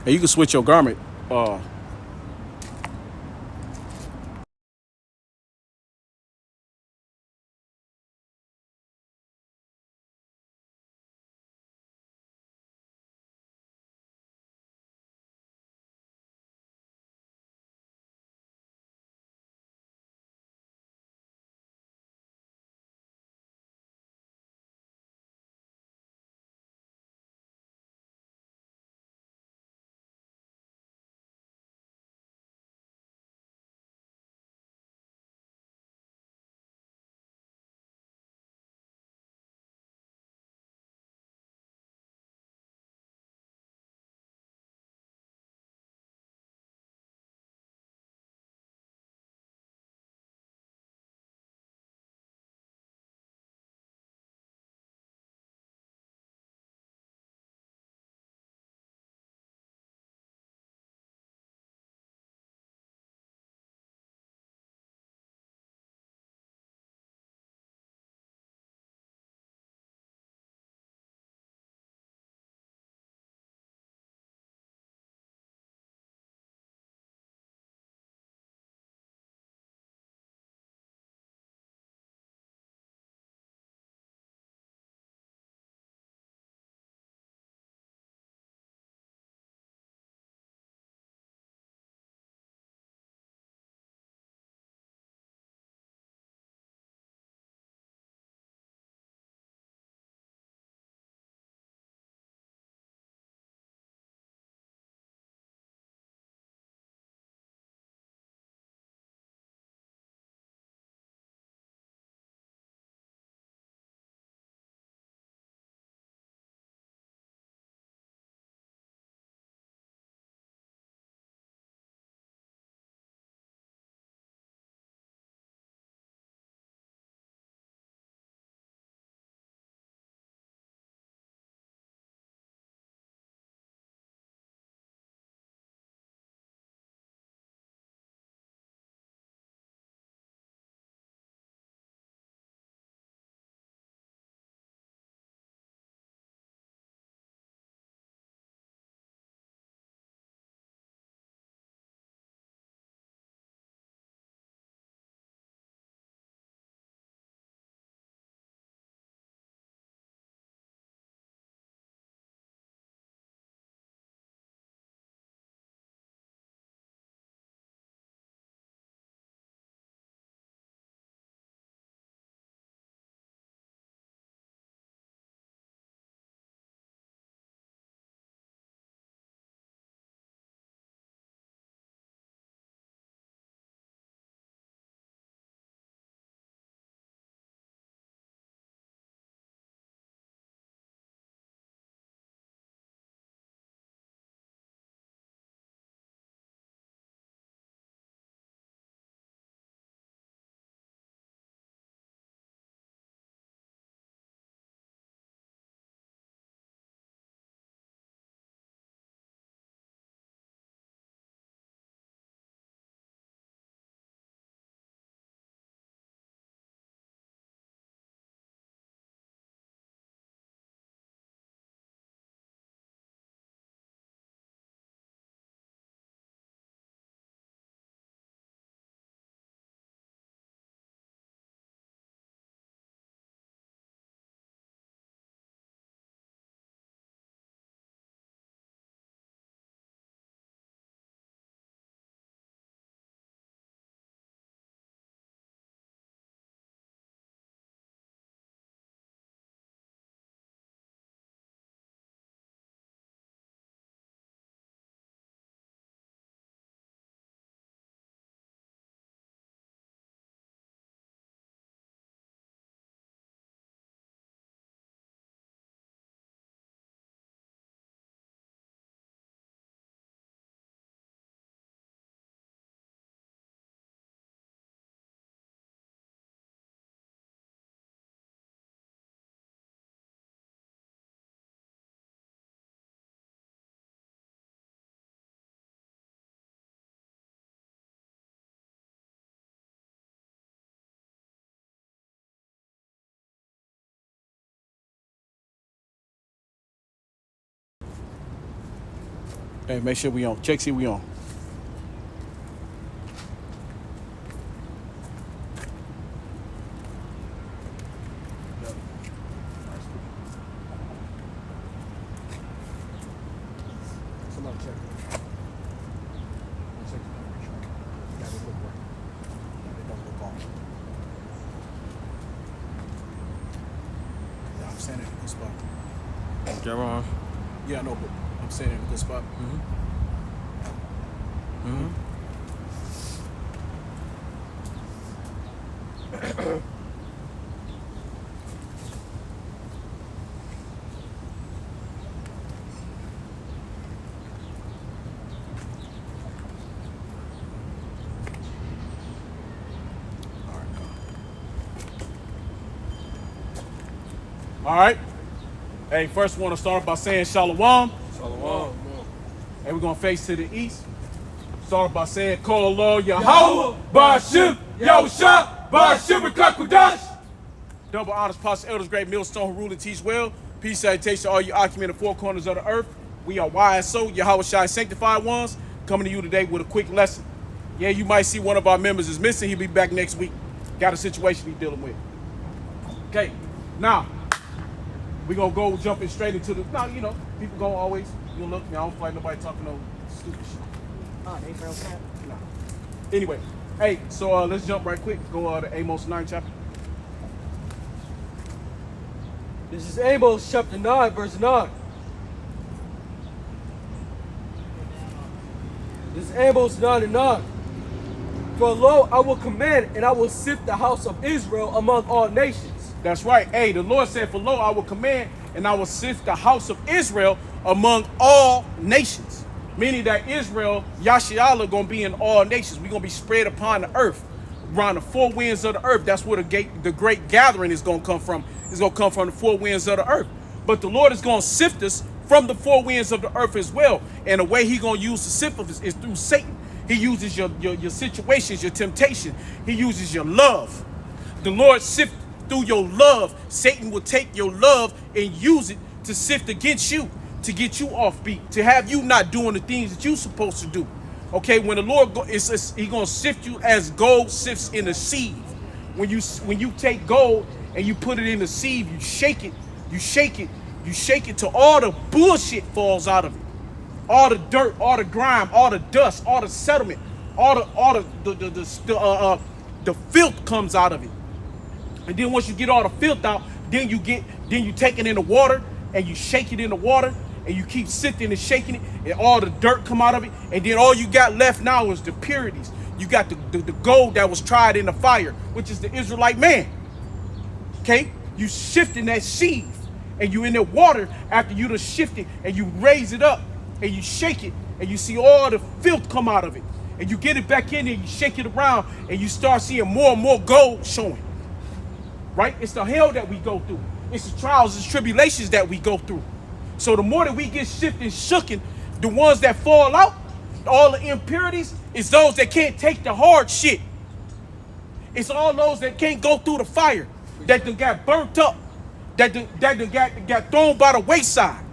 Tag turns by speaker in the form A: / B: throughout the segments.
A: And you can switch your garment. Uh, Hey, make sure we on. Check, see we on. Somebody check it. Check the temperature. Yeah, they look right. Yeah, they don't look off. Yeah, I'm standing in a good spot.
B: You're wrong.
A: Yeah, I know, but I'm standing in a good spot. All right. Hey, first I want to start off by saying Shalom.
B: Shalom.
A: And we're going to face to the east. Start off by saying, Call Lord Yahweh, Ba'ashim, Yahushua, Ba'ashim, Kakudash. Double honors, Pastor Elders, great millstone who rule and teach well. Peace, salutation to all you occupant in the four corners of the earth. We are YSO, Yahweh Shai Sanctified Ones, coming to you today with a quick lesson. Yeah, you might see one of our members is missing. He'll be back next week. Got a situation he's dealing with. Okay, now, we're going to go jumping straight into the, now, you know, people go always, you look, I don't feel like nobody talking no stupid shit.
C: Oh, YSO Camp?
A: No. Anyway, hey, so let's jump right quick. Go to Amos 9 chapter.
C: This is Amos chapter 9, verse 9. This is Amos 9 and 9. For lo, I will command and I will sift the house of Israel among all nations.
A: That's right. Hey, the Lord said, for lo, I will command and I will sift the house of Israel among all nations. Meaning that Israel, Yashiala, going to be in all nations. We're going to be spread upon the earth, around the four winds of the earth. That's where the great gathering is going to come from. It's going to come from the four winds of the earth. But the Lord is going to sift us from the four winds of the earth as well. And the way He's going to use to sift us is through Satan. He uses your situations, your temptation. He uses your love. The Lord sifts through your love. Satan will take your love and use it to sift against you, to get you off beat, to have you not doing the things that you're supposed to do. Okay, when the Lord He's gonna sift you as gold sifts in a sieve. When you take gold and you put it in a sieve, you shake it till all the bullshit falls out of it. All the dirt, all the grime, all the dust, all the settlement, all the filth comes out of it. And then once you get all the filth out, then you take it in the water and you shake it in the water and you keep sifting and shaking it and all the dirt come out of it. And then all you got left now is the purities. You got the gold that was tried in the fire, which is the Israelite man. Okay? You shifting that sieve and you in the water after you done shifted and you raise it up and you shake it and you see all the filth come out of it. And you get it back in there, you shake it around and you start seeing more and more gold showing. Right? It's the hell that we go through. It's the trials and tribulations that we go through. So the more that we get shifted and shooken, the ones that fall out, all the impurities, is those that can't take the hard shit. It's all those that can't go through the fire, that done got burnt up, that done got thrown by the wayside.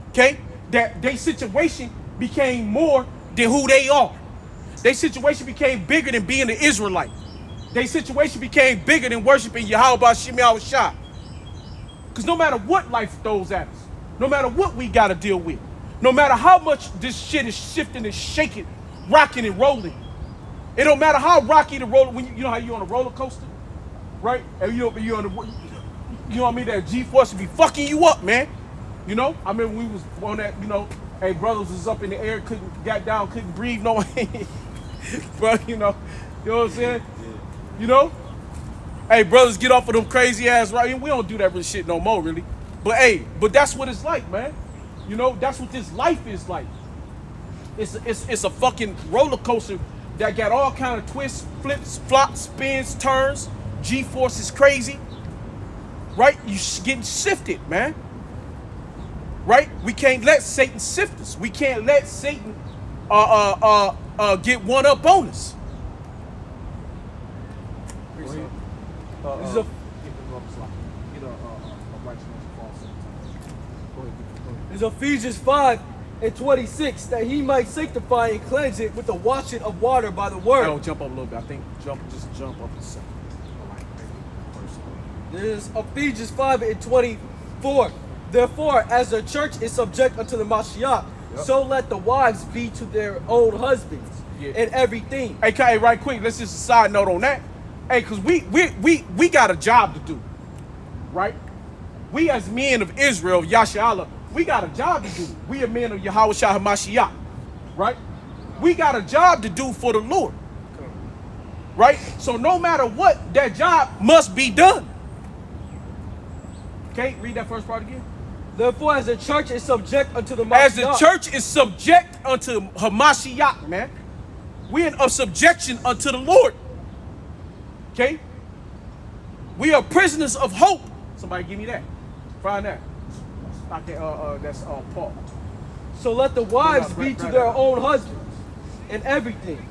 A: Okay? That their situation became more than who they are. Their situation became bigger than being an Israelite. Their situation became bigger than worshiping Yahweh Ba'ashim Yahushua. Because no matter what life throws at us, no matter what we got to deal with, no matter how much this shit is shifting and shaking, rocking and rolling, it don't matter how rocky the roller, when you know how you're on a roller coaster, right? And you know what I mean? That G-force would be fucking you up, man. You know? I remember we was on that, you know, hey, brothers was up in the air, got down, couldn't breathe no way. Bro, you know what I'm saying? You know? Hey, brothers, get off of them crazy ass, right? We don't do that real shit no more, really. But hey, that's what it's like, man. You know, that's what this life is like. It's a fucking roller coaster that got all kind of twists, flips, flops, spins, turns. G-force is crazy. Right? You getting sifted, man. Right? We can't let Satan sift us. We can't let Satan get one up on us.
C: This is Ephesians 5 and 26, that he might sanctify and cleanse it with the washing of water by the word.
A: Oh, jump up a little bit. I think just jump up a second.
C: This is Ephesians 5 and 24. Therefore, as the church is subject unto the Mashiach, so let the wives be to their own husbands in everything.
A: Hey, Kai, right quick, let's just a side note on that. Hey, because we got a job to do, right? We as men of Israel, of Yasharahla, we got a job to do. We are men of Yahushua HaMashiach, right? We got a job to do for the Lord, right? So no matter what, that job must be done. Okay, read that first part again.
C: Therefore, as the church is subject unto the Mashiach.
A: As the church is subject unto Hamashiach, man. We in of subjection unto the Lord. Okay? We are prisoners of hope. Somebody give me that. Find that. That's Paul.
C: So let the wives be to their own husbands in everything.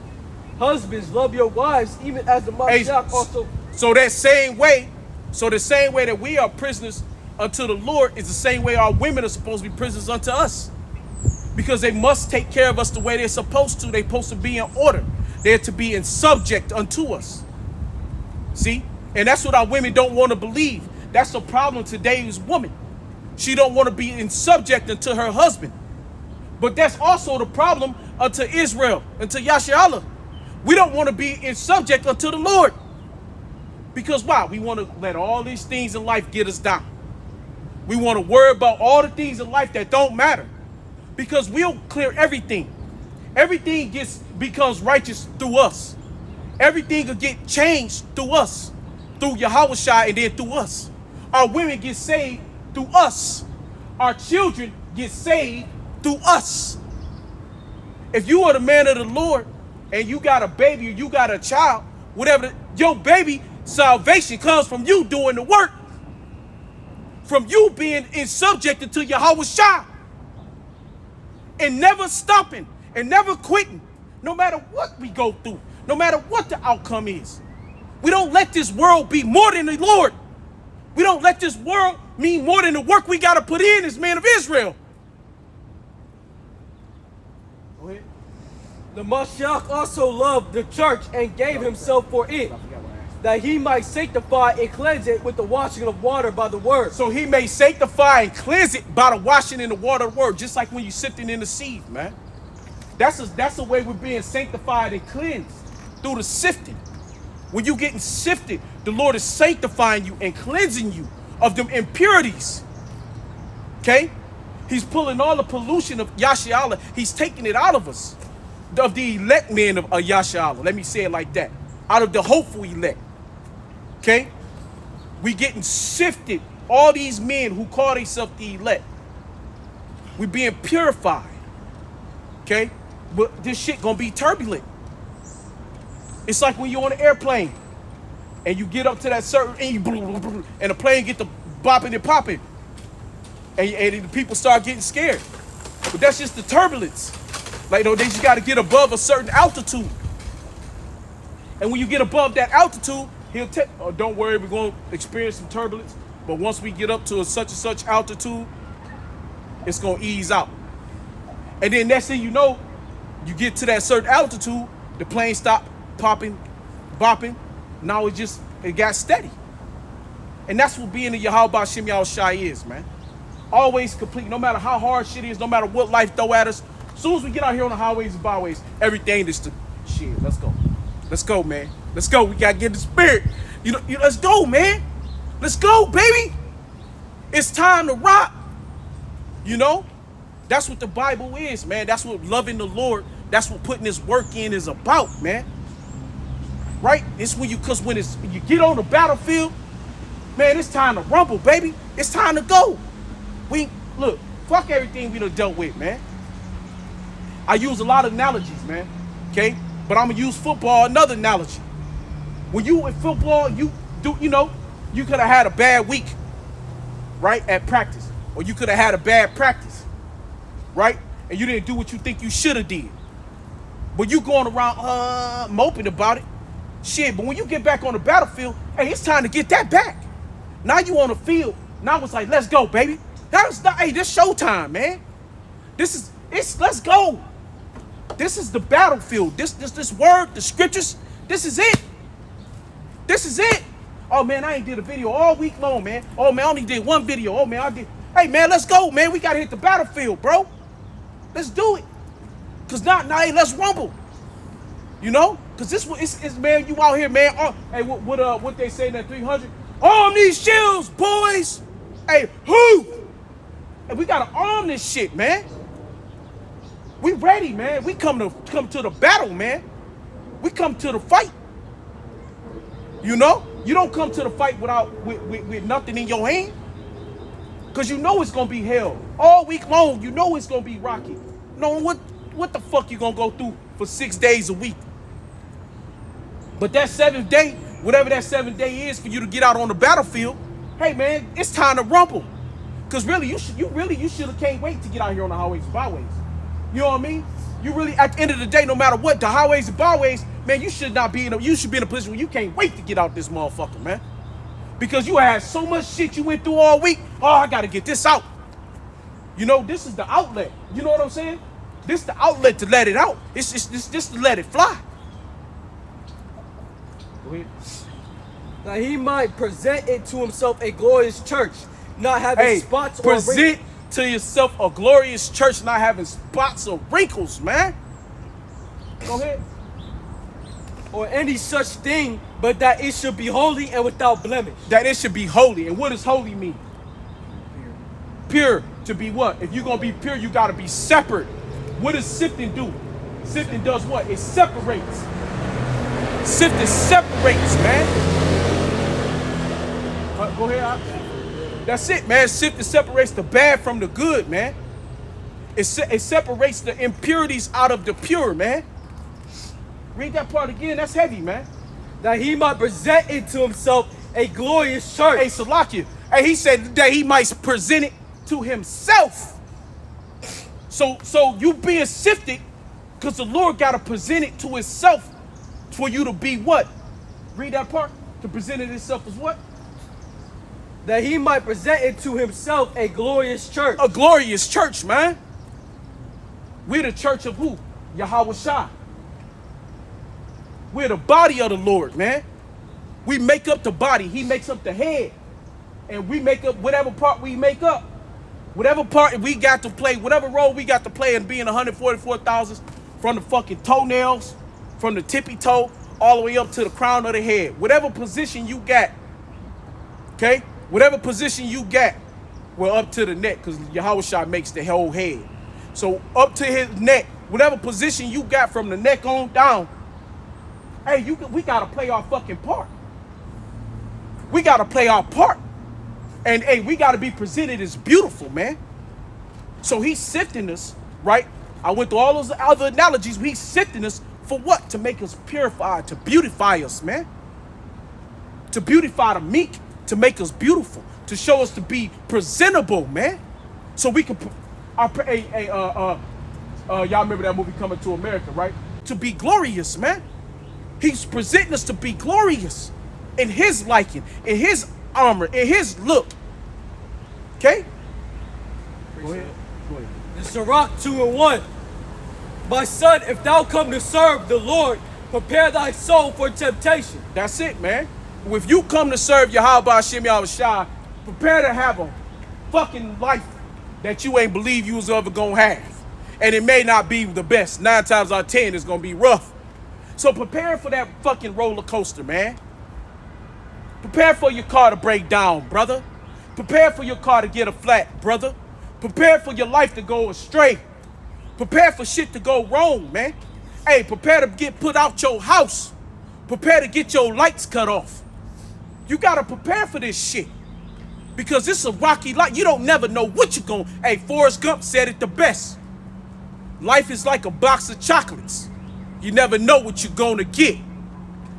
C: Husbands, love your wives, even as the Mashiach also.
A: So that same way, the same way that we are prisoners unto the Lord is the same way our women are supposed to be prisoners unto us. Because they must take care of us the way they're supposed to. They're supposed to be in order. They're to be in subject unto us. See? And that's what our women don't want to believe. That's the problem today's woman. She don't want to be in subject unto her husband. But that's also the problem unto Israel, unto Yasharahla. We don't want to be in subject unto the Lord. Because why? We want to let all these things in life get us down. We want to worry about all the things in life that don't matter. Because we'll clear everything. Everything becomes righteous through us. Everything will get changed through us. Through Yahushua and then through us. Our women get saved through us. Our children get saved through us. If you are the man of the Lord and you got a baby or you got a child, whatever, your baby salvation comes from you doing the work. From you being in subject to Yahushua. And never stopping and never quitting. No matter what we go through. No matter what the outcome is. We don't let this world be more than the Lord. We don't let this world mean more than the work we got to put in as men of Israel. Go ahead.
C: The Mashiach also loved the church and gave himself for it, that he might sanctify and cleanse it with the washing of water by the word.
A: So he may sanctify and cleanse it by the washing in the water of the word, just like when you sifting in the seed, man. That's the way we're being sanctified and cleansed, through the sifting. When you're getting sifted, the Lord is sanctifying you and cleansing you of them impurities. Okay? He's pulling all the pollution of Yasharahla. He's taking it out of us. Of the elect men of Yasharahla. Let me say it like that. Out of the hopeful elect. Okay? We getting sifted. All these men who call themselves the elect. We being purified. Okay? But this shit gonna be turbulent. It's like when you're on an airplane and you get up to that certain and the plane get to bopping and popping. And the people start getting scared. But that's just the turbulence. Like, they just got to get above a certain altitude. And when you get above that altitude, he'll tell, oh, don't worry, we're going to experience some turbulence. But once we get up to a such and such altitude, it's going to ease out. And then next thing you know, you get to that certain altitude, the plane stopped popping, bopping. Now it got steady. And that's what being a Yahweh Shem Yahushai is, man. Always complete, no matter how hard shit is, no matter what life throw at us. As soon as we get out here on the highways and byways, everything is to shit. Let's go. Let's go, man. Let's go. We gotta get the spirit. Let's go, man. Let's go, baby. It's time to rock. That's what the Bible is, man. That's what loving the Lord, that's what putting this work in is about, man. Right? It's when you get on the battlefield, man, it's time to rumble, baby. It's time to go. Look, fuck everything we done dealt with, man. I use a lot of analogies, man. Okay? But I'm gonna use football, another analogy. When you in football, you could have had a bad week, right? At practice. Or you could have had a bad practice, right? And you didn't do what you think you should have did. But you going around moping about it. Shit, but when you get back on the battlefield, hey, it's time to get that back. Now you on the field. Now it's like, let's go, baby. Hey, this showtime, man. Let's go. This is the battlefield. This word, the scriptures, this is it. This is it. Oh man, I ain't did a video all week long, man. Oh man, I only did one video. Oh man, I did. Hey man, let's go, man. We gotta hit the battlefield, bro. Let's do it. Cause now, hey, let's rumble. You know? Cause this is man, you out here, man. Oh, hey, what they say in that 300? Arm these shields, boys. Hey, who? Hey, we gotta arm this shit, man. We ready, man. We come to the battle, man. We come to the fight. You know? You don't come to the fight with nothing in your hand. Cause you know it's gonna be hell. All week long, you know it's gonna be rocky. No, what the fuck you gonna go through for 6 days a week? But that 7th day, whatever that 7th day is for you to get out on the battlefield, hey man, it's time to rumble. Cause really, you should have can't wait to get out here on the highways and byways. You know what I mean? You really, at the end of the day, no matter what, the highways and byways, man, you should be in a position where you can't wait to get out this motherfucker, man. Because you had so much shit you went through all week. Oh, I gotta get this out. You know, this is the outlet. You know what I'm saying? This is the outlet to let it out. It's just to let it fly. Go ahead.
C: Now he might present it to himself a glorious church, not having spots or
A: present
C: wrinkles.
A: To yourself a glorious church, not having spots or wrinkles, man. Go ahead.
C: Or any such thing, but that it should be holy and without blemish.
A: That it should be holy. And what does holy mean? Pure. To be what? If you're going to be pure, you got to be separate. What does sifting do? Sifting does what? It separates. Sifting separates, man. Go ahead. That's it, man. Sifting separates the bad from the good, man. It separates the impurities out of the pure, man. Read that part again. That's heavy, man.
C: That he might present it to himself a glorious church.
A: Hey, Salakia. Hey, he said that he might present it to himself. So you being sifted, because the Lord got to present it to himself for you to be what? Read that part. To present it itself as what?
C: That he might present it to himself a glorious church.
A: A glorious church, man. We're the church of who? Yahweh Shai. We're the body of the Lord, man. We make up the body. He makes up the head. And we make up whatever part we make up. Whatever part we got to play, whatever role we got to play in being 144,000 from the fucking toenails, from the tippy toe, all the way up to the crown of the head. Whatever position you got, okay? Whatever position you got, well, up to the neck, because Yahweh Shai makes the whole head. So up to his neck, whatever position you got from the neck on down, hey, we got to play our fucking part. We got to play our part. And, hey, we got to be presented as beautiful, man. So he's sifting us, right? I went through all those other analogies. He's sifting us for what? To make us purified, to beautify us, man. To beautify the meek, to make us beautiful, to show us to be presentable, man. So we can, y'all remember that movie Coming to America, right? To be glorious, man. He's presenting us to be glorious in his liking, in his armor, in his look. Okay? Go ahead.
C: The Sirach 2:1. My son, if thou come to serve the Lord, prepare thy soul for temptation.
A: That's it, man. If you come to serve Yahweh Hashem Yahweh Shai, prepare to have a fucking life that you ain't believe you was ever gonna have. And it may not be the best. 9 times out of 10, it's gonna be rough. So prepare for that fucking roller coaster, man. Prepare for your car to break down, brother. Prepare for your car to get a flat, brother. Prepare for your life to go astray. Prepare for shit to go wrong, man. Hey, prepare to get put out your house. Prepare to get your lights cut off. You gotta prepare for this shit. Because this is a rocky life. You don't never know what you're going. Hey, Forrest Gump said it the best. Life is like a box of chocolates. You never know what you're gonna get.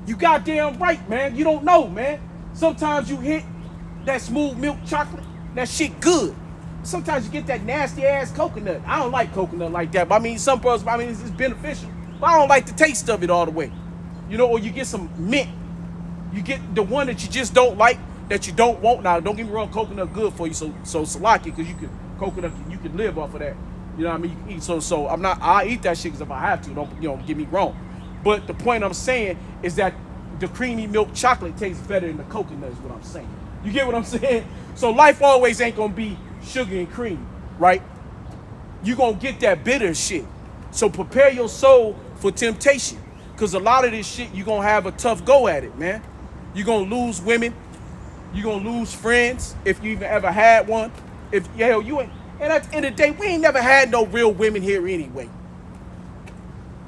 A: You goddamn right, man. You don't know, man. Sometimes you hit that smooth milk chocolate, that shit good. Sometimes you get that nasty ass coconut. I don't like coconut like that, but I mean, some bros, I mean, it's beneficial. But I don't like the taste of it all the way. You know, or you get some mint. You get the one that you just don't like, that you don't want. Now, don't get me wrong, coconut good for you, so Salaki, because you can live off of that. You know what I mean? You eat, so I eat that shit because if I have to, don't get me wrong. But the point I'm saying is that the creamy milk chocolate tastes better than the coconut is what I'm saying. You get what I'm saying? So life always ain't gonna be sugar and cream, right? You gonna get that bitter shit. So prepare your soul for temptation. Cause a lot of this shit, you gonna have a tough go at it, man. You gonna lose women. You gonna lose friends if you even ever had one. If hell you ain't. And at the end of the day, we ain't never had no real women here anyway.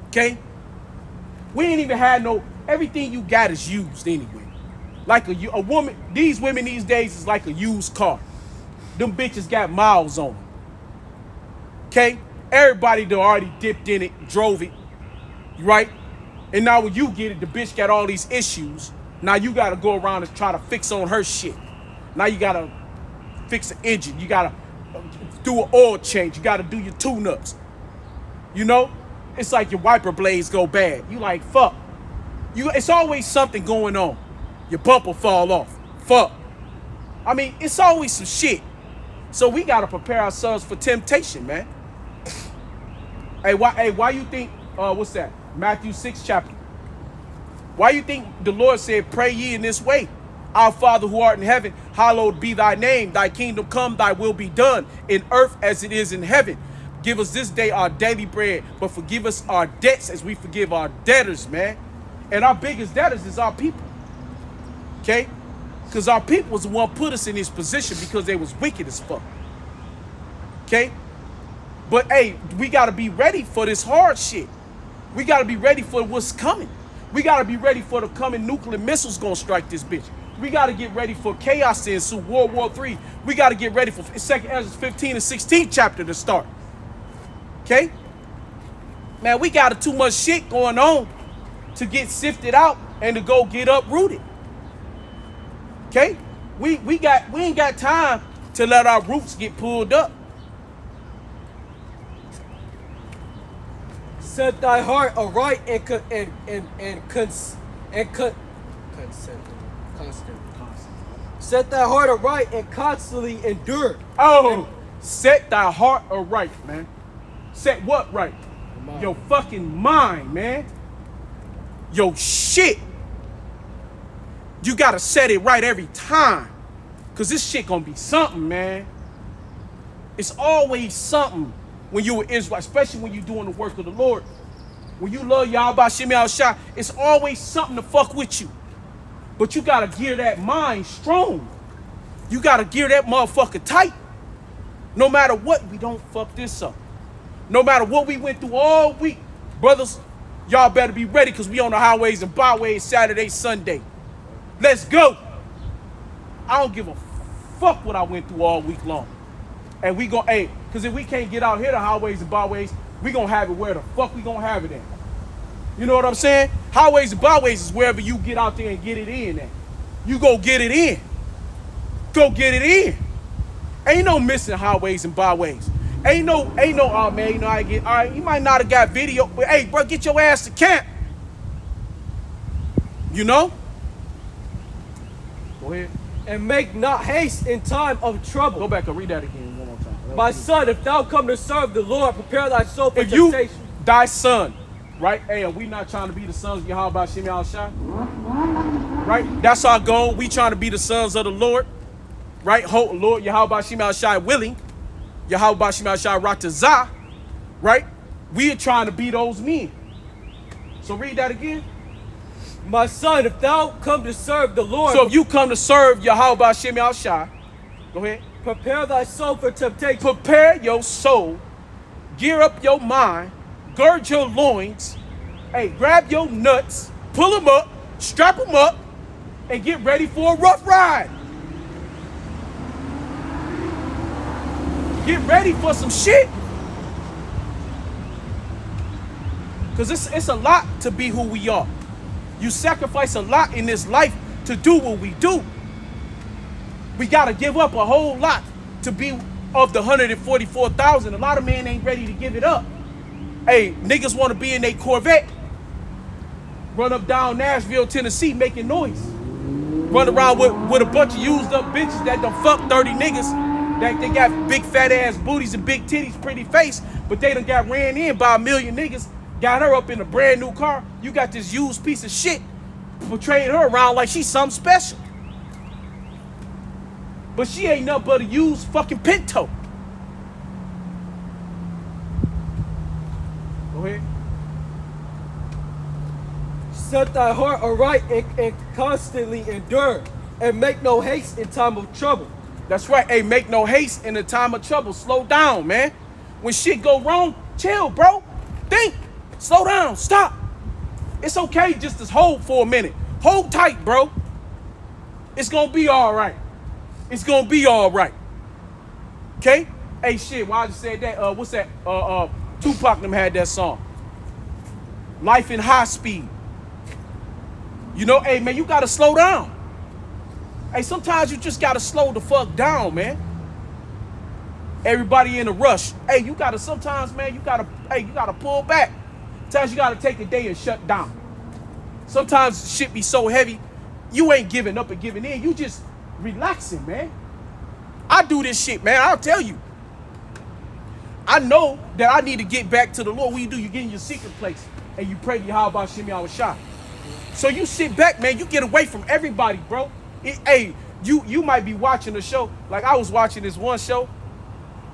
A: Okay? We ain't even had no. Everything you got is used anyway. Like a woman. These women these days is like a used car. Them bitches got miles on them. Okay? Everybody done already dipped in it, drove it, right? And now when you get it, the bitch got all these issues. Now you gotta go around and try to fix on her shit. Now you gotta fix the engine. You gotta do an oil change. You gotta do your tune-ups. You know? It's like your wiper blades go bad. You like, fuck. It's always something going on. Your bumper fall off. Fuck. I mean, it's always some shit. So we gotta prepare ourselves for temptation, man. Hey, why you think, what's that? Matthew 6 chapter. Why you think the Lord said, pray ye in this way? Our Father who art in heaven, hallowed be thy name. Thy kingdom come, thy will be done in earth as it is in heaven. Give us this day our daily bread, but forgive us our debts as we forgive our debtors, man. And our biggest debtors is our people. Okay? Because our people was the one put us in this position because they was wicked as fuck. Okay? But hey, we got to be ready for this hard shit. We got to be ready for what's coming. We got to be ready for the coming nuclear missiles gonna strike this bitch. We got to get ready for chaos to ensue, World War III. We got to get ready for 2nd Ezra 15 and 16 chapter to start. Okay? Man, we got too much shit going on to get sifted out and to go get uprooted. Okay? We ain't got time to let our roots get pulled up.
C: Set thy heart aright Set thy heart aright and constantly endure.
A: Oh, set thy heart aright, man. Set what right? Your fucking mind, man. Your shit. You gotta set it right every time. Cause this shit gonna be something, man. It's always something when you were Israel, especially when you doing the work of the Lord. When you love Yahweh Shem Shah, it's always something to fuck with you. But you gotta gear that mind strong. You gotta gear that motherfucker tight. No matter what, we don't fuck this up. No matter what we went through all week, brothers, y'all better be ready because we on the highways and byways Saturday, Sunday. Let's go. I don't give a fuck what I went through all week long. And we gon' because if we can't get out here the highways and byways, we gonna have it where the fuck we gonna have it at. You know what I'm saying? Highways and byways is wherever you get out there and get it in at. You go get it in. Go get it in. Ain't no missing highways and byways. Ain't no, oh man, you know how I get, all right, you might not have got video, but hey, bro, get your ass to camp. You know? Go ahead.
C: And make not haste in time of trouble.
A: Go back and read that again one more time.
C: My son, if thou come to serve the Lord, prepare thy soul for
A: if you,
C: temptation.
A: thy son, right? Hey, are we not trying to be the sons of Yahweh Shem Shah? Right? That's our goal. We trying to be the sons of the Lord. Right? Lord Yahweh Shem Shah willing. Yahweh Shem Shah Ratazah. Right? We are trying to be those men. So read that again.
C: My son, if thou come to serve the Lord.
A: So if you come to serve Yahweh Shem Shah, go ahead.
C: Prepare thy soul for temptation.
A: Prepare your soul. Gear up your mind. Gird your loins. Hey, grab your nuts. Pull them up. Strap them up. And get ready for a rough ride. Get ready for some shit. Because it's a lot to be who we are. You sacrifice a lot in this life to do what we do. We got to give up a whole lot to be of the 144,000. A lot of men ain't ready to give it up. Hey, niggas want to be in their Corvette. Run up down Nashville, Tennessee, making noise. Run around with a bunch of used up bitches that done fuck 30 niggas that they got big fat ass booties and big titties, pretty face, but they done got ran in by a million niggas, got her up in a brand new car. You got this used piece of shit portraying her around like she's something special. But she ain't nothing but a used fucking Pinto. Go ahead.
C: Set thy heart aright and constantly endure, and make no haste in time of trouble.
A: That's right. Hey, make no haste in the time of trouble. Slow down, man. When shit go wrong, chill, bro. Think. Slow down. Stop. It's okay just to hold for a minute. Hold tight, bro. It's gonna be all right. It's gonna be all right. Okay? Hey, shit, why I just said that? What's that? Tupac them had that song. Life in High Speed. You know, hey, man, you gotta slow down. Hey, sometimes you just gotta slow the fuck down, man. Everybody in a rush. Hey, you gotta sometimes, man, you gotta pull back. Sometimes you gotta take a day and shut down. Sometimes shit be so heavy, you ain't giving up and giving in. You just relaxing, man. I do this shit, man. I'll tell you. I know that I need to get back to the Lord. What you do, you get in your secret place and you pray to Yahweh Shemi Awashah. So you sit back, man. You get away from everybody, bro. Hey, you might be watching a show. Like I was watching this one show.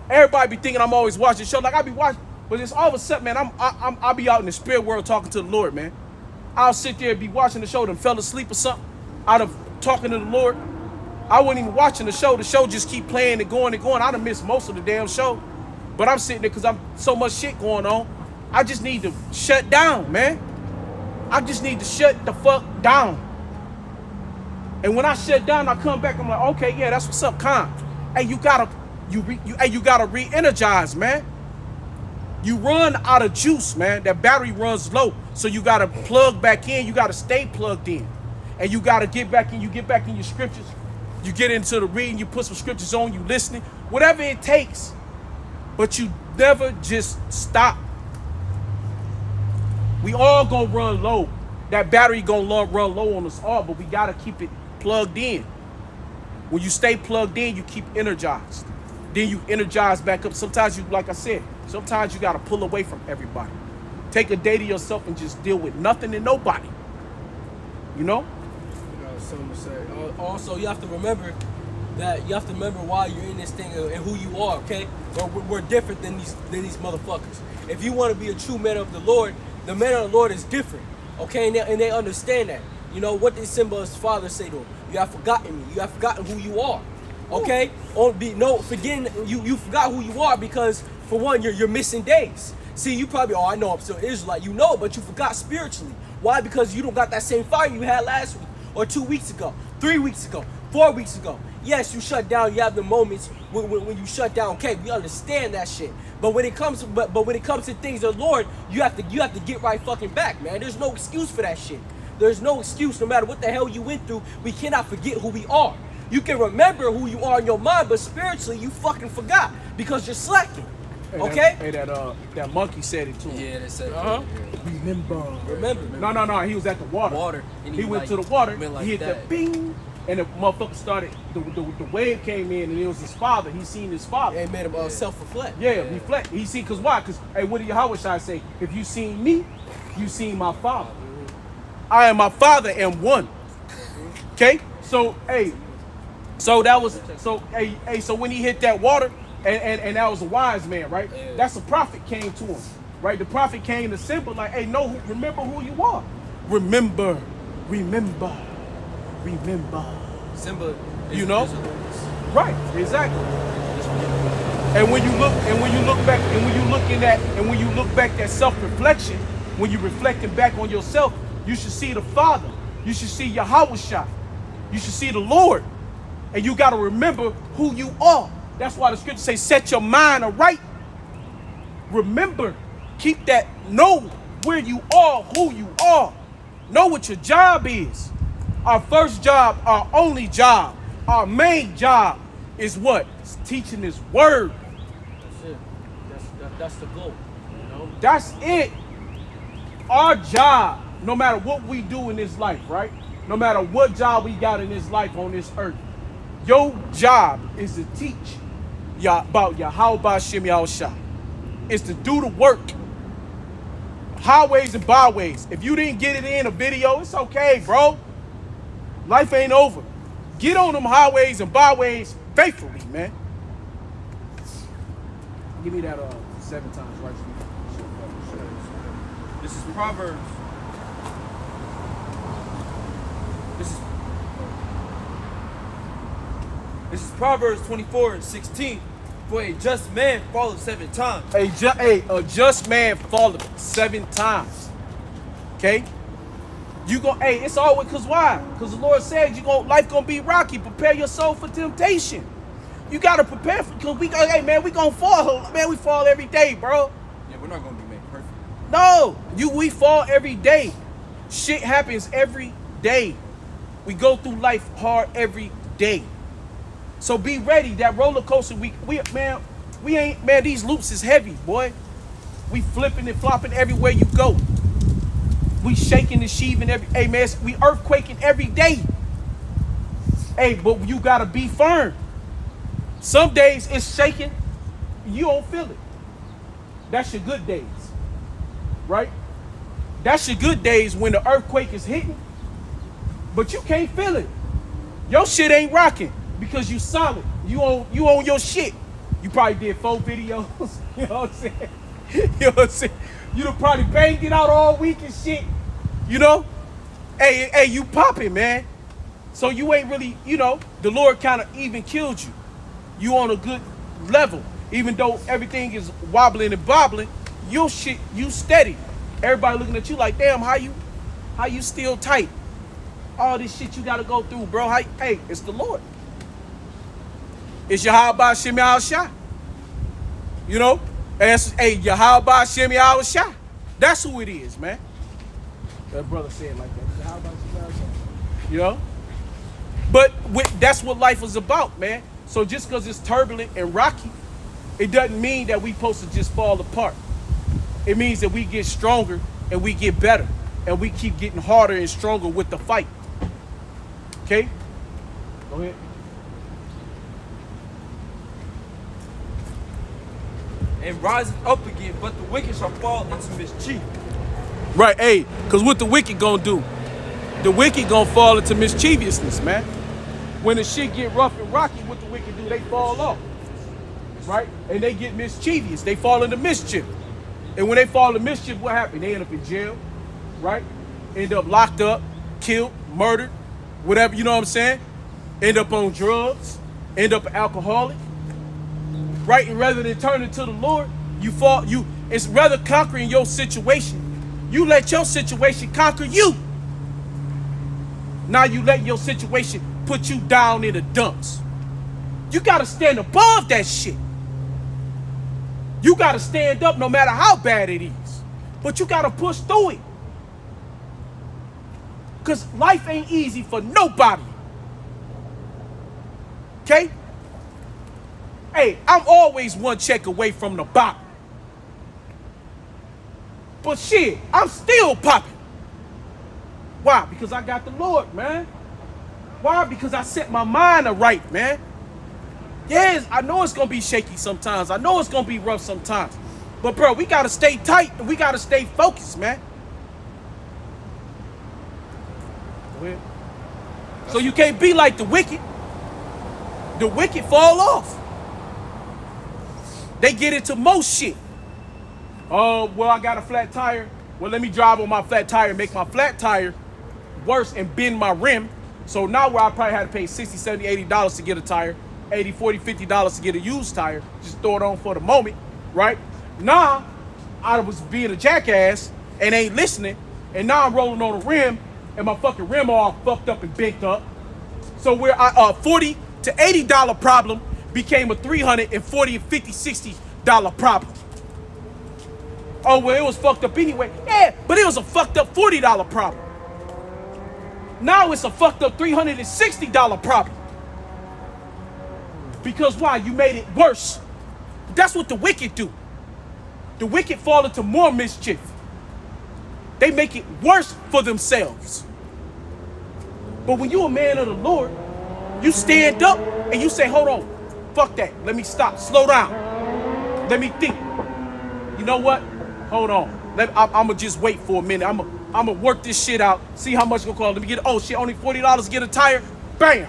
A: Everybody be thinking I'm always watching the show. Like I be watching, but it's all of a sudden, man. I'll be out in the spirit world talking to the Lord, man. I'll sit there and be watching the show, then fell asleep or something out of talking to the Lord. I wasn't even watching the show. The show just keep playing and going and going. I done missed most of the damn show. But I'm sitting there because I'm so much shit going on. I just need to shut down, man. I just need to shut the fuck down. And when I shut down, I come back, I'm like, okay, yeah, that's what's up, Con. Hey, you gotta re-energize, man. You run out of juice, man. That battery runs low. So you gotta plug back in. You gotta stay plugged in. And you gotta get back in. You get back in your scriptures. You get into the reading. You put some scriptures on. You listening. Whatever it takes. But you never just stop. We all gonna run low. That battery gonna run low on us all. But we gotta keep it plugged in. When you stay plugged in, you keep energized. Then you energize back up. Sometimes you, like I said, sometimes you gotta pull away from everybody. Take a day to yourself and just deal with nothing and nobody. You know?
C: You know, something to say. Also, you have to remember why you're in this thing and who you are, okay? We're different than these motherfuckers. If you want to be a true man of the Lord, the man of the Lord is different, okay? And they understand that. You know, what did Simba's father say to him? You have forgotten me. You have forgotten who you are, okay? Forgetting you forgot who you are because, for one, you're missing days. See, you probably, I know I'm still Israelite. You know, but you forgot spiritually. Why? Because you don't got that same fire you had last week or 2 weeks ago, 3 weeks ago, 4 weeks ago. Yes, you shut down. You have the moments when you shut down. Okay, we understand that shit. But when it comes to things of the Lord, you have to get right fucking back, man. There's no excuse for that shit. There's no excuse. No matter what the hell you went through, we cannot forget who we are. You can remember who you are in your mind, but spiritually you fucking forgot because you're slacking. Okay?
A: Hey, that monkey said it to him.
B: Yeah, they said.
C: Remember.
A: No. He was at the water.
B: And
A: he went to the water.
B: Like
A: he hit
B: that.
A: the bing, and the motherfucker started. The wave came in, and it was his father. He seen his father.
C: It made him self-reflect.
A: Yeah, reflect. He see, cause why? Cause hey, what did Yahweh Shai say? If you seen me, you seen my father. I and my father am one. Okay, so hey, so that was so hey, so when he hit that water. And that was a wise man, right?
B: Yeah.
A: That's a prophet came to him, right? The prophet came to Simba like, hey, no, remember who you are. Remember.
B: Simba.
A: You know? Right, exactly. And when you look back that self-reflection, when you're reflecting back on yourself, you should see the Father. You should see Yahweh Shai. You should see the Lord. And you got to remember who you are. That's why the scripture says, set your mind aright. Remember, keep that, know where you are, who you are. Know what your job is. Our first job, our only job, our main job is what? It's teaching this word.
C: That's it. That's the goal. You know?
A: That's it. Our job, no matter what we do in this life, right? No matter what job we got in this life on this earth, your job is to teach about Yahweh Shem Yahushua. It's to do the work. Highways and byways. If you didn't get it in a video, it's okay, bro. Life ain't over. Get on them highways and byways faithfully, man. Give me that 7 times, right?
B: This is Proverbs. This is Proverbs 24:16. For a just man falleth 7 times.
A: A just man falleth 7 times. Okay? It's always, cause why? Cause the Lord said life gonna be rocky. Prepare your soul for temptation. You gotta prepare cause we gonna fall. Man, we fall every day, bro.
B: Yeah, we're not gonna be made perfect.
A: No, we fall every day. Shit happens every day. We go through life hard every day. So be ready. That roller coaster, these loops is heavy, boy. We flipping and flopping everywhere you go. We shaking and sheaving we earthquaking every day. Hey, but you gotta be firm. Some days it's shaking, you don't feel it. That's your good days, right? That's your good days when the earthquake is hitting, but you can't feel it. Your shit ain't rocking because you solid. You own your shit. You probably did 4 videos. You know what I'm saying? You know what I'm saying? You done probably banged it out all week and shit. You know? Hey, you popping, man. So you ain't really, the Lord kind of even killed you. You on a good level. Even though everything is wobbling and bobbling, you steady. Everybody looking at you like, damn, how you still tight? All this shit you gotta go through, bro. Hey, it's the Lord. It's Yahweh Shem Yahushua. You know? Yahweh Shem Yahushua. That's who it is, man. That brother said it like that. Yahweh Shem Yahushua. You know? But that's what life is about, man. So just because it's turbulent and rocky, it doesn't mean that we supposed to just fall apart. It means that we get stronger and we get better. And we keep getting harder and stronger with the fight. Okay? Go ahead.
B: And rising up again, but the wicked shall fall into mischief.
A: Right, because what the wicked gonna do? The wicked gonna fall into mischievousness, man. When the shit get rough and rocky, what the wicked do? They fall off, right? And they get mischievous. They fall into mischief. And when they fall into mischief, what happens? They end up in jail, right? End up locked up, killed, murdered, whatever, you know what I'm saying? End up on drugs, end up an alcoholic, right? And rather than turning to the Lord, it's rather conquering your situation. You let your situation conquer you. Now you let your situation put you down in the dumps. You gotta stand above that shit. You gotta stand up no matter how bad it is. But you gotta push through it. Because life ain't easy for nobody. Okay? Hey, I'm always one check away from the bottom. But shit, I'm still popping. Why? Because I got the Lord, man. Why? Because I set my mind right, man. Yes, I know it's going to be shaky sometimes. I know it's going to be rough sometimes. But, bro, we got to stay tight and we got to stay focused, man. Go ahead. So you can't be like the wicked. The wicked fall off. They get into most shit. Well, I got a flat tire. Well, let me drive on my flat tire and make my flat tire worse and bend my rim. So now where I probably had to pay $60, $70, $80 to get a tire, $80, $40, $50 to get a used tire, just throw it on for the moment, right? Now, I was being a jackass and ain't listening, and now I'm rolling on a rim, and my fucking rim all fucked up and bent up. So where $40 to $80 problem became a $300 and $40 and $50, $60 problem. Oh, well, it was fucked up anyway. Yeah, but it was a fucked up $40 problem. Now it's a fucked up $360 problem. Because why? You made it worse. That's what the wicked do. The wicked fall into more mischief. They make it worse for themselves. But when you're a man of the Lord, you stand up and you say, hold on, Fuck that. Let me stop. Slow down. Let me think. You know what? Hold on. I'm gonna just wait for a minute. I'm gonna work this shit out. See how much it's gonna cost. Let me get it. Oh shit, only $40 to get a tire. Bam.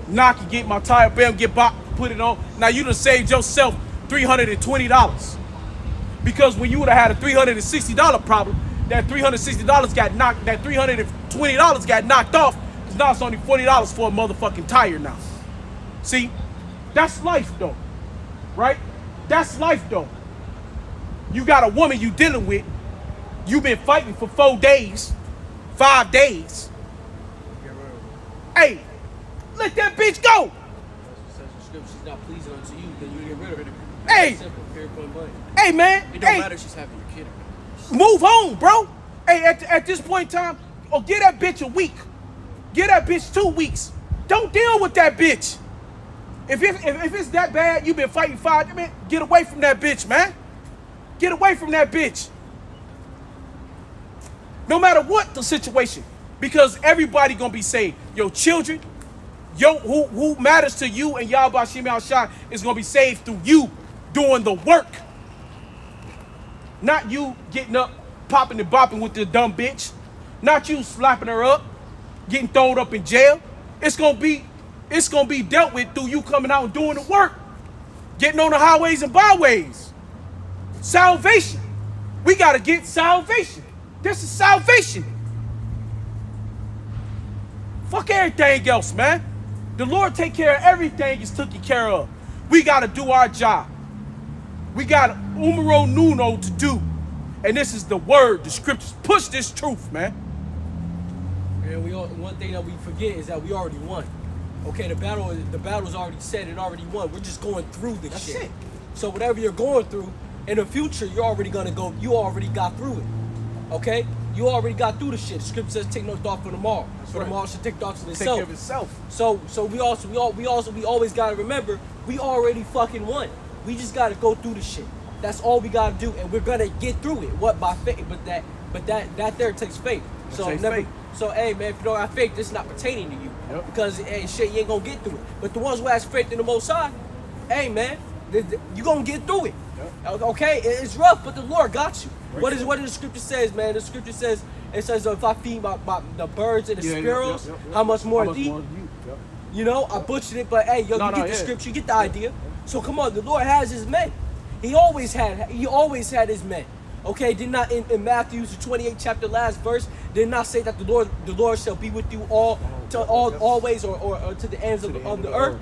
A: Knock and get my tire. Bam, get back. Put it on. Now you done saved yourself $320. Because when you would have had a $360 problem, that $360 got knocked. That $320 got knocked off. Cause now it's only $40 for a motherfucking tire now. See, that's life though, right? That's life though. You got a woman you dealing with. You've been fighting for 4 days, 5 days. Hey, let that bitch go.
C: She's not pleasing unto you, then you get rid of her.
A: Hey, hey man.
B: It don't matter if she's having your kid.
A: Move on, bro. Hey, at this point in time, give that bitch a week. Give that bitch 2 weeks. Don't deal with that bitch. If it's that bad, you've been fighting 5 minutes, get away from that bitch, man. Get away from that bitch. No matter what the situation. Because everybody gonna be saved. Your children, who matters to you and Yahweh Hashem Shai is gonna be saved through you doing the work. Not you getting up, popping and bopping with the dumb bitch. Not you slapping her up, getting thrown up in jail. It's gonna be dealt with through you coming out and doing the work. Getting on the highways and byways. Salvation. We gotta get salvation. This is salvation. Fuck everything else, man. The Lord take care of everything He's taken care of. We gotta do our job. We got umero nuno to do. And this is the word, the scriptures. Push this truth, man.
C: And one thing that we forget is that we already won. Okay, the battle's already set and already won. We're just going through this shit.
A: That's it.
C: So whatever you're going through, in the future, you're already gonna go. You already got through it. Okay, you already got through the shit. The scripture says, "Take no thought for tomorrow. For tomorrow should take thought for itself."
A: Take care of itself.
C: So we always gotta remember, we already fucking won. We just gotta go through the shit. That's all we gotta do, and we're gonna get through it. What by faith? But that there takes faith. So
A: faith.
C: So hey man, if you don't have faith, this is not pertaining to you.
A: Yep.
C: Because hey shit, you ain't gonna get through it. But the ones who has faith in the Most High, hey man, you gonna get through it. Yep. Okay, it's rough, but the Lord got you. What is the scripture says, man? The scripture says, it says, if I feed the birds and the sparrows, how much more thee?
A: Yep.
C: You know, I butchered it, but hey, you get the scripture, you get the idea. So come on, the Lord has His men. He always had His men. Okay, did not in Matthew the 28th chapter, last verse, did not say that the Lord shall be with you always or to the ends of the earth.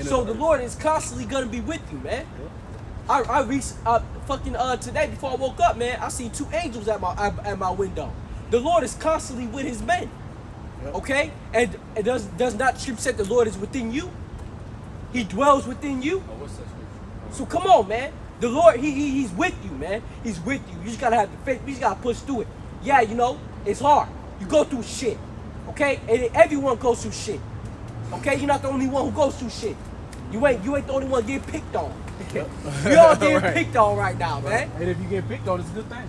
C: So the Lord is constantly gonna be with you, man. I reached today before I woke up, man. I seen 2 angels at my window. The Lord is constantly with His men. Okay, and it does not scripture say the Lord is within you? He dwells within you. So come on, man. The Lord, He's with you, man. He's with you. You just gotta have the faith. You just gotta push through it. Yeah, you know, it's hard. You go through shit. Okay? And everyone goes through shit. Okay? You're not the only one who goes through shit. You ain't the only one getting picked on. We all getting picked on right now, man.
A: And if you get picked on, it's a good thing.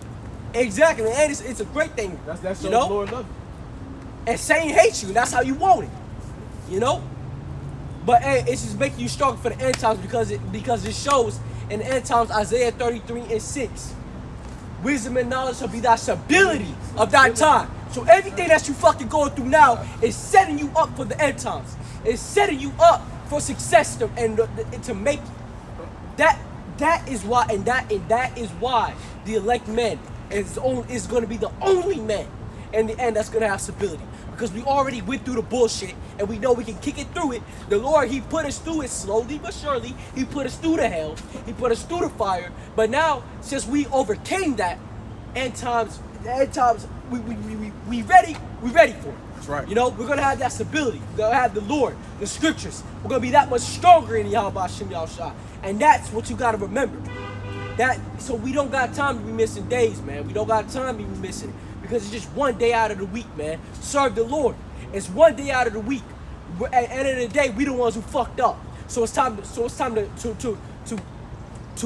C: Exactly, and it's a great thing.
A: That's
C: you
A: the
C: know?
A: Lord loves you.
C: And Satan hates you, and that's how you want it. You know? But hey, it's just making you stronger for the end times because it shows in the end times, Isaiah 33:6. Wisdom and knowledge shall be thy stability of thy time. So everything that you fucking going through now is setting you up for the end times. It's setting you up for success to make it. That is why, and that is why the elect men is going to be the only men in the end that's going to have stability. Because we already went through the bullshit and we know we can kick it through it. The Lord, He put us through it slowly but surely. He put us through the hell. He put us through the fire. But now, since we overcame that, end times, we ready for it.
A: That's right.
C: You know, we're going to have that stability. We're going to have the Lord, the scriptures. We're going to be that much stronger in Yahweh Hashem Yahushua. And that's what you got to remember. So we don't got time to be missing days, man. We don't got time to be missing it. Because it's just one day out of the week, man. Serve the Lord. It's one day out of the week. At the end of the day, we the ones who fucked up. So it's time to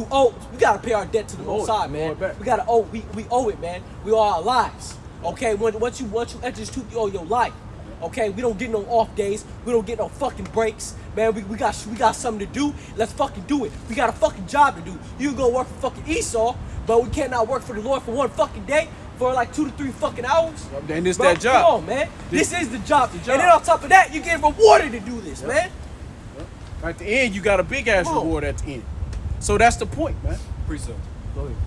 C: owe. We gotta pay our debt to the Most High, man. We gotta owe. We owe it, man. We owe our lives. Okay. Once you enter this truth, you owe your life. Okay, we don't get no off days. We don't get no fucking breaks. Man, we got something to do. Let's fucking do it. We got a fucking job to do. You can go work for fucking Esau, but we cannot work for the Lord for one fucking day for like 2 to 3 fucking hours.
A: Then it's that job.
C: Come on, man. This is the job. And then on top of that, you get rewarded to do this, man.
A: At the end, you got a big ass reward at the end. So that's the point, man.
B: Precept.
A: Go ahead.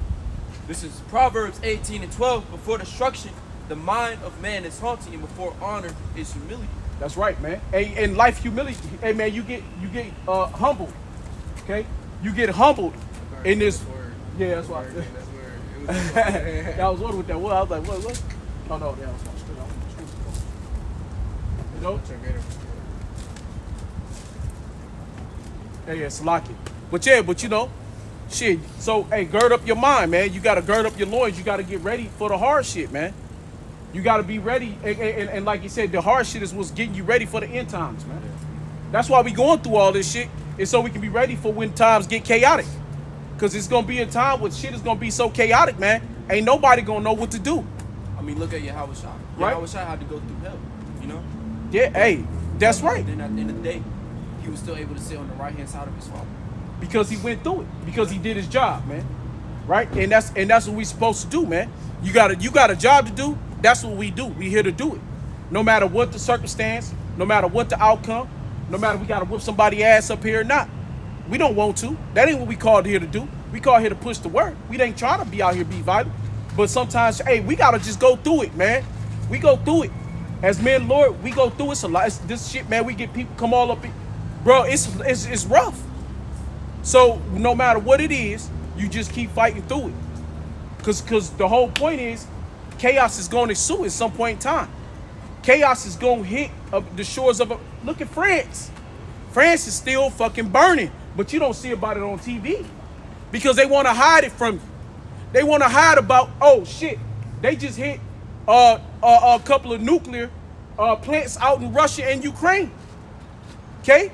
B: This is Proverbs 18:12. Before destruction, the mind of man is haughty, and before honor is humility.
A: That's right, man. Hey, in life, humility. Hey, man, you get humbled. Okay, you get humbled in this. Yeah, that's why. I was wondering what that was. I was like, what? Oh no, that was my street. You know? Yeah, it's lucky. But you know, shit. So, hey, gird up your mind, man. You got to gird up your loins. You got to get ready for the hard shit, man. You got to be ready. And like you said, the hard shit is what's getting you ready for the end times, man. That's why we going through all this shit, is so we can be ready for when times get chaotic. Because it's going to be a time when shit is going to be so chaotic, man. Ain't nobody going to know what to do.
B: I mean, look at Yahweh Shai.
A: Right.
B: Yahweh Shai had to go through hell, you know?
A: Yeah, hey, that's right.
B: Then at the end of the day, he was still able to sit on the right-hand side of his father.
A: Because he went through it. Because he did his job, man. Right? And that's what we supposed to do, man. You got a job to do. That's what we do. We here to do it. No matter what the circumstance, no matter what the outcome, no matter we got to whip somebody's ass up here or not. We don't want to. That ain't what we called here to do. We called here to push the work. We ain't trying to be out here be violent. But sometimes, hey, we got to just go through it, man. We go through it. As men, Lord, we go through it. It's a lot. This shit, man, we get people come all up. Bro, it's rough. So no matter what it is, you just keep fighting through it. Because the whole point is, chaos is going to ensue at some point in time. Chaos is going to hit the shores of look at France. France is still fucking burning, but you don't see about it on TV because they want to hide it from you. They want to hide about, oh shit, they just hit a couple of nuclear plants out in Russia and Ukraine. Okay?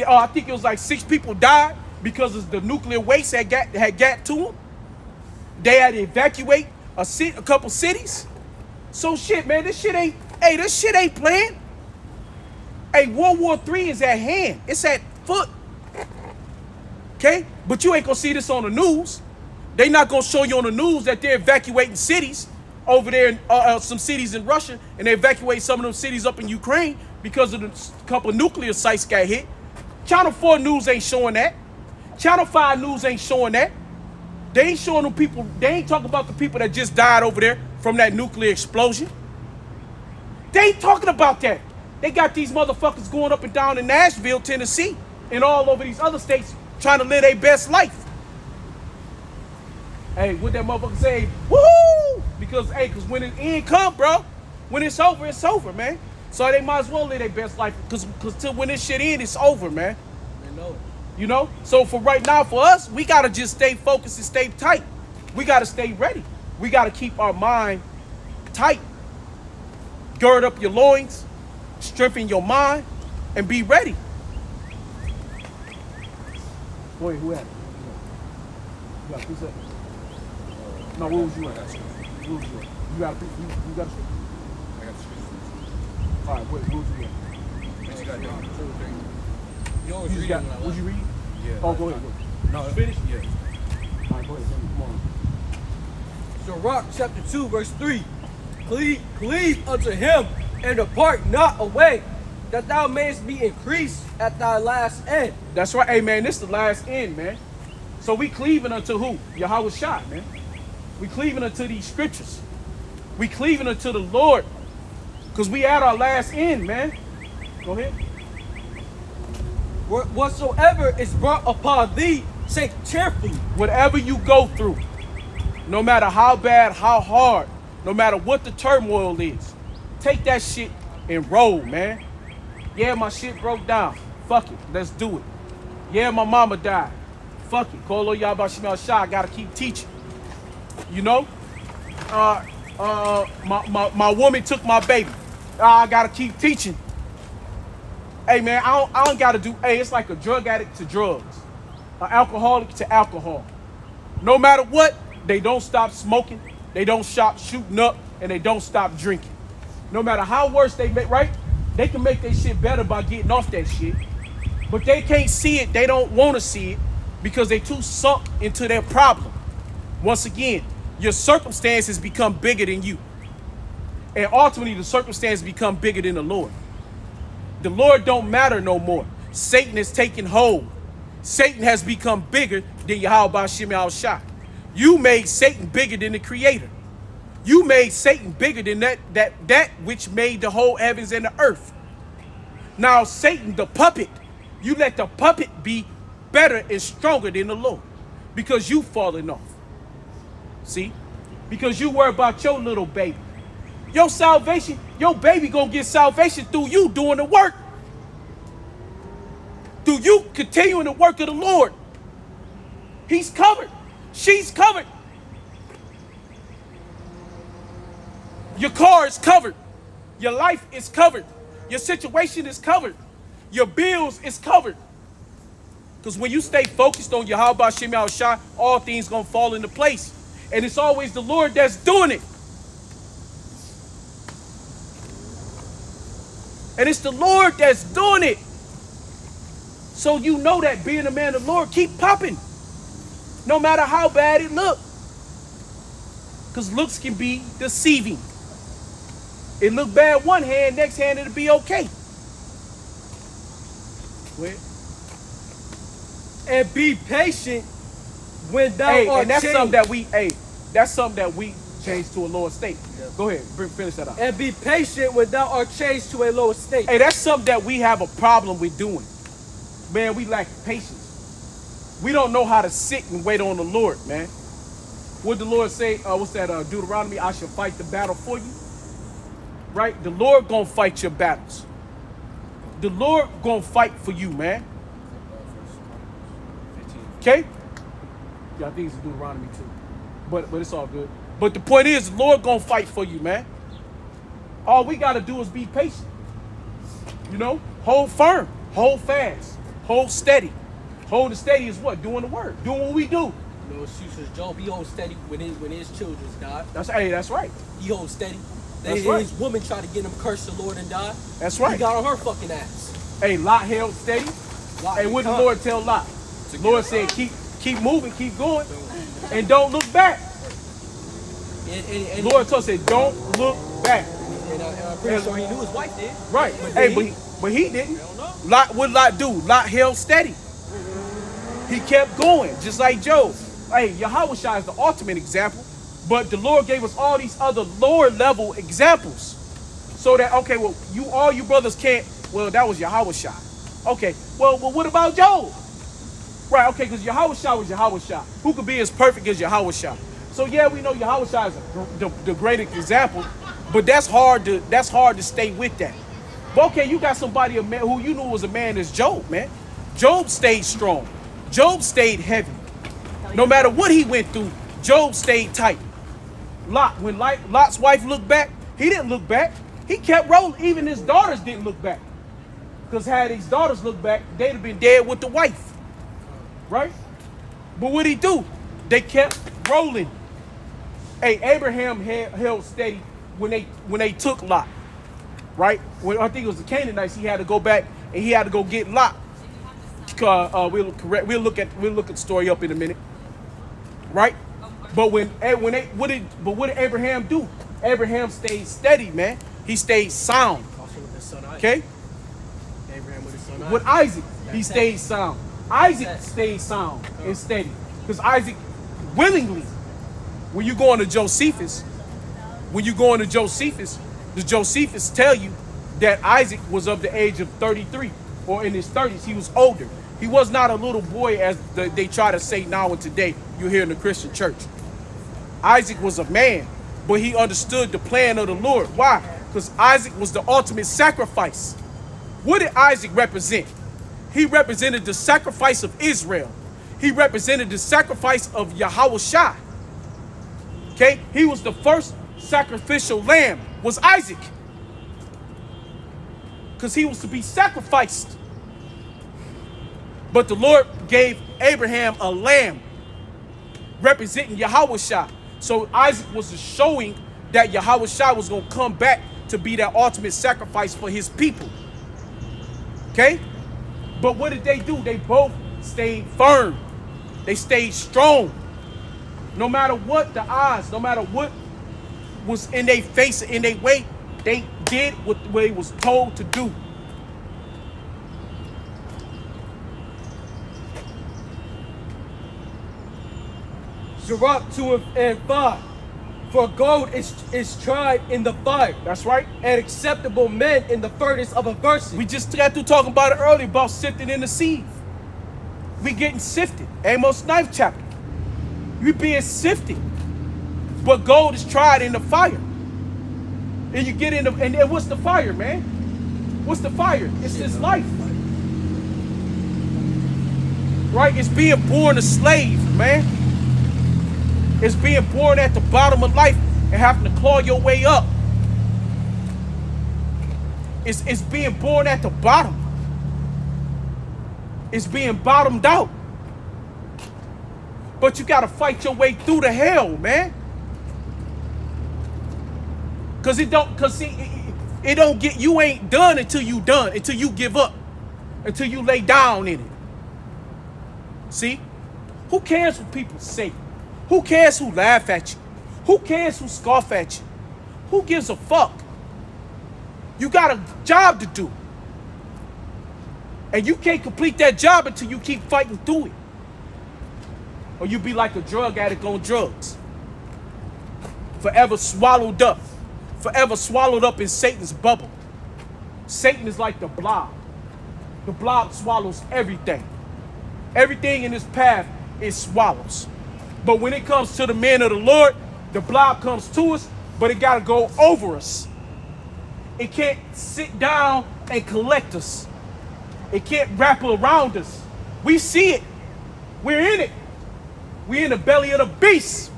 A: I think it was like 6 people died because of the nuclear waste had got to them. They had to evacuate a couple cities. So shit, man, this shit ain't playing. Hey, World War III is at hand. It's at foot. Okay? But you ain't gonna see this on the news. They not gonna show you on the news that they're evacuating cities over there in some cities in Russia, and they evacuate some of them cities up in Ukraine because of the couple of nuclear sites got hit. Channel 4 News ain't showing that. Channel 5 News ain't showing that. They ain't showing them people. They ain't talking about the people that just died over there from that nuclear explosion. They ain't talking about that. They got these motherfuckers going up and down in Nashville, Tennessee, and all over these other states trying to live their best life. Hey, what that motherfucker say? Woohoo! Because when the end come, bro, when it's over, man. So they might as well live their best life, because till when this shit ends, it's over, man.
C: I know.
A: You know? So for right now, for us, we got to just stay focused and stay tight. We got to stay ready. We got to keep our mind tight. Gird up your loins, strengthen your mind, and be ready. Boy, who had it? You got 2 seconds. No, where was you at? Where was you at? You got a street?
D: I got the street.
A: All right, where was you at?
D: What you got down?
C: You always
A: You
C: read
A: got,
C: it when I
A: was you reading?
D: Yeah.
A: Oh, go ahead.
D: No,
A: Finish?
D: Yeah.
A: All right, go ahead. Come on.
C: Sirach chapter 2, verse 3. Cleave unto him and depart not away, that thou mayest be increased at thy last end.
A: That's right. Hey, man, this is the last end, man. So we cleaving unto who? Yahweh Shai, man. We cleaving unto these scriptures. We cleaving unto the Lord. Because we at our last end, man. Go ahead.
C: Whatsoever is brought upon thee, say cheerfully.
A: Whatever you go through, no matter how bad, how hard, no matter what the turmoil is, take that shit and roll, man. Yeah, my shit broke down. Fuck it. Let's do it. Yeah, my mama died. Fuck it. Kolo Yabashimel Shah. I gotta keep teaching. You know? My woman took my baby. I gotta keep teaching. Hey, man, I don't gotta do. Hey, it's like a drug addict to drugs, an alcoholic to alcohol. No matter what, they don't stop smoking, they don't stop shooting up, and they don't stop drinking. No matter how worse they make, right? They can make their shit better by getting off that shit. But they can't see it. They don't want to see it because they too sunk into their problem. Once again, your circumstances become bigger than you. And ultimately, the circumstances become bigger than the Lord. The Lord don't matter no more. Satan is taking hold. Satan has become bigger than Yahweh Shem Shah. You made Satan bigger than the Creator. You made Satan bigger than that which made the whole heavens and the earth. Now Satan, the puppet, you let the puppet be better and stronger than the Lord because you falling off. See? Because you worry about your little baby. Your salvation, your baby gonna get salvation through you doing the work. Through you continuing the work of the Lord. He's covered. She's covered. Your car is covered. Your life is covered. Your situation is covered. Your bills is covered. Because when you stay focused on Yahweh Shem Shah, all things gonna fall into place. And it's always the Lord that's doing it. And it's the Lord that's doing it. So you know that being a man of the Lord, keep popping. No matter how bad it looks. Because looks can be deceiving. It look bad one hand, next hand it'll be okay. Wait.
C: And be patient when thou art
A: and that's
C: changed.
A: something that we change to a lower state. Yeah. Go ahead, finish that up.
C: And be patient when thou art changed to a lower state.
A: Hey, that's something that we have a problem with doing. Man, we lack patience. We don't know how to sit and wait on the Lord, man. What the Lord say, what's that, Deuteronomy, I shall fight the battle for you. Right? The Lord gonna fight your battles. The Lord gonna fight for you, man. Okay? Yeah, I think it's Deuteronomy too. But it's all good. But the point is, the Lord gonna fight for you, man. All we gotta do is be patient. You know? Hold firm. Hold fast. Hold steady. Holding steady is what? Doing the work. Doing what we do.
C: You know, excuses. Job, he holds steady when his children's died.
A: That's right.
C: He holds steady.
A: That's right.
C: His woman tried to get him cursed the Lord and died.
A: That's right.
C: He got on her fucking ass.
A: Hey, Lot held steady. Hey, what did the Lord tell Lot? The Lord said, keep moving, keep going, and don't look back.
C: And
A: Lord told said, don't look back.
C: And I'm pretty sure he knew his wife did.
A: Right. But he didn't. Lot, what did Lot do? Lot held steady. He kept going, just like Job. Hey, Yahweh Shai is the ultimate example, but the Lord gave us all these other lower level examples. So that, okay, well, all you brothers can't, well, that was Yahweh Shai. Okay, well, what about Job? Right, okay, because Yahweh Shai was Yahweh Shai. Who could be as perfect as Yahweh Shai? So yeah, we know Yahweh Shai is the greatest example, but that's hard to stay with that. But okay, you got somebody, a man who you knew was a man as Job, man. Job stayed strong. Job stayed heavy. No matter what he went through, Job stayed tight. Lot, when Lot's wife looked back, he didn't look back. He kept rolling. Even his daughters didn't look back. Because had his daughters looked back, they'd have been dead with the wife. Right? But what'd he do? They kept rolling. Hey, Abraham held steady when they took Lot. Right? When I think it was the Canaanites, he had to go back and he had to go get Lot. We'll look at the story up in a minute. Right? But what did Abraham do? Abraham stayed steady, man. He stayed sound.
C: Also with his son Isaac.
A: Okay?
C: Abraham with his son Isaac.
A: With Isaac, he stayed sound. Isaac stayed sound and steady. Because Isaac willingly, when you go into Josephus, the Josephus tell you that Isaac was of the age of 33, or in his 30s. He was older. He was not a little boy as they try to say now and today you hear in the Christian church. Isaac was a man, but he understood the plan of the Lord. Why? Because Isaac was the ultimate sacrifice. What did Isaac represent? He represented the sacrifice of Israel. He represented the sacrifice of Yahweh Shai. Okay? He was the first sacrificial lamb, was Isaac. Because he was to be sacrificed. But the Lord gave Abraham a lamb representing Yahweh Shai. So Isaac was showing that Yahweh Shai was going to come back to be that ultimate sacrifice for his people. Okay? But what did they do? They both stayed firm. They stayed strong. No matter what the odds, no matter what was in their face, in their way, they did what they was told to do.
C: Sirach 2:5. For gold is tried in the fire.
A: That's right.
C: And acceptable men in the furnace of adversity.
A: We just got through talking about it earlier, about sifting in the seed. We getting sifted. Amos 9th chapter. We being sifted. But gold is tried in the fire. And you get in the, and what's the fire, man? What's the fire? It's this life. Right? It's being born a slave, man. It's being born at the bottom of life and having to claw your way up. It's being born at the bottom. It's being bottomed out. But you gotta fight your way through the hell, man. Cause it don't get, you ain't done until you done, until you give up, until you lay down in it. See? Who cares what people say? Who cares who laugh at you? Who cares who scoff at you? Who gives a fuck? You got a job to do. And you can't complete that job until you keep fighting through it. Or you be like a drug addict on drugs. Forever swallowed up. Forever swallowed up in Satan's bubble. Satan is like the blob. The blob swallows everything. Everything in his path, it swallows. But when it comes to the men of the Lord, the blob comes to us, but it got to go over us. It can't sit down and collect us. It can't wrap around us. We see it. We're in it. We're in the belly of the beast.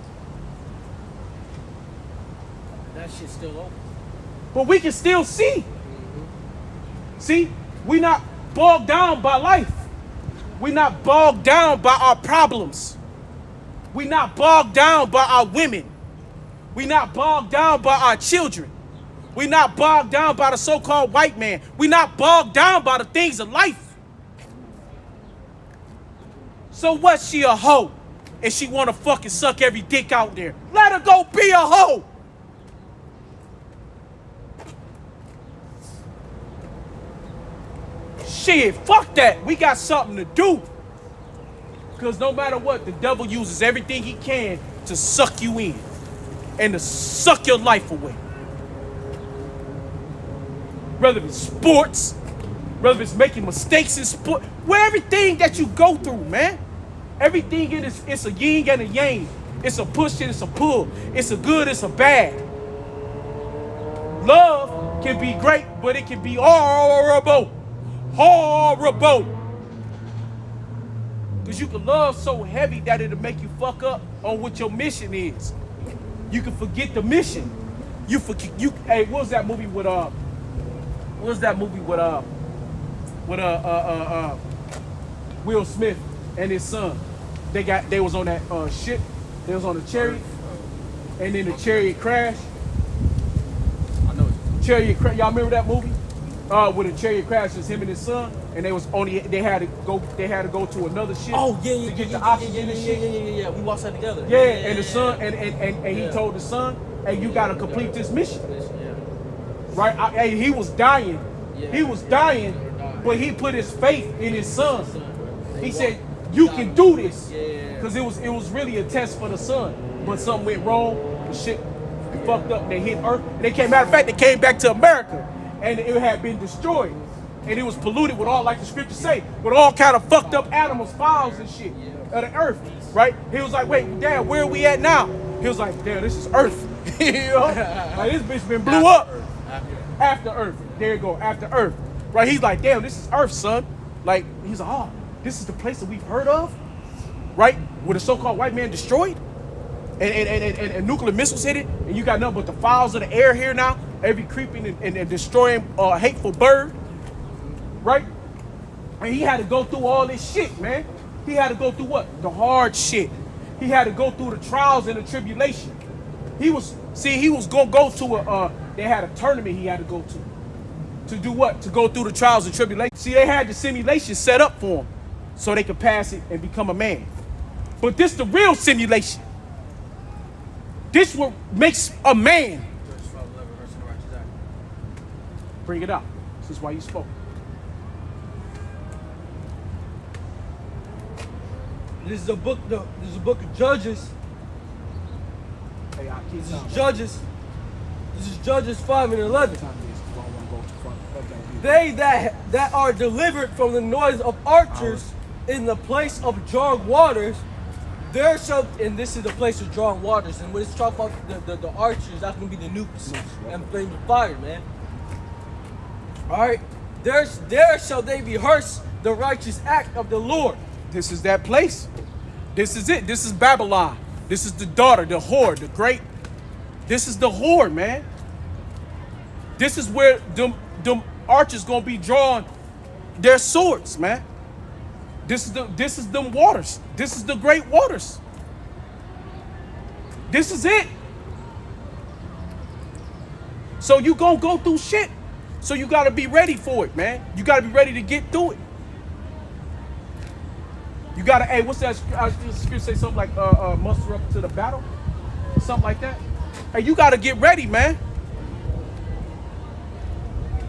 C: That shit's still open.
A: But we can still see. See, we're not bogged down by life. We're not bogged down by our problems. We're not bogged down by our women. We're not bogged down by our children. We're not bogged down by the so-called white man. We're not bogged down by the things of life. So what? She a hoe and she want to fucking suck every dick out there. Let her go be a hoe. Shit, fuck that. We got something to do. Because no matter what, the devil uses everything he can to suck you in and to suck your life away. Whether it's sports, whether it's making mistakes in sport, where everything that you go through, man. Everything in it, it's a yin and a yang. It's a push and it's a pull. It's a good, it's a bad. Love can be great, but it can be horrible. Horrible. Because you can love so heavy that it'll make you fuck up on what your mission is. You can forget the mission. Hey, what was that movie with Will Smith and his son? They was on that shit. They was on a chariot, and then the chariot crashed.
B: I know.
A: Y'all remember that movie? With a chariot crash, was him and his son, and they had to go to another ship.
C: Oh yeah,
A: to get the oxygen and shit.
C: Yeah. We watched that together.
A: Yeah, and the son and he told the son, "Hey, you gotta complete this mission." Right? Hey, he was dying. He was dying, but he put his faith in his son. He said, "You can do this," because it was really a test for the son. But something went wrong. The shit fucked up. They hit Earth. And matter of fact, they came back to America. And it had been destroyed. And it was polluted with all, like the scriptures say, with all kind of fucked up animals, fowls and shit of the earth, right? He was like, wait, Dad, where are we at now? He was like, damn, this is Earth. You know? Like, this bitch been blew up. After Earth. There you go, after Earth. Right? He's like, damn, this is Earth, son. Like, he's like, oh, this is the place that we've heard of? Right? Where the so-called white man destroyed? And nuclear missiles hit it, and you got nothing but the fowls of the air here now, every creeping and destroying hateful bird, right? And he had to go through all this shit, man. He had to go through what? The hard shit. He had to go through the trials and the tribulation. He was gonna go to they had a tournament he had to go to. To do what? To go through the trials and tribulations. See, they had the simulation set up for him so they could pass it and become a man. But this the real simulation. This what makes a man. Bring it out. This is why you spoke.
C: This is a book. This is a book of Judges.
A: Hey, I keep
C: This is Judges. This is Judges 5 and 11. They that are delivered from the noise of archers in the place of drawing waters, there shall, and this is the place of drawing waters. And when it's talking about the archers, that's gonna be the nukes and flaming fire, man. All right, there shall they rehearse the righteous act of the Lord.
A: This is that place. This is it. This is Babylon. This is the daughter, the whore, the great. This is the whore, man. This is where them archers gonna be drawing their swords, man. This is them waters. This is the great waters. This is it. So you gonna go through shit. So you gotta be ready for it, man. You gotta be ready to get through it. You gotta, hey, what's that? I was gonna say something like muster up to the battle, something like that. Hey, you gotta get ready, man.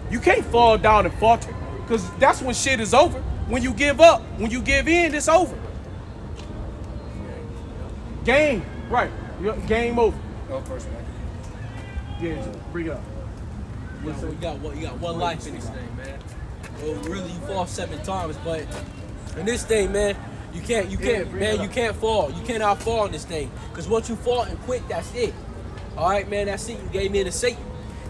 A: You can't fall down and falter, because that's when shit is over. When you give up, when you give in, it's over. Game, right? Game over.
B: Go first, man.
A: Yeah, bring it up.
C: You got one life in this thing, man. Well, really, you fall 7 times, but in this thing, man, you can't fall. You cannot fall in this thing, because once you fall and quit, that's it. All right, man, that's it. You gave in to Satan,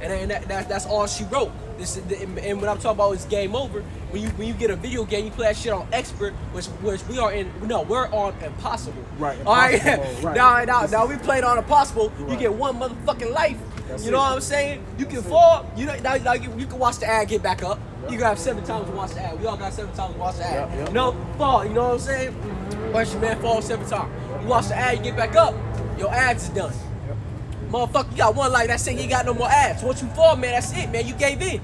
C: and that's all she wrote. And what I'm talking about is game over. When you get a video game, you play that shit on expert, which we are in. No, we're on impossible.
A: Right.
C: All right.
A: Right.
C: Now we played on impossible. Right. You get one motherfucking life.
A: That's
C: you know what I'm saying? You can fall. You know, now you can watch the ad, get back up. Yep. You got 7 times to watch the ad. We all got 7 times to watch the ad.
A: Yep.
C: You know, fall. You know what I'm saying? Watch your man fall 7 times. You watch the ad, you get back up. Your ads is done. Yep. Motherfucker, you got one life. That's saying you ain't got no more ads. Once you fall, man, that's it, man. You gave in.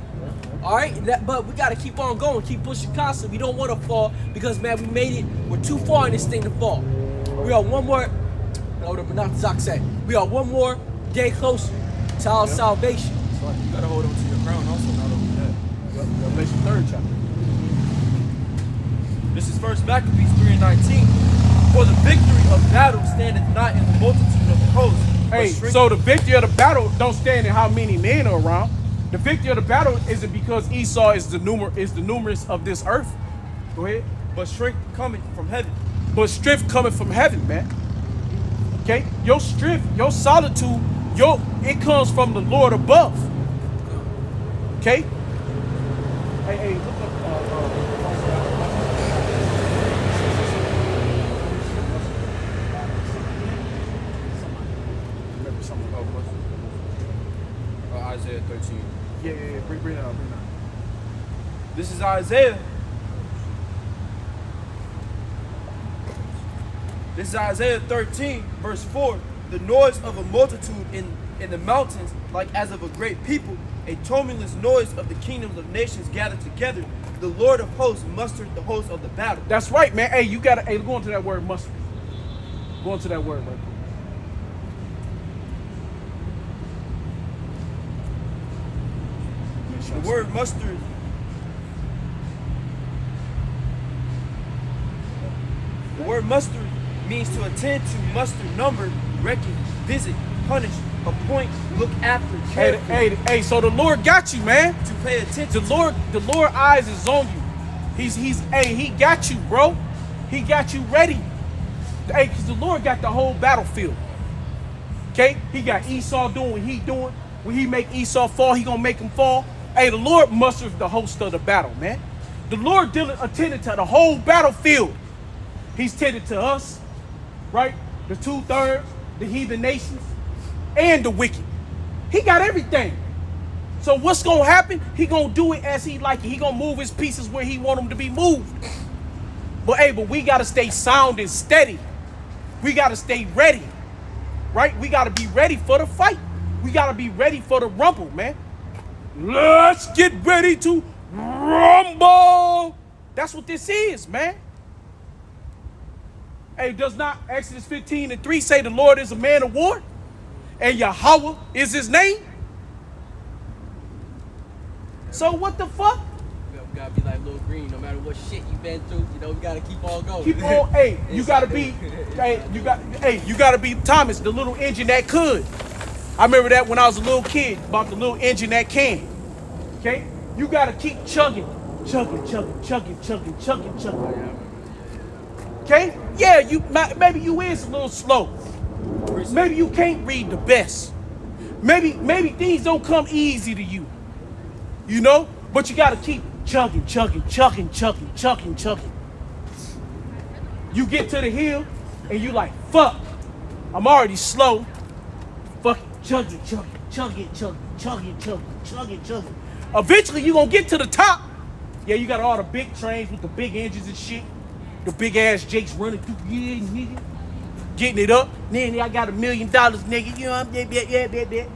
C: All right, but we gotta keep on going, keep pushing constantly. We don't want to fall because, man, we made it. We're too far in this thing to fall. We are one more. No, not Zach said. We are one more day closer to our salvation.
B: You gotta hold on to your crown also, not only that.
A: Revelation 3rd chapter.
B: This is 1 Maccabees 3:19. For the victory of battle standeth not in the multitude of the hosts.
A: Hey, so the victory of the battle don't stand in how many men are around. The victory of the battle isn't because Esau is the numerous of this earth. Go ahead.
B: But strength coming from heaven.
A: But strength coming from heaven, man. Okay? Your strength, your solitude, it comes from the Lord above. Okay? Hey, look up.
B: Isaiah 13.
A: Yeah, bring it out.
B: This is Isaiah. This is Isaiah 13, verse 4. The noise of a multitude in the mountains, like as of a great people, a tumultuous noise of the kingdoms of nations gathered together. The Lord of hosts mustered the hosts of the battle.
A: That's right, man. Hey, you gotta go into that word muster. Go into that word right quick.
B: The word muster. The word muster means to attend to, muster, number, reckon, visit, punish, appoint, look after, care for.
A: Hey, so the Lord got you, man.
B: To pay attention.
A: The Lord eyes is on you. He got you, bro. He got you ready. Hey, because the Lord got the whole battlefield. Okay? He got Esau doing what he doing. When he make Esau fall, he gonna make him fall. Hey, the Lord musters the host of the battle, man. The Lord attended to the whole battlefield. He's tended to us, right? The 2/3, the heathen nations, and the wicked. He got everything. So what's gonna happen? He gonna do it as he like it. He gonna move his pieces where he want them to be moved. But we gotta stay sound and steady. We gotta stay ready, right? We gotta be ready for the fight. We gotta be ready for the rumble, man. Let's get ready to rumble. That's what this is, man. Hey, does not Exodus 15:3 say the Lord is a man of war? And Yahweh is his name? So what the fuck?
C: We gotta be like Lil Green, no matter what shit you've been through, you know, we gotta keep on going.
A: Keep on, hey, you gotta be, you gotta be Thomas, the little engine that could. I remember that when I was a little kid, about the little engine that can. Okay? You gotta keep chugging. Okay? Yeah, maybe you is a little slow. Maybe you can't read the best. Maybe things don't come easy to you. You know? But you gotta keep chugging. You get to the hill and you like, fuck, I'm already slow. Fuck it, chugging. Eventually you gonna get to the top. Yeah, you got all the big trains with the big engines and shit. The big ass Jakes running through, yeah, nigga. Getting it up. Then I got $1 million, nigga. You know, yeah.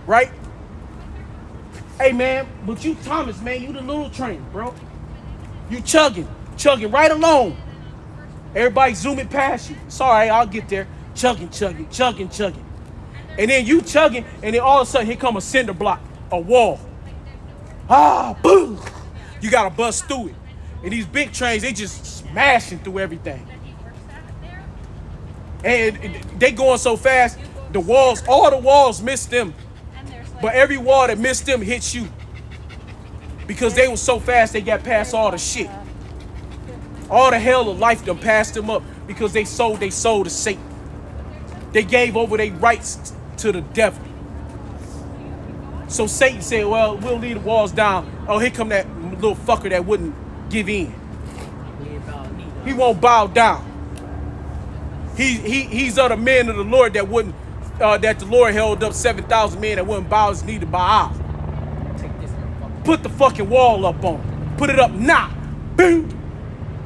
A: Right? Hey, man, but you Thomas, man, you the little train, bro. You chugging right along. Everybody zooming past you. It's all right, I'll get there. Chugging. And then you chugging, and then all of a sudden, here come a cinder block, a wall. Boom. You gotta bust through it. And these big trains, they just smashing through everything. And they going so fast, all the walls miss them. But every wall that missed them hits you. Because they were so fast, they got past all the shit. All the hell of life done passed them up because they sold their soul to Satan. They gave over their rights to the devil. So Satan said, well, we'll leave the walls down. Oh, here come that little fucker that wouldn't give in. He won't bow down. He's of the men of the Lord that wouldn't, that the Lord held up 7,000 men that wouldn't bow his knee to Baal. Put the fucking wall up on him. Put it up now. Boom.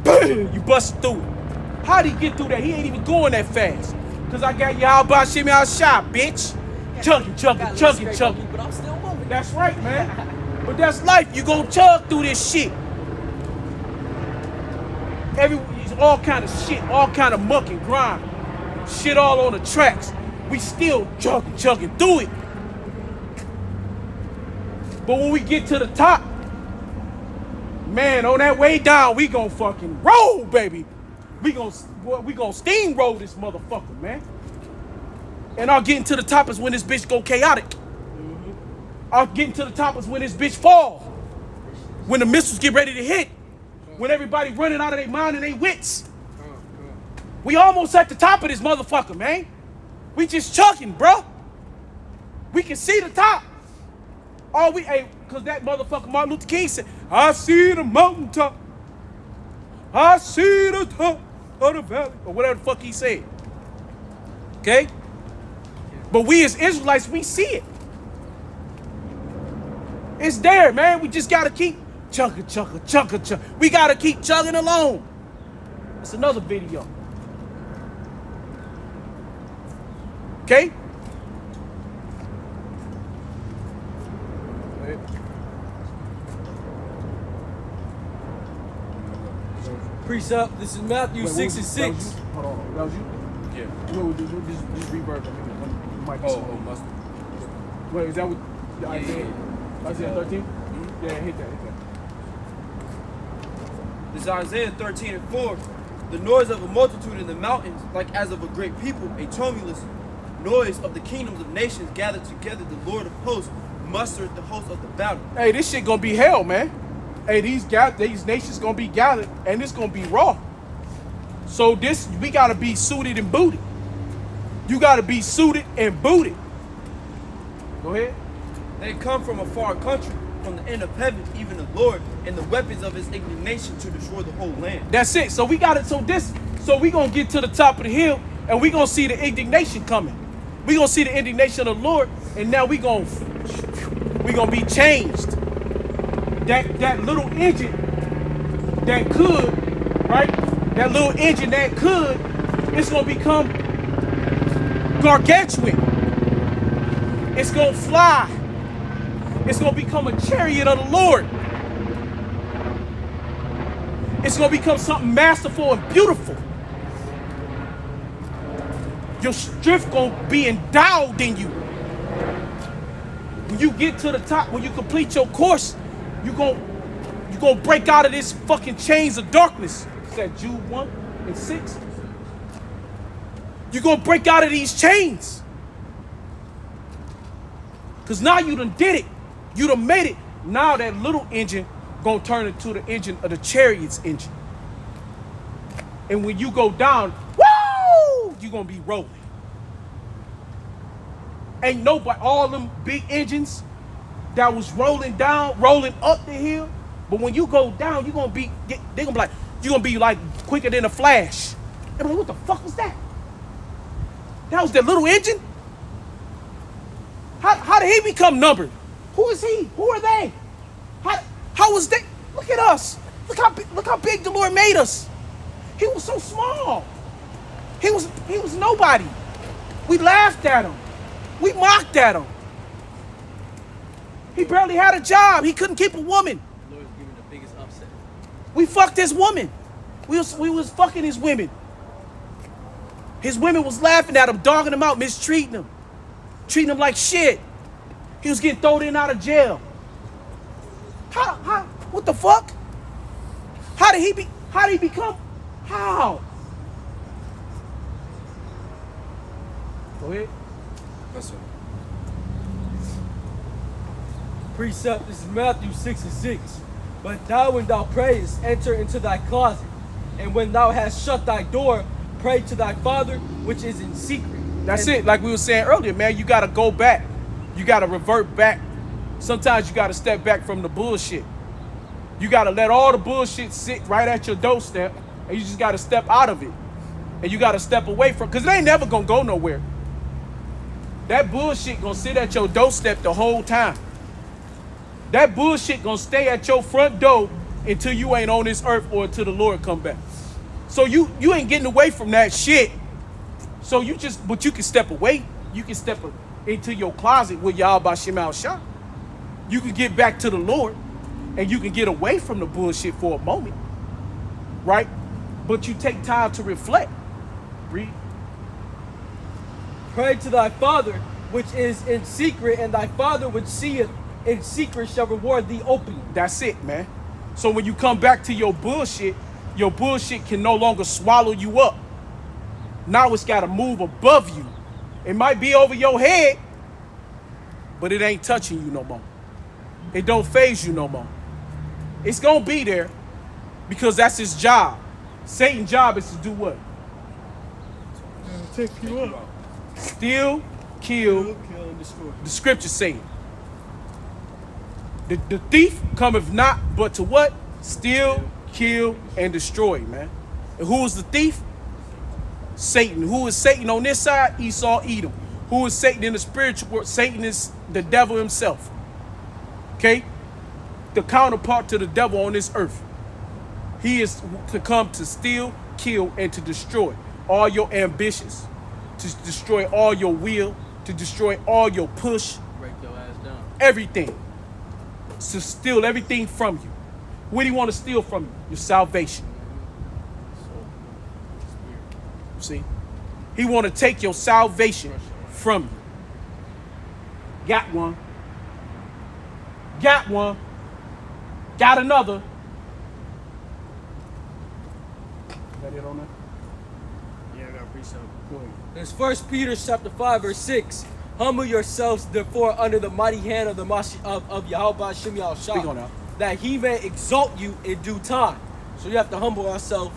A: Boom. You bust through it. How'd he get through that? He ain't even going that fast. Cause I got y'all about shimmy out shot, bitch. Chugging.
C: But I'm still moving.
A: That's right, man. But that's life. You gonna chug through this shit. All kind of shit, all kind of muck and grime. Shit all on the tracks. We still chugging through it. But when we get to the top, man, on that way down, we gonna fucking roll, baby. We gonna steamroll this motherfucker, man. And our getting to the top is when this bitch go chaotic. Our getting to the top is when this bitch fall. When the missiles get ready to hit. When everybody running out of their mind and their wits. We almost at the top of this motherfucker, man. We just chugging, bro. We can see the top. Cause that motherfucker Martin Luther King said, I see the mountaintop. I see the top of the valley. Or whatever the fuck he said. Okay? But we as Israelites, we see it. It's there, man. We just gotta keep chugging. We gotta keep chugging along. It's another video. Okay?
C: Precept, this is Matthew 6 and 6.
A: Hold on, that was you?
B: Yeah.
A: No, just reverb.
B: Must.
A: Wait, is that what Isaiah 13?
B: Mm-hmm.
A: Yeah, hit that.
B: This is Isaiah 13:4. The noise of a multitude in the mountains, like as of a great people, a tumultuous noise of the kingdoms of nations gathered together. The Lord of hosts mustered the host of the battle.
A: Hey, this shit gonna be hell, man. Hey, these nations gonna be gathered, and it's gonna be raw. So we gotta be suited and booted. You gotta be suited and booted. Go ahead.
B: They come from a far country, from the end of heaven, even the Lord, and the weapons of his indignation to destroy the whole land.
A: That's it. So we gonna get to the top of the hill, and we gonna see the indignation coming. We gonna see the indignation of the Lord, and now we gonna be changed. That little engine that could, right? That little engine that could, it's gonna become gargantuan. It's going to fly. It's going to become a chariot of the Lord. It's going to become something masterful and beautiful. Your strength going to be endowed in you. When you get to the top, when you complete your course, you're going to break out of this fucking chains of darkness. It's that Jude 1 and 6. You're going to break out of these chains. Because now you done did it. You done made it. Now that little engine going to turn into the engine of the chariot's engine. And when you go down, woo, you're going to be rolling. Ain't nobody, all them big engines that was rolling down, rolling up the hill. But when you go down, you're going to be, they're going to be like, you're going to be like quicker than a flash. They're like, what the fuck was that? That was that little engine? How did he become numbered? Who is he? Who are they? How was they? Look at us. Look how big the Lord made us. He was so small. He was nobody. We laughed at him. We mocked at him. He barely had a job. He couldn't keep a woman.
C: The Lord's giving the biggest upset.
A: We fucked his woman. We was fucking his women. His women was laughing at him, dogging him out, mistreating him, treating him like shit. He was getting thrown in and out of jail. How, what the fuck? How did he become? How? Go ahead.
B: Yes, sir.
C: Precept, this is Matthew 6 and 6. But thou, when thou prayest, enter into thy closet, and when thou hast shut thy door, pray to thy Father which is in secret.
A: That's it. Like we were saying earlier, man, you got to go back. You got to revert back. Sometimes you got to step back from the bullshit. You got to let all the bullshit sit right at your doorstep, and you just got to step out of it. And you got to step away from, because it ain't never going to go nowhere. That bullshit going to sit at your doorstep the whole time. That bullshit going to stay at your front door until you ain't on this earth or until the Lord come back. So you ain't getting away from that shit. So but you can step away. You can step into your closet with Yahweh Shem Al Shah. You can get back to the Lord, and you can get away from the bullshit for a moment, right? But you take time to reflect. Read.
C: Pray to thy Father which is in secret, and thy Father which seeth in secret shall reward thee openly.
A: That's it, man. So when you come back to your bullshit can no longer swallow you up. Now it's got to move above you. It might be over your head, but it ain't touching you no more. It don't phase you no more. It's going to be there because that's his job. Satan's job is to do what?
C: Take you up.
A: Steal, kill,
C: and destroy.
A: the scriptures say it. The thief cometh not but to what? Steal, kill, and destroy, man. And who is the thief? Satan. Who is Satan on this side? Esau, Edom. Who is Satan in the spiritual world? Satan is the devil himself. Okay? The counterpart to the devil on this earth. He is to come to steal, kill, and to destroy all your ambitions, to destroy all your will, to destroy all your push,
C: Break your ass down.
A: everything. To steal everything from you. What do you want to steal from you? Your salvation. See? He want to take your salvation from you. Got one. Got one. Got another. Got it on that?
B: Yeah, I got precept.
A: Go ahead.
C: It's 1 Peter chapter 5 verse 6. Humble yourselves therefore under the mighty hand of of Yahweh Shem Yahweh
A: Speak on that.
C: that he may exalt you in due time. So you have to humble ourselves,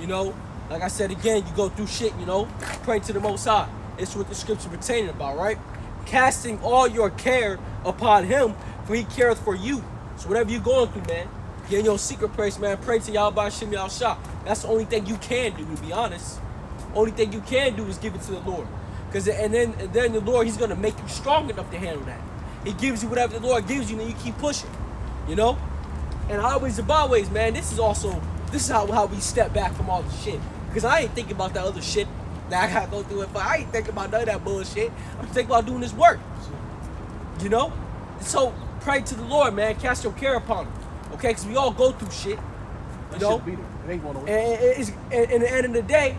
C: you know. Like I said again, you go through shit, you know, pray to the Most High. It's what the scripture pertaining about, right? Casting all your care upon him, for he careth for you. So whatever you're going through, man, get in your secret place, man. Pray to Yahweh Shem Yahweh Shah. That's the only thing you can do, to be honest. Only thing you can do is give it to the Lord. And then the Lord, he's going to make you strong enough to handle that. He gives you whatever the Lord gives you, and then you keep pushing, you know? And always about ways, man, this is how we step back from all the shit. Because I ain't thinking about that other shit that I got to go through it. But I ain't thinking about none of that bullshit. I'm thinking about doing this work. You know? So pray to the Lord, man. Cast your care upon him. Okay? Because we all go through shit. You know?
A: Be there. It ain't going away.
C: And in the end of the day,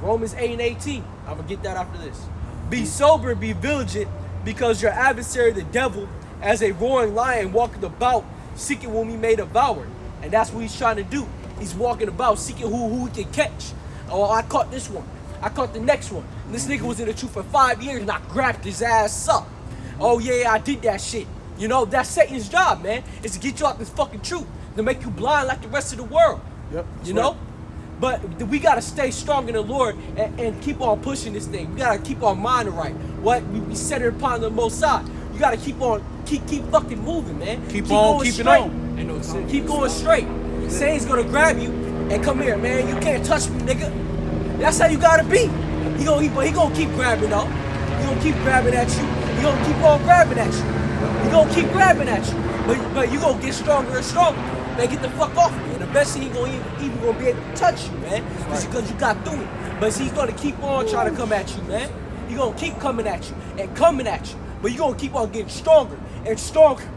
C: Romans 8:18. I'm going to get that after this. Be sober, be vigilant, because your adversary, the devil, as a roaring lion, walking about, seeking whom he may devour. And that's what he's trying to do. He's walking about, seeking who he can catch. Oh, I caught this one. I caught the next one. And this nigga was in the truth for 5 years, and I grabbed his ass up. Oh, yeah, I did that shit. You know, that's Satan's job, man, is to get you out this fucking truth, to make you blind like the rest of the world.
A: Yep.
C: You know? But we got to stay strong in the Lord and keep on pushing this thing. We got to keep our mind right. What? We set it upon the Most High. You got to keep fucking moving, man.
A: Keep on keeping on.
C: Ain't no sense. Keep going straight. Satan's going to grab you and come here, man. You can't touch me, nigga. That's how you got to be. He gonna keep grabbing, though. He gonna keep grabbing at you. He gonna keep on grabbing at you. He gonna keep grabbing at you. But you gonna get stronger and stronger. Man, get the fuck off me. And eventually he gonna even gonna be able to touch you, man. Just because you got through it. But he's gonna keep on trying to come at you, man. He gonna keep coming at you and coming at you. But you gonna keep on getting stronger and stronger.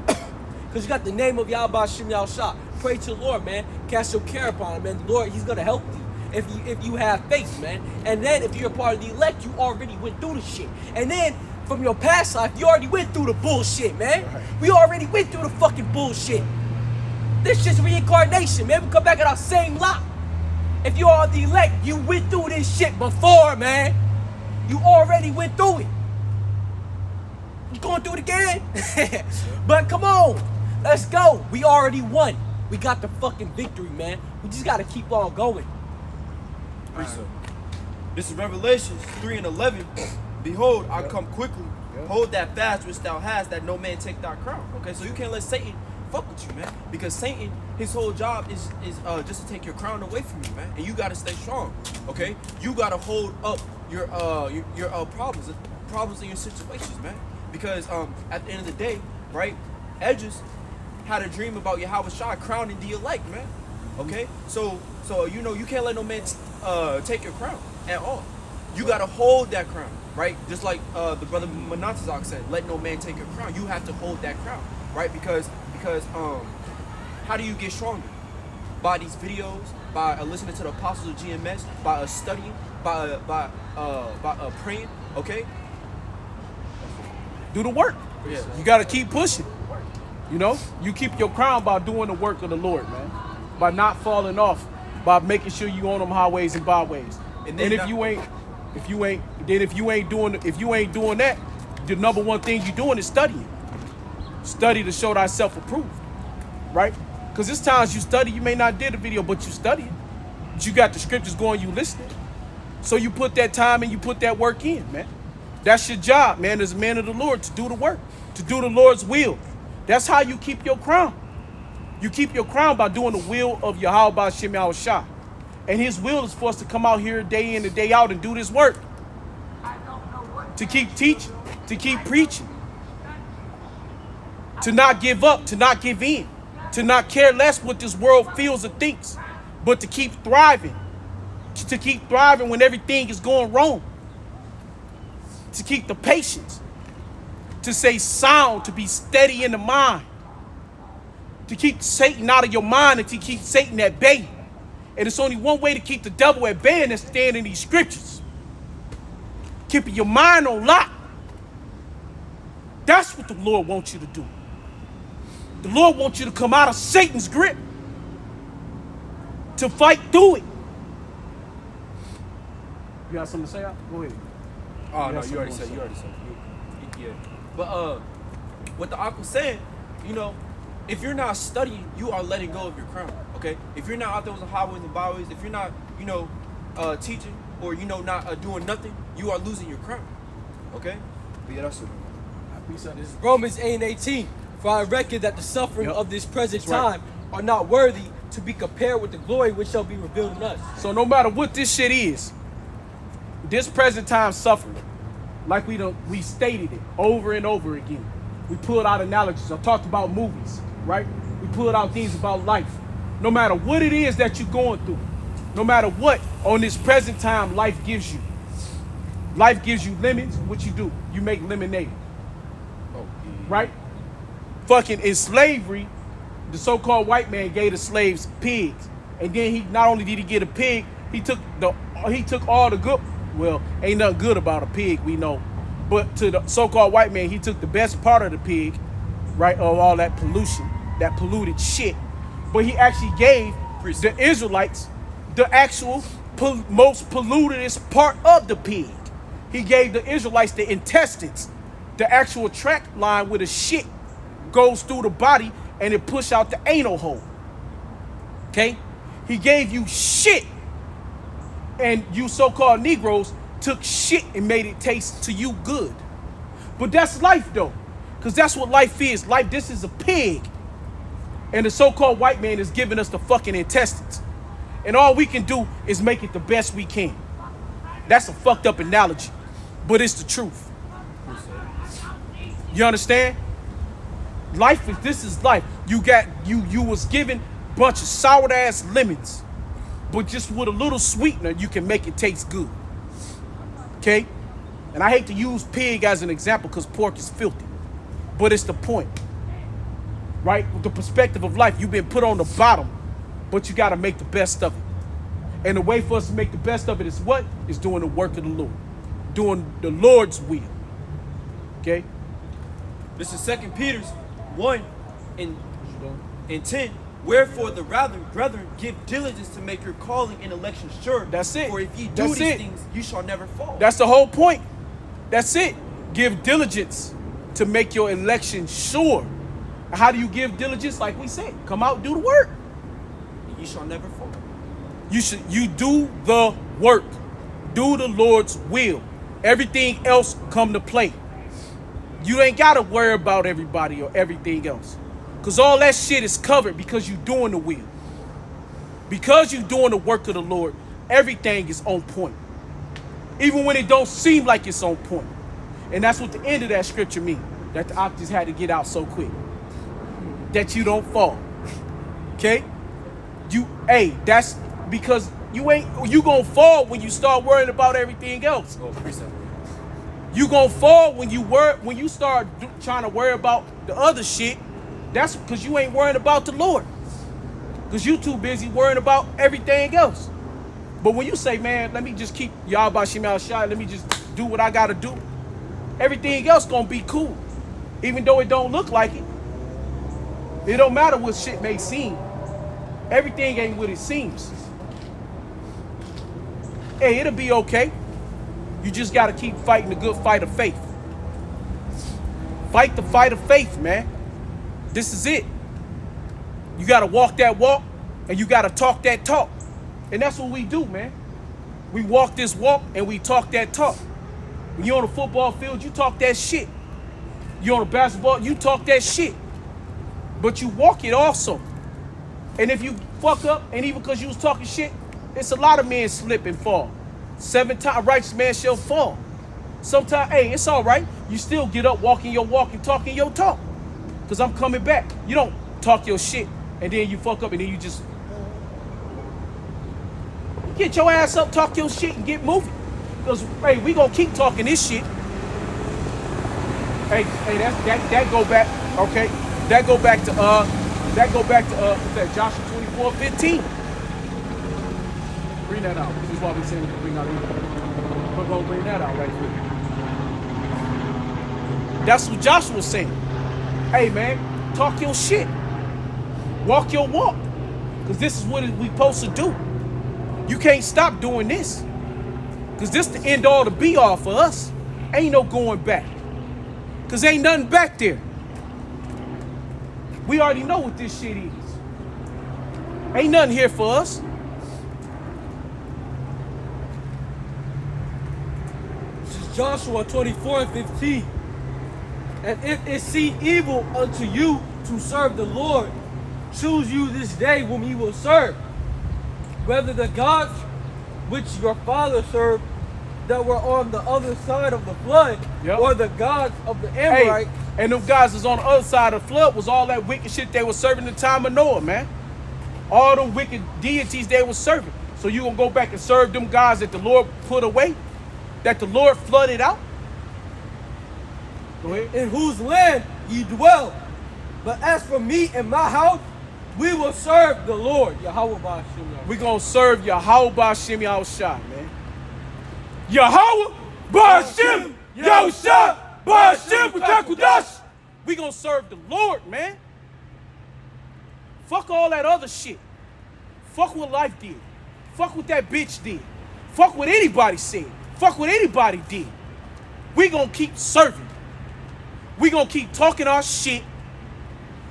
C: Because you got the name of Yahweh Shem Yahushua. Pray to the Lord, man. Cast your care upon him, man. The Lord, he's gonna help you. If you have faith, man. And then if you're a part of the elect, you already went through the shit. And then from your past life, you already went through the bullshit, man. Right. We already went through the fucking bullshit. This shit's reincarnation, man. We come back at our same lot. If you are the elect, you went through this shit before, man. You already went through it. You going through it again? But come on. Let's go. We already won. We got the fucking victory, man. We just got to keep on going.
B: This is Revelations 3:11. Behold, I come quickly. Hold that fast which thou hast, that no man take thy crown. Okay, so you can't let Satan fuck with you, man. Because Satan, his whole job is just to take your crown away from you, man. And you gotta stay strong. Okay, you gotta hold up your problems in your situations, man. Because at the end of the day, right? Edges had a dream about Yahweh Shai crowning the elect, man. Okay, so you know you can't let no man take your crown at all. You gotta hold that crown, right? Just like the brother Manatazak said, let no man take your crown. You have to hold that crown, right? Because how do you get stronger? By these videos, by listening to the apostles of GMS, by studying, by praying. Okay.
A: Do the work.
B: Yeah.
A: You gotta keep pushing. You know, you keep your crown by doing the work of the Lord, man. By not falling off, by making sure you on them highways and byways. And if you ain't doing that, the number one thing you're doing is studying. Study to show thyself approved, right? Because there's times you study, you may not did a video, but you studying. But you got the scriptures going, you listening. So you put that time and you put that work in, man. That's your job, man, as a man of the Lord, to do the work, to do the Lord's will. That's how you keep your crown. You keep your crown by doing the will of Yahweh Shem Yahushua. And his will is for us to come out here day in and day out and do this work. To keep teaching, to keep preaching. To not give up, to not give in. To not care less what this world feels or thinks. But to keep thriving. To keep thriving when everything is going wrong. To keep the patience. To stay sound, to be steady in the mind. To keep Satan out of your mind and to keep Satan at bay. And it's only one way to keep the devil at bay, and that's stand in these scriptures. Keeping your mind on lock. That's what the Lord wants you to do. The Lord wants you to come out of Satan's grip. To fight through it. You got something to say? Go ahead.
B: Oh, no, you already said. Yeah. But what the Ak was saying, you know, if you're not studying, you are letting go of your crown, okay? If you're not out there on the highways and byways, if you're not, you know, teaching or, you know, not doing nothing, you are losing your crown, okay? But yeah, that's it.
C: This is Romans 8:18. For I reckon that the suffering of this present time are not worthy to be compared with the glory which shall be revealed in us.
A: So no matter what this shit is, this present time suffering, like we stated it over and over again. We pulled out analogies. I talked about movies, right? We pulled out things about life. No matter what it is that you're going through, no matter what on this present time life gives you. Life gives you lemons. What you do? You make lemonade. right? Fucking in slavery, the so-called white man gave the slaves pigs, and then he not only did he get a pig, he took all the good. Well, ain't nothing good about a pig, we know, but to the so-called white man, he took the best part of the pig, right, of all that pollution, that polluted shit. But he actually gave the Israelites the actual most pollutedest part of the pig. He gave the Israelites the intestines, the actual tract line where the shit goes through the body and it push out the anal hole. Okay? He gave you shit, and you so-called Negroes took shit and made it taste to you good. But that's life though, because that's what life is. Life, this is a pig. And the so-called white man is giving us the fucking intestines. And all we can do is make it the best we can. That's a fucked up analogy, but it's the truth. You understand? Life is, this is life. You was given a bunch of sour ass lemons, but just with a little sweetener, you can make it taste good. Okay? And I hate to use pig as an example because pork is filthy, but it's the point. Right? With the perspective of life, you've been put on the bottom, but you got to make the best of it. And the way for us to make the best of it is what? Is doing the work of the Lord. Doing the Lord's will. Okay?
B: This is 2 Peter 1 and 10. Wherefore the rather, brethren, give diligence to make your calling and election sure.
A: That's it.
B: For if ye do these things, you shall never fall.
A: That's the whole point. That's it. Give diligence to make your election sure. How do you give diligence? Like we said, come out, do the work.
B: You shall never fall.
A: You do the work. Do the Lord's will. Everything else come to play. You ain't got to worry about everybody or everything else. Because all that shit is covered because you're doing the will. Because you're doing the work of the Lord, everything is on point. Even when it don't seem like it's on point. And that's what the end of that scripture means. That I just had to get out so quick. That you don't fall. Okay? That's because you gonna fall when you start worrying about everything else.
B: Oh, precept.
A: You gonna fall when you start trying to worry about the other shit. That's because you ain't worrying about the Lord. Because you too busy worrying about everything else. But when you say, man, let me just keep y'all by Shemal Shai, let me just do what I gotta do, everything else gonna be cool. Even though it don't look like it. It don't matter what shit may seem. Everything ain't what it seems. Hey, it'll be okay. You just gotta keep fighting the good fight of faith. Fight the fight of faith, man. This is it. You gotta walk that walk, and you gotta talk that talk. And that's what we do, man. We walk this walk, and we talk that talk. When you're on the football field, you talk that shit. You're on the basketball, you talk that shit. But you walk it also. And if you fuck up, and even because you was talking shit, it's a lot of men slip and fall. 7 times a righteous man shall fall. Sometimes, hey, it's all right. You still get up, walking your walk and talking your talk. Because I'm coming back. You don't talk your shit, and then you fuck up, and then you just get your ass up, talk your shit, and get moving. Because, hey, we gonna keep talking this shit. Hey, that go back, okay? That go back to what's that, Joshua 24:15. Bring that out. This is why we saying we can bring out anything. We're gonna bring that out right quick. That's what Joshua was saying. Hey man, talk your shit. Walk your walk. Because this is what we supposed to do. You can't stop doing this. Because this the end all to be all for us. Ain't no going back. Because ain't nothing back there. We already know what this shit is. Ain't nothing here for us.
C: This is Joshua 24:15. And if it seem evil unto you to serve the Lord, choose you this day whom you will serve, whether the gods which your father served that were on the other side of the flood,
A: Yep.
C: or the gods of the Amorites.
A: Hey, and them guys that's on the other side of the flood was all that wicked shit they were serving in the time of Noah, man. All them wicked deities they were serving. So you gonna go back and serve them guys that the Lord put away? That the Lord flooded out? Go ahead.
C: in whose land ye dwell. But as for me and my house, we will serve the Lord. Yahweh Ba'ashem.
A: We gonna serve Yahweh Ba'ashem Yahushua, man. Yahweh Ba'ashem Yahushua Ba'ashem B'Takudash. We gonna serve the Lord, man. Fuck all that other shit. Fuck what life did. Fuck what that bitch did. Fuck what anybody said. Fuck what anybody did. We gonna keep serving. We gonna keep talking our shit.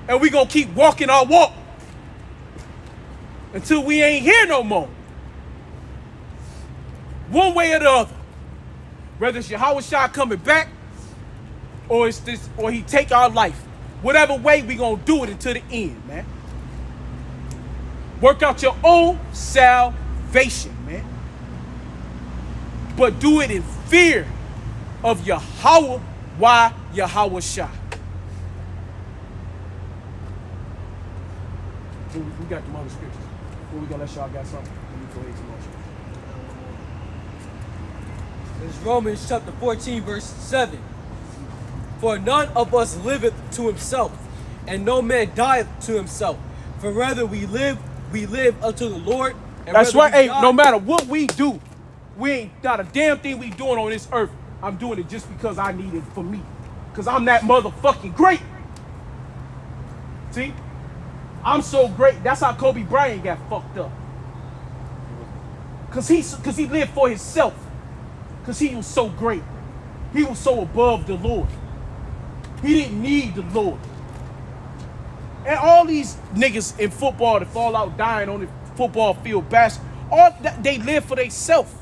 A: And we gonna keep walking our walk. Until we ain't here no more. One way or the other. Whether it's Yahweh Shai coming back, or it's this, or he take our life. Whatever way, we gonna do it until the end, man. Work out your own salvation, man. But do it in fear of Yahweh, why Yahweh Shai. We got the other scriptures. Before we go, let y'all got something. Let me go ahead and
C: It's Romans chapter 14, verse 7. For none of us liveth to himself, and no man dieth to himself. For whether we live unto the Lord. And
A: that's right. Hey,
C: die,
A: no matter what we do, we ain't got a damn thing we doing on this earth. I'm doing it just because I need it for me. Because I'm that motherfucking great. See? I'm so great. That's how Kobe Bryant got fucked up. Because he lived for himself. Because he was so great. He was so above the Lord. He didn't need the Lord. And all these niggas in football that fall out dying on the football field, all that, they live for themselves.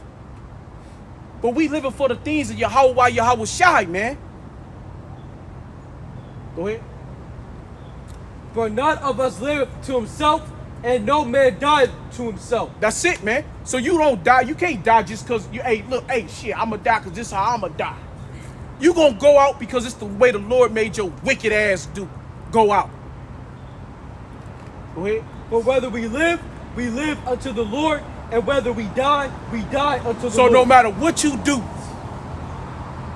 A: But we living for the things of Yahweh Shai, man. Go ahead.
C: For none of us liveth to himself, and no man dieth to himself.
A: That's it, man. So you don't die. You can't die just because you, hey, look, hey, shit, I'm going to die because this is how I'm going to die. You going to go out because it's the way the Lord made your wicked ass do. Go out. Go ahead.
C: For whether we live unto the Lord, and whether we die unto the Lord.
A: So no matter what you do,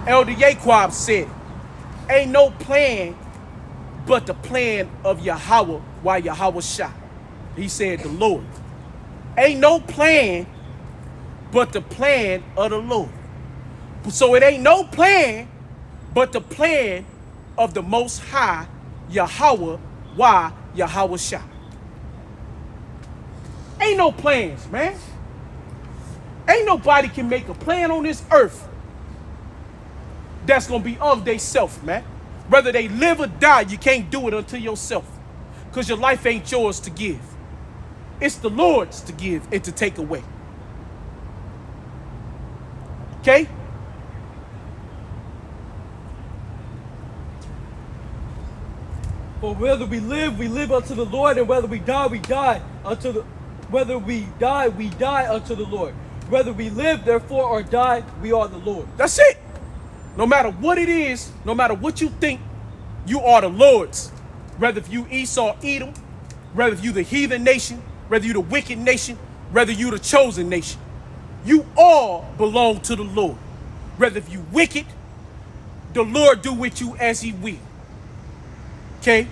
A: Elder Yaquab said, ain't no plan but the plan of Yahweh, why Yahweh Shai. He said the Lord. Ain't no plan but the plan of the Lord. So it ain't no plan but the plan of the Most High, Yahweh, why Yahweh Shai. Ain't no plans, man. Ain't nobody can make a plan on this earth that's gonna be of they self, man. Whether they live or die, you can't do it unto yourself. Because your life ain't yours to give. It's the Lord's to give and to take away. Okay?
C: For whether we live unto the Lord, and whether we die unto the whether we die unto the Lord. Whether we live, therefore, or die, we are the Lord.
A: That's it. No matter what it is, no matter what you think, you are the Lord's. Whether if you Esau, Edom, whether if you the heathen nation, whether you the wicked nation, whether you the chosen nation, you all belong to the Lord. Whether if you wicked, the Lord do with you as he will. Okay?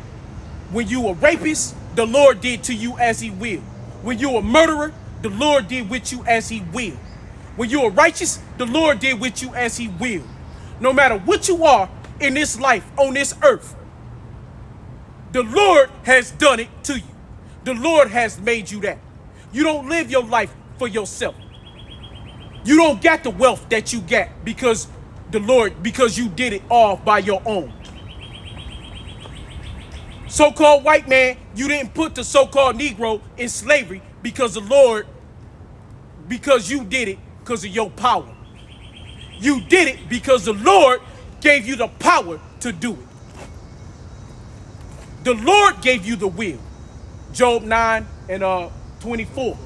A: When you a rapist, the Lord did to you as he will. When you a murderer, the Lord did with you as he will. When you are righteous, the Lord did with you as he will. No matter what you are in this life, on this earth, the Lord has done it to you. The Lord has made you that. You don't live your life for yourself. You don't get the wealth that you get because you did it all by your own. So-called white man, you didn't put the so-called Negro in slavery because you did it because of your power. You did it because the Lord gave you the power to do it. The Lord gave you the will. Job 9 and 24.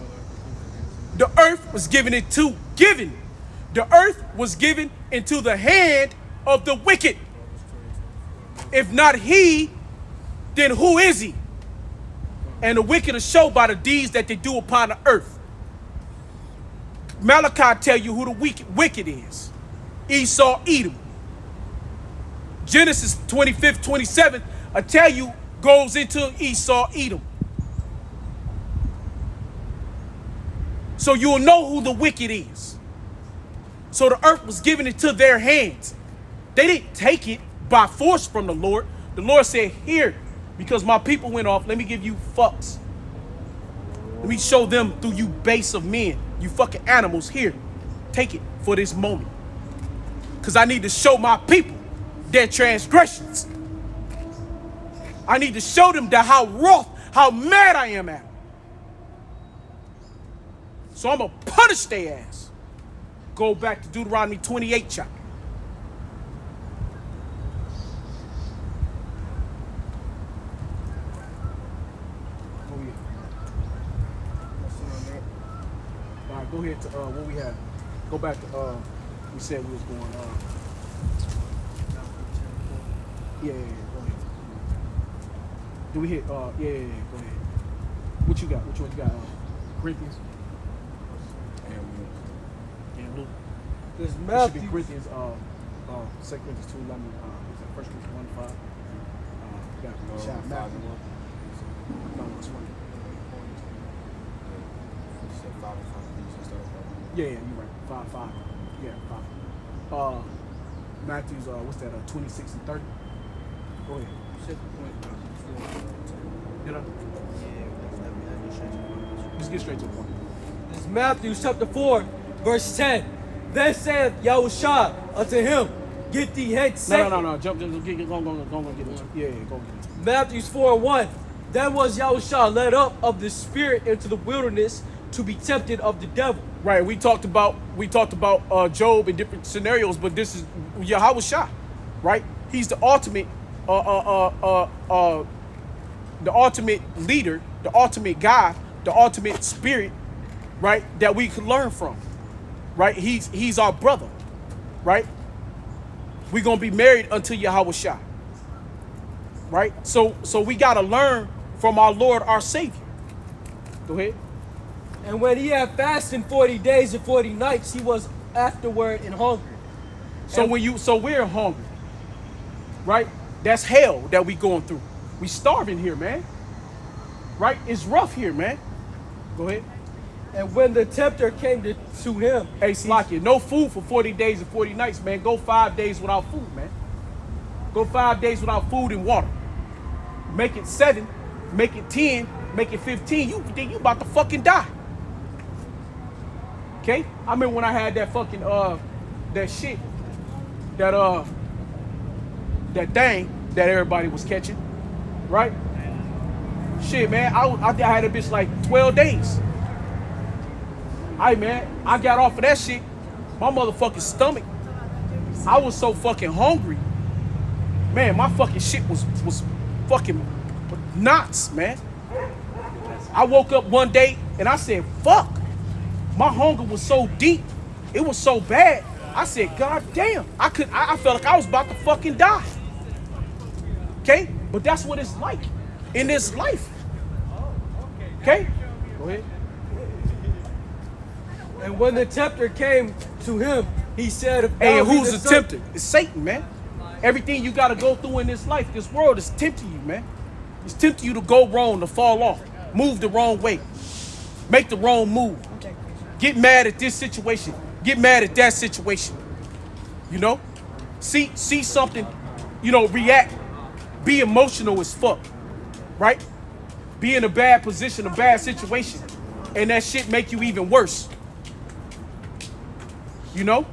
A: The earth was given. The earth was given into the hand of the wicked. If not he, then who is he? And the wicked are shown by the deeds that they do upon the earth. Malachi tell you who the wicked is. Esau, Edom. Genesis 25th, 27th, I tell you, goes into Esau, Edom. So you'll know who the wicked is. So the earth was given into their hands. They didn't take it by force from the Lord. The Lord said, here, because my people went off, let me give you fucks. Let me show them through you base of men, you fucking animals, here. Take it for this moment. Because I need to show my people their transgressions. I need to show them that how wroth, how mad I am at them. So I'm going to punish their ass. Go back to Deuteronomy 28 chapter. Oh, yeah. All right, go ahead to what we have. Go back to, we said we was going, yeah, go ahead. Do we hit, yeah, go ahead. What you got? Which one you got? Corinthians? And Luke.
C: This
A: It should be
C: Matthew.
A: Corinthians, 2 Corinthians 2, 11, 1 Corinthians 1, 5. You got shout Matthew. No, this one. Yeah, you're right. 5. Yeah, 5. Matthew's, what's that, 26 and 30? Go ahead. You know? Just get straight to the point.
C: This Matthew chapter 4, verse 10. Then said Yahushua unto him, get thee hence.
A: No. Jump, go get it. Yeah, go get it.
C: Matthew 4:1. Then was Yahushua led up of the spirit into the wilderness to be tempted of the devil.
A: Right, we talked about Job in different scenarios, but this is Yahushua, right? He's the ultimate leader, the ultimate God, the ultimate spirit, right? That we can learn from, right? He's our brother, right? We're gonna be married unto Yahushua, right? So we gotta learn from our Lord, our Savior. Go ahead.
C: And when he had fasted 40 days and 40 nights, he was afterward in hunger.
A: So we're hungry, right? That's hell that we going through. We starving here, man. Right? It's rough here, man. Go ahead.
C: And when the tempter came to him,
A: Hey, Slakia, no food for 40 days and 40 nights, man. Go 5 days without food, man. Go 5 days without food and water. Make it 7, make it 10, make it 15. You think you about to fucking die. Okay? I remember when I had that fucking, that shit, that thing that everybody was catching, right? Shit, man, I think I had a bitch like 12 days. Hey, man, I got off of that shit. My motherfucking stomach, I was so fucking hungry. Man, my fucking shit was fucking knots, man. I woke up one day and I said, fuck. My hunger was so deep. It was so bad. I said, God damn. I felt like I was about to fucking die. Okay? But that's what it's like in this life. Okay? Go ahead.
C: and when the tempter came to him, he said, if
A: Hey,
C: thou
A: and
C: be
A: who's
C: the
A: the
C: son-"
A: tempter? It's Satan, man. Everything you got to go through in this life, this world is tempting you, man. It's tempting you to go wrong, to fall off, move the wrong way, make the wrong move. Get mad at this situation. Get mad at that situation. You know? See something, you know, react. Be emotional as fuck. Right? Be in a bad position, a bad situation. And that shit make you even worse. You know?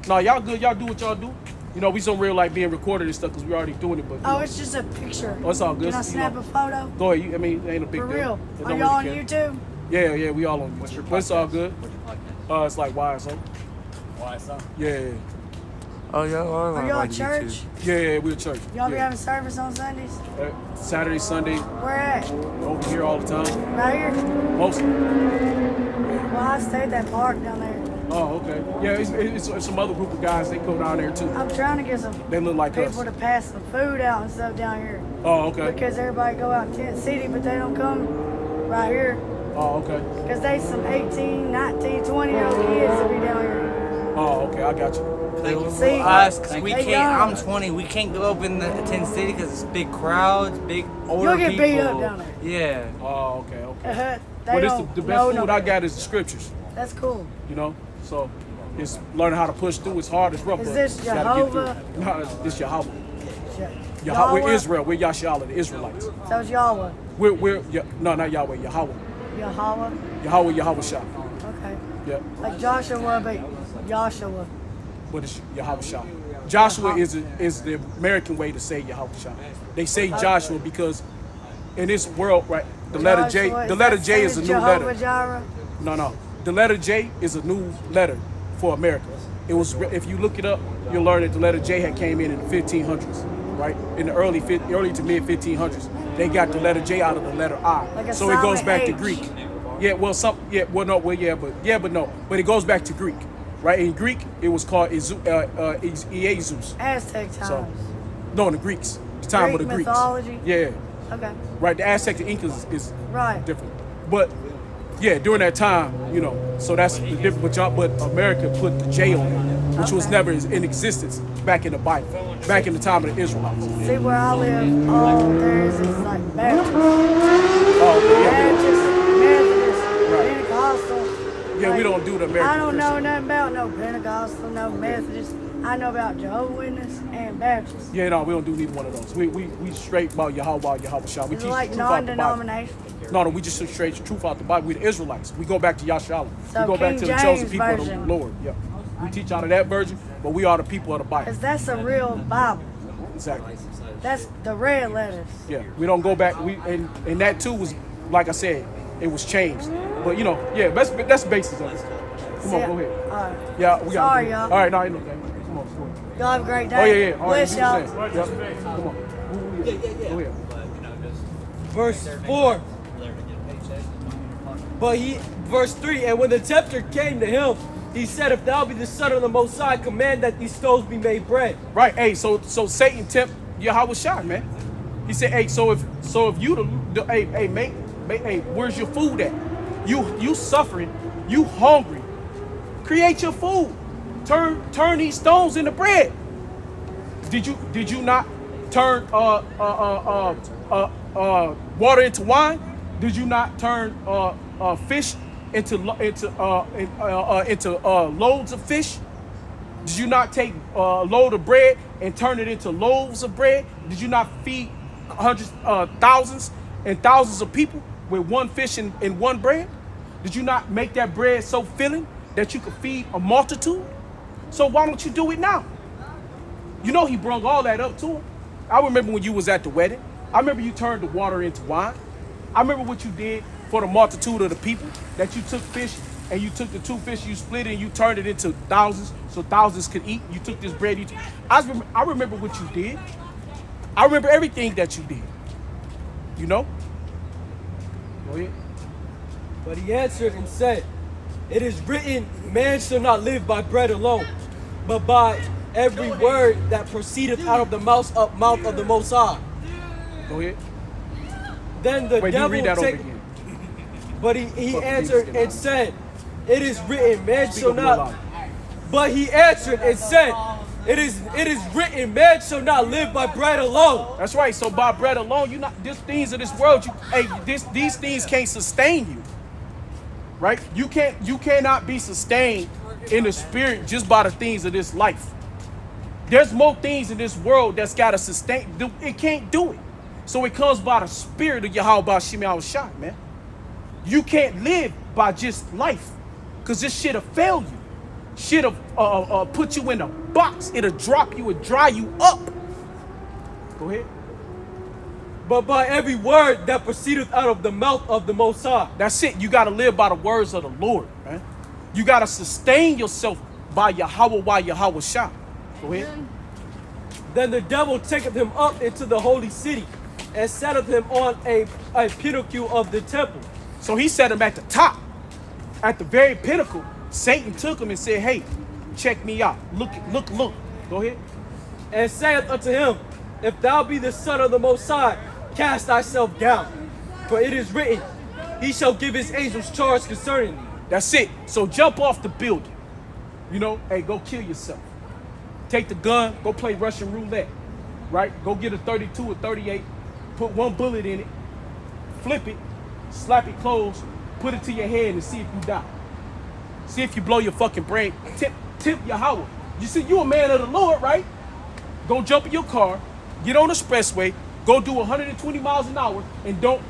A: No, y'all good. Y'all do what y'all do. You know, we don't really like being recorded and stuff because we already doing it. But
D: Oh, it's just a picture.
A: Oh, it's all good.
D: Can I snap
A: You know.
D: a photo?
A: Go ahead. I mean, it ain't a big
D: For
A: deal.
D: real?
A: It
D: Are
A: don't
D: y'all on
A: really care.
D: YouTube?
A: Yeah, we all on YouTube. But it's all good. It's like YSO.
E: YSO?
A: Yeah.
E: Oh, y'all are
D: Are
E: on
D: y'all
E: like
D: at church?
E: YouTube.
A: Yeah, we're a church.
D: Y'all be
A: Yeah.
D: having service on Sundays?
A: Saturday, Sunday,
D: Where at?
A: over here all the time.
D: Right here?
A: Mostly.
D: Well, I stayed at that park down there.
A: Oh, okay. Yeah, it's some other group of guys. They go down there too.
D: I'm trying to get some
A: They look like us.
D: people to pass some food out and stuff down here.
A: Oh, okay.
D: Because everybody go out in Tent City, but they don't come right here.
A: Oh, okay.
D: Because they some 18, 19, 20-year-old kids that be down here.
A: Oh, okay. I got you.
D: See,
E: us, because we
D: they
E: can't.
D: young.
E: I'm 20. We can't go up in the tent city because it's big crowds, big older
D: You'll get
E: people.
D: beat up down there.
E: Yeah.
A: Oh, okay, okay.
D: They
A: But it's
D: don't
A: the best
D: know
A: food
D: no
A: I
D: better.
A: got is the scriptures.
D: That's cool.
A: You know, so it's learning how to push through. It's hard, it's rough.
D: Is
A: but
D: this
A: you gotta get
D: Jehovah?
A: through. No, it's Yahweh.
D: Yahweh?
A: We're Israel. We're Yashala, the Israelites.
D: So it's Yahweh.
A: No, not Yahweh. Yahweh.
D: Yahweh.
A: Yahweh Shah.
D: Okay.
A: Yeah,
D: Like Joshua, but Yahshua.
A: but it's Yahweh Shah. Joshua is the American way to say Yahweh Shah. They say Joshua because in this world, right, the letter J,
D: Joshua,
A: the letter
D: that
A: J is a
D: same
A: new
D: as
A: letter.
D: Jehovah Jireh?
A: No. The letter J is a new letter for America. It was, if you look it up, you'll learn that the letter J had came in the 1500s, right? In the early to mid 1500s, they got the letter J out of the letter I.
D: Like a
A: So it goes
D: silent
A: back to
D: H.
A: Greek. But it goes back to Greek, right? In Greek, it was called Iezus.
D: Aztec times.
A: So, no, in the Greeks, the time
D: Greek
A: of the Greeks.
D: mythology?
A: Yeah,
D: Okay.
A: right. The Aztec and Incas is
D: Right.
A: different, but yeah, during that time, you know, so that's the difference. But America put the J on it, which was
D: Okay.
A: never in existence back in the Bible, back in the time of the Israelites.
D: See where I live, all there is like Baptist,
A: Oh,
D: Methodist, Pentecostal.
A: yeah, we
D: Like,
A: don't do the American.
D: I don't know
A: Christian.
D: nothing about no Pentecostal, no Methodist. I know about Jehovah's Witness and Baptist.
A: Yeah, no, we don't do neither one of those. We straight about Yahweh Shah. We
D: It's
A: teach
D: like
A: the truth out the Bible.
D: non-denominational.
A: No, we just straight the truth out the Bible. We the Israelites. We go back to Yashala.
D: So
A: We go back
D: King
A: to the chosen
D: James
A: people of the
D: version.
A: Lord. Yeah, we teach out of that version, but we are the people of the Bible.
D: Because that's a real Bible.
A: Exactly.
D: That's the red letters.
A: Yeah, we don't go back. And that too was, like I said, it was changed. But you know, yeah, that's the basis of it. Come on, go ahead.
D: All right.
A: Yeah, we got.
D: Sorry, y'all.
A: All right, no, ain't no thing. Come on, go ahead.
D: Y'all have a great day.
A: Oh yeah. All right,
D: Bless
A: do what
D: y'all.
A: you're saying. Yep. Come on. Go ahead.
C: Verse 4. Verse 3, and when the tempter came to him, he said, if thou be the son of the Most High, command that these stones be made bread.
A: Right. Hey, so Satan tempt Yahweh Shah, man. He said, hey, so if you hey, where's your food at? You suffering, you hungry. Create your food. Turn these stones into bread. Did you not turn water into wine? Did you not turn fish into loads of fish? Did you not take a load of bread and turn it into loaves of bread? Did you not feed hundreds, thousands and thousands of people with one fish and one bread? Did you not make that bread so filling that you could feed a multitude? So why don't you do it now? You know he brung all that up to him. I remember when you was at the wedding. I remember you turned the water into wine. I remember what you did for the multitude of the people, that you took fish and you took the two fish, you split it and you turned it into thousands so thousands could eat. You took this bread. I remember what you did. I remember everything that you did. You know? Go ahead.
C: But he answered and said, it is written, man shall not live by bread alone, but by every word that proceedeth out of the mouth of the Most High.
A: Go ahead.
C: Then the
A: Wait,
C: devil
A: read that over
C: take,
A: again.
C: but he answered and said, it is written, man
A: Speak
C: shall
A: up real
C: not.
A: loud.
C: But he answered and said, it is written, man shall not live by bread alone.
A: That's right. So by bread alone, these things of this world, these things can't sustain you. Right? You cannot be sustained in the spirit just by the things of this life. There's more things in this world that's gotta sustain. It can't do it. So it comes by the spirit of Yahweh Shimei Shah, man. You can't live by just life, cause this shit'll fail you. Shit'll put you in a box. It'll drop you and dry you up. Go ahead.
C: But by every word that proceedeth out of the mouth of the Most High.
A: That's it. You got to live by the words of the Lord, man. You got to sustain yourself by Yahweh Shah. Go ahead.
C: Then the devil taketh him up into the holy city and setteth him on a pinnacle of the temple.
A: So he set him at the top. At the very pinnacle, Satan took him and said, hey, check me out. Look. Go ahead.
C: And saith unto him, if thou be the son of the Most High, cast thyself down. For it is written, he shall give his angels charge concerning thee.
A: That's it. So jump off the building. You know, hey, go kill yourself. Take the gun, go play Russian roulette, right? Go get a 32 or 38, put one bullet in it, flip it, slap it closed, put it to your head and see if you die. See if you blow your fucking brain. Tip Yahweh. You see, you a man of the Lord, right? Go jump in your car, get on the expressway, go do 120 miles an hour, and don't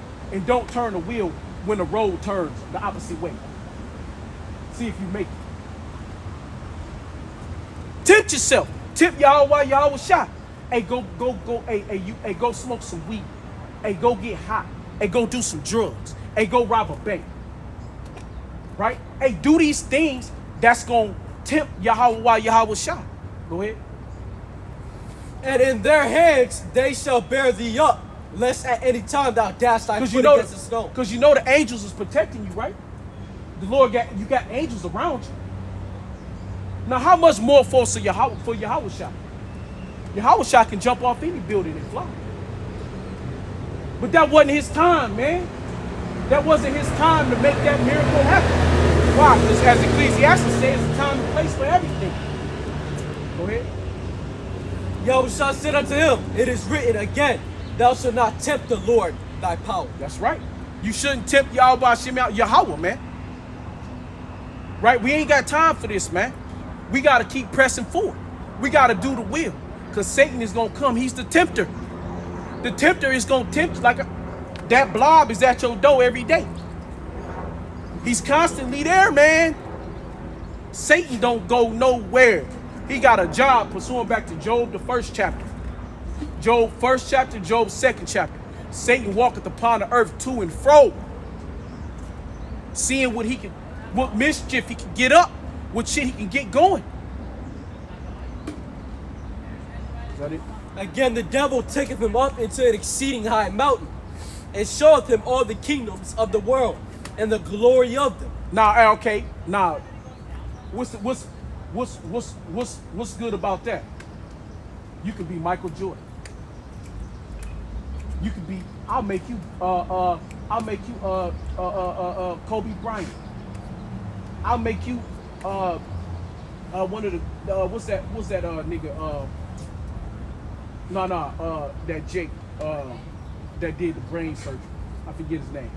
A: turn the wheel when the road turns the opposite way. See if you make it. Tempt yourself. Tip Yahweh shot. Hey, go smoke some weed. Hey, go get high. Hey, go do some drugs. Hey, go rob a bank. Right? Hey, do these things that's gonna tempt Yahweh shot. Go ahead.
C: And in their hands they shall bear thee up, lest at any time thou dash thy foot against the stone.
A: Because you know the angels is protecting you, right? The Lord you got angels around you. Now, how much more force for Yahweh shot? Yahweh shot can jump off any building and fly. But that wasn't his time, man. That wasn't his time to make that miracle happen. Why? Because as Ecclesiastes says, it's a time and place for everything. Go ahead.
C: Yahushua said unto him, it is written again, thou shalt not tempt the Lord thy power.
A: That's right. You shouldn't tempt Yahweh, man. Right? We ain't got time for this, man. We got to keep pressing forward. We got to do the will. Because Satan is going to come. He's the tempter. The tempter is going to tempt like that blob is at your door every day. He's constantly there, man. Satan don't go nowhere. He got a job, pursuing back to Job, the 1st chapter. Job 1st chapter, Job 2nd chapter. Satan walketh upon the earth to and fro, seeing what mischief he can get up, what shit he can get going. Is that it?
C: Again, the devil taketh him up into an exceeding high mountain, and showeth him all the kingdoms of the world and the glory of them.
A: Now, okay. Now, what's good about that? You could be Michael Jordan. You could be. I'll make you Kobe Bryant. I'll make you one of the what's that nigga that Jake that did the brain surgery. I forget his name.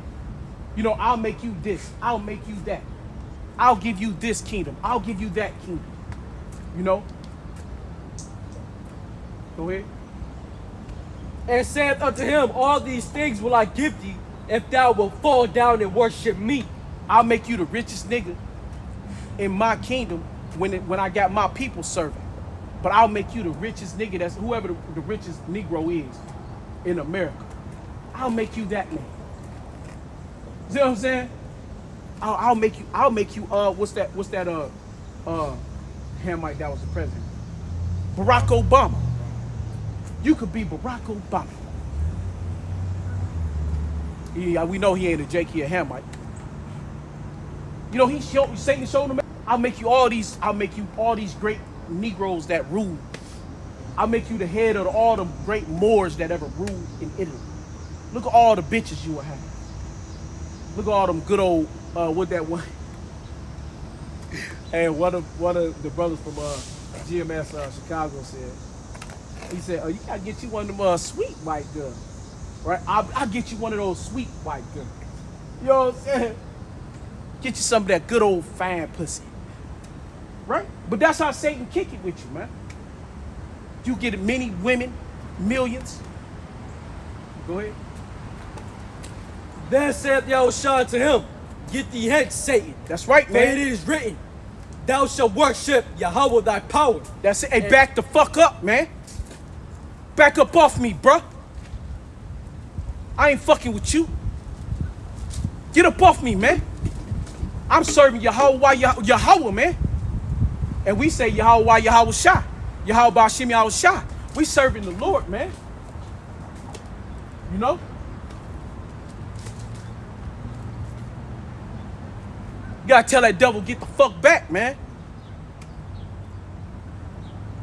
A: You know, I'll make you this. I'll make you that. I'll give you this kingdom. I'll give you that kingdom. You know? Go ahead.
C: And saith unto him, all these things will I give thee, if thou wilt fall down and worship me.
A: I'll make you the richest nigga in my kingdom when I got my people serving. But I'll make you the richest nigga, that's whoever the richest Negro is in America. I'll make you that man. See what I'm saying? I'll make you what's that Hamite that was the president? Barack Obama. You could be Barack Obama. Yeah, we know he ain't a Jake, he a Hamite. You know, Satan showed him, I'll make you all these great Negroes that rule. I'll make you the head of all the great Moors that ever ruled in Italy. Look at all the bitches you will have. Look at all them good old what that one. And one of the brothers from GMS Chicago said. He said, "Oh, you gotta get you one of them sweet white girls, right? I'll get you one of those sweet white girls. You know what I'm saying? Get you some of that good old fine pussy, right? But that's how Satan kick it with you, man. You get many women, millions. Go ahead.
C: Then saith Yahushua to him, get thee hence, Satan.
A: That's right,
C: For
A: man.
C: it is written, thou shalt worship Yahweh thy power.
A: That's it. Hey, back the fuck up, man. Back up off me, bruh. I ain't fucking with you. Get up off me, man. I'm serving Yahweh, man. And we say Yahweh Shah. Yahweh Bashim Yahweh Shah. We serving the Lord, man. You know? You gotta tell that devil, get the fuck back, man.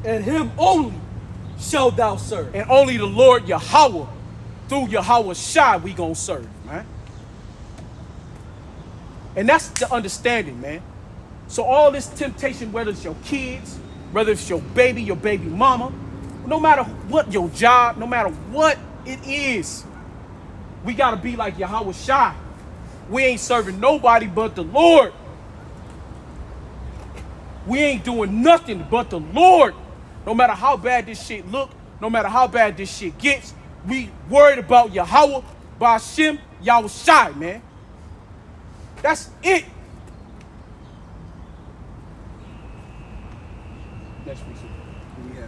C: And him only shalt thou serve.
A: And only the Lord Yahweh, through Yahweh Shai, we gonna serve, man. And that's the understanding, man. So all this temptation, whether it's your kids, whether it's your baby mama, no matter what your job, no matter what it is, we got to be like Yahweh Shai. We ain't serving nobody but the Lord. We ain't doing nothing but the Lord. No matter how bad this shit look, no matter how bad this shit gets, we worried about Yahweh, Ba'ashem, Yahweh Shai, man. That's it. Next week, yeah.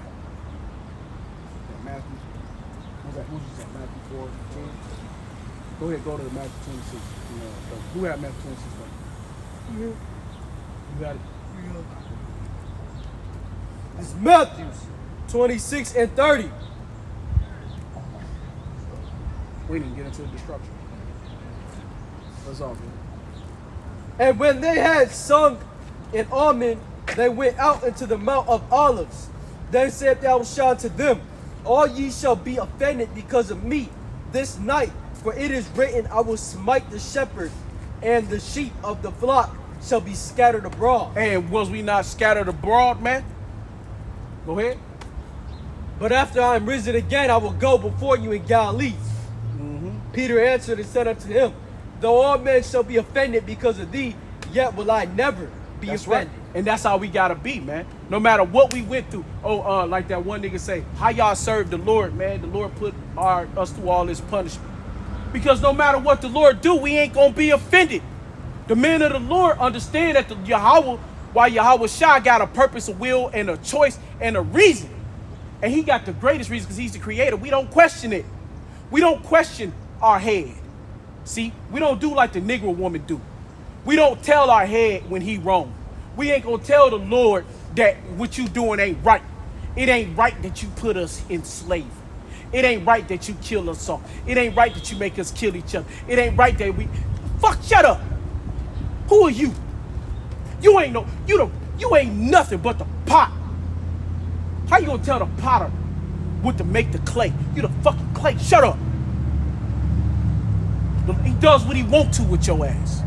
A: Matthew. What's that? Who's that? Matthew 4, 10. Go ahead, go to the Matthew 26. Who had Matthew 26? You got it.
B: It's Matthew 26 and 30.
A: We didn't get into the destruction. That's all good.
B: And when they had sung an amen, they went out into the Mount of Olives. Then said Yahushua to them, all ye shall be offended because of me this night, for it is written, I will smite the shepherd, and the sheep of the flock shall be scattered abroad.
A: And was we not scattered abroad, man? Go ahead.
B: But after I am risen again, I will go before you in Galilee. Peter answered and said unto him, though all men shall be offended because of thee, yet will I never be offended.
A: Right. And that's how we gotta be, man. No matter what we went through. Like that one nigga say, how y'all serve the Lord, man? The Lord put us through all this punishment. Because no matter what the Lord do, we ain't gonna be offended. The men of the Lord understand that the Yahweh, why Yahweh Shai got a purpose, a will, and a choice, and a reason. And he got the greatest reason because he's the creator. We don't question it. We don't question our head. See, we don't do like the Negro woman do. We don't tell our head when he wrong. We ain't gonna tell the Lord that what you doing ain't right. It ain't right that you put us in slavery. It ain't right that you kill us all. It ain't right that you make us kill each other. It ain't right that we... Fuck, shut up. Who are you? You ain't no... You ain't nothing but the pot. How you gonna tell the potter what to make the clay? You the fucking clay. Shut up. He does what he want to with your ass.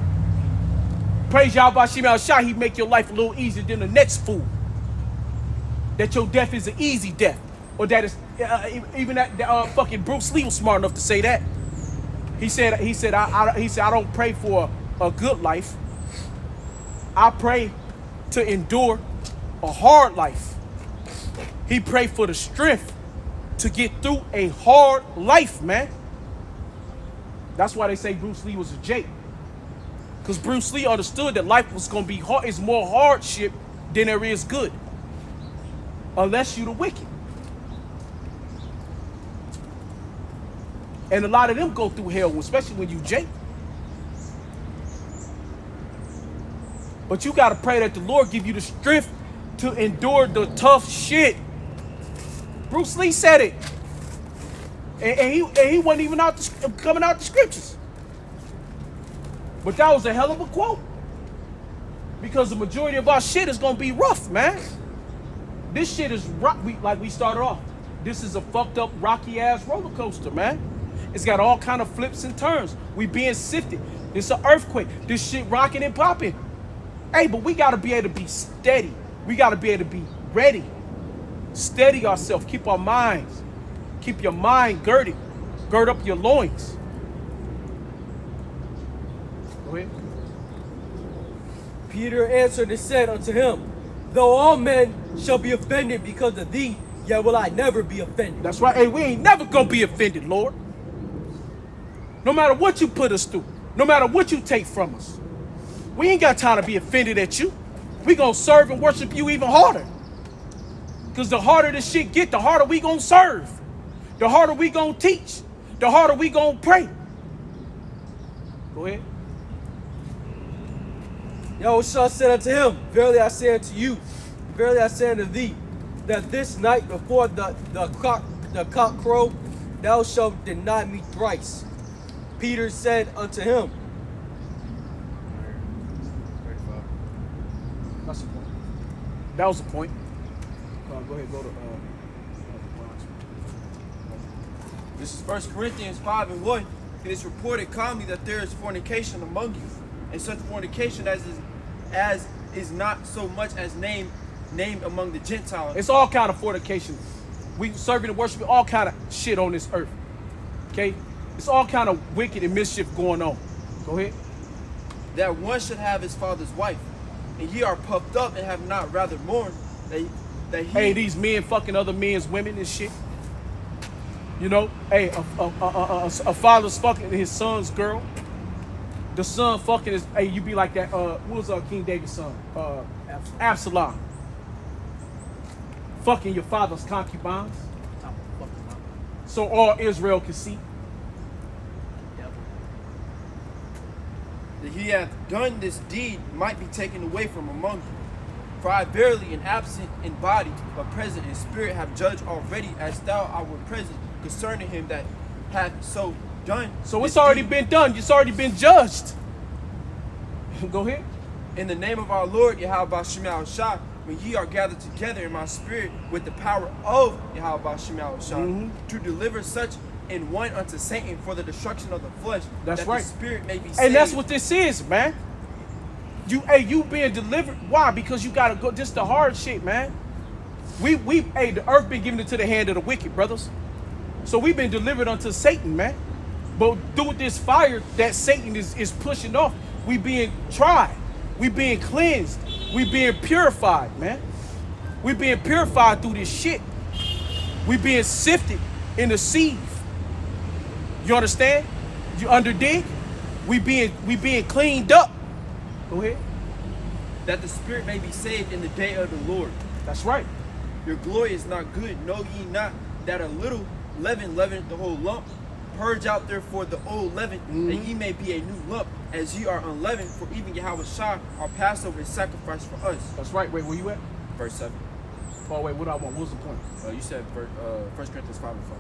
A: Praise Yahweh Shai Shai, he make your life a little easier than the next fool. That your death is an easy death. Or that is, even that fucking Bruce Lee was smart enough to say that. He said, I don't pray for a good life. I pray to endure a hard life. He prayed for the strength to get through a hard life, man. That's why they say Bruce Lee was a Jake. Because Bruce Lee understood that life was going to be hard. It's more hardship than there is good. Unless you the wicked. And a lot of them go through hell, especially when you Jake. But you got to pray that the Lord give you the strength to endure the tough shit. Bruce Lee said it. And he wasn't even coming out the scriptures. But that was a hell of a quote. Because the majority of our shit is going to be rough, man. This shit is rough. Like we started off. This is a fucked up, rocky ass roller coaster, man. It's got all kind of flips and turns. We being sifted. It's an earthquake. This shit rocking and popping. Hey, but we got to be able to be steady. We got to be able to be ready. Steady ourselves. Keep our minds. Keep your mind girded. Gird up your loins. Go ahead.
B: Peter answered and said unto him, though all men shall be offended because of thee, yet will I never be offended.
A: That's right. Hey, we ain't never going to be offended, Lord. No matter what you put us through. No matter what you take from us. We ain't got time to be offended at you. We going to serve and worship you even harder. Because the harder this shit get, the harder we going to serve. The harder we going to teach. The harder we going to pray. Go ahead.
B: Yahushua said unto him, verily I say unto you, verily I say unto thee, that this night before the cock crow, thou shalt deny me thrice. Peter said unto him,
A: that's the point. That was the point. Go ahead, go to
B: this is 1 Corinthians 5 and 1. It is reported commonly that there is fornication among you, and such fornication as is not so much as named named among the Gentiles.
A: It's all kind of fornication. We serving and worshiping all kind of shit on this earth. Okay? It's all kind of wicked and mischief going on. Go ahead.
B: That one should have his father's wife, and ye are puffed up and have not rather mourned that he.
A: Hey, these men fucking other men's women and shit. You know, hey, a father's fucking his son's girl. The son fucking is. Hey, you be like that. What was King David's son? Absalom. Fucking your father's concubines. So all Israel can see.
B: That he hath done this deed might be taken away from among you. For I verily am absent in body, but present in spirit have judged already, as thou art present, concerning him that hath so done.
A: So it's already been done. It's already been judged. Go ahead.
B: In the name of our Lord Yahweh Shema Shah, when ye are gathered together in my spirit with the power of Yahweh Shema Shah, to deliver such in one unto Satan for the destruction of the flesh,
A: that's
B: that
A: right.
B: the spirit may be saved.
A: And that's what this is, man. You being delivered. Why? Because you gotta go. This the hard shit, man. The earth been given into the hand of the wicked, brothers. So we've been delivered unto Satan, man. But through this fire that Satan is pushing off, we being tried. We being cleansed. We being purified, man. We being purified through this shit. We being sifted in the sieve. You understand? You underdig? We being cleaned up. Go ahead.
B: That the spirit may be saved in the day of the Lord.
A: That's right.
B: Your glory is not good. Know ye not that a little leaven leaveneth the whole lump? Purge out therefore the old leaven, that ye may be a new lump, as ye are unleavened. For even Yahweh Shah, our Passover, is sacrificed for us.
A: That's right. Wait, where you at?
B: Verse 7.
A: Oh, wait, what I want? What was the point?
B: You said 1 Corinthians 5 and 5.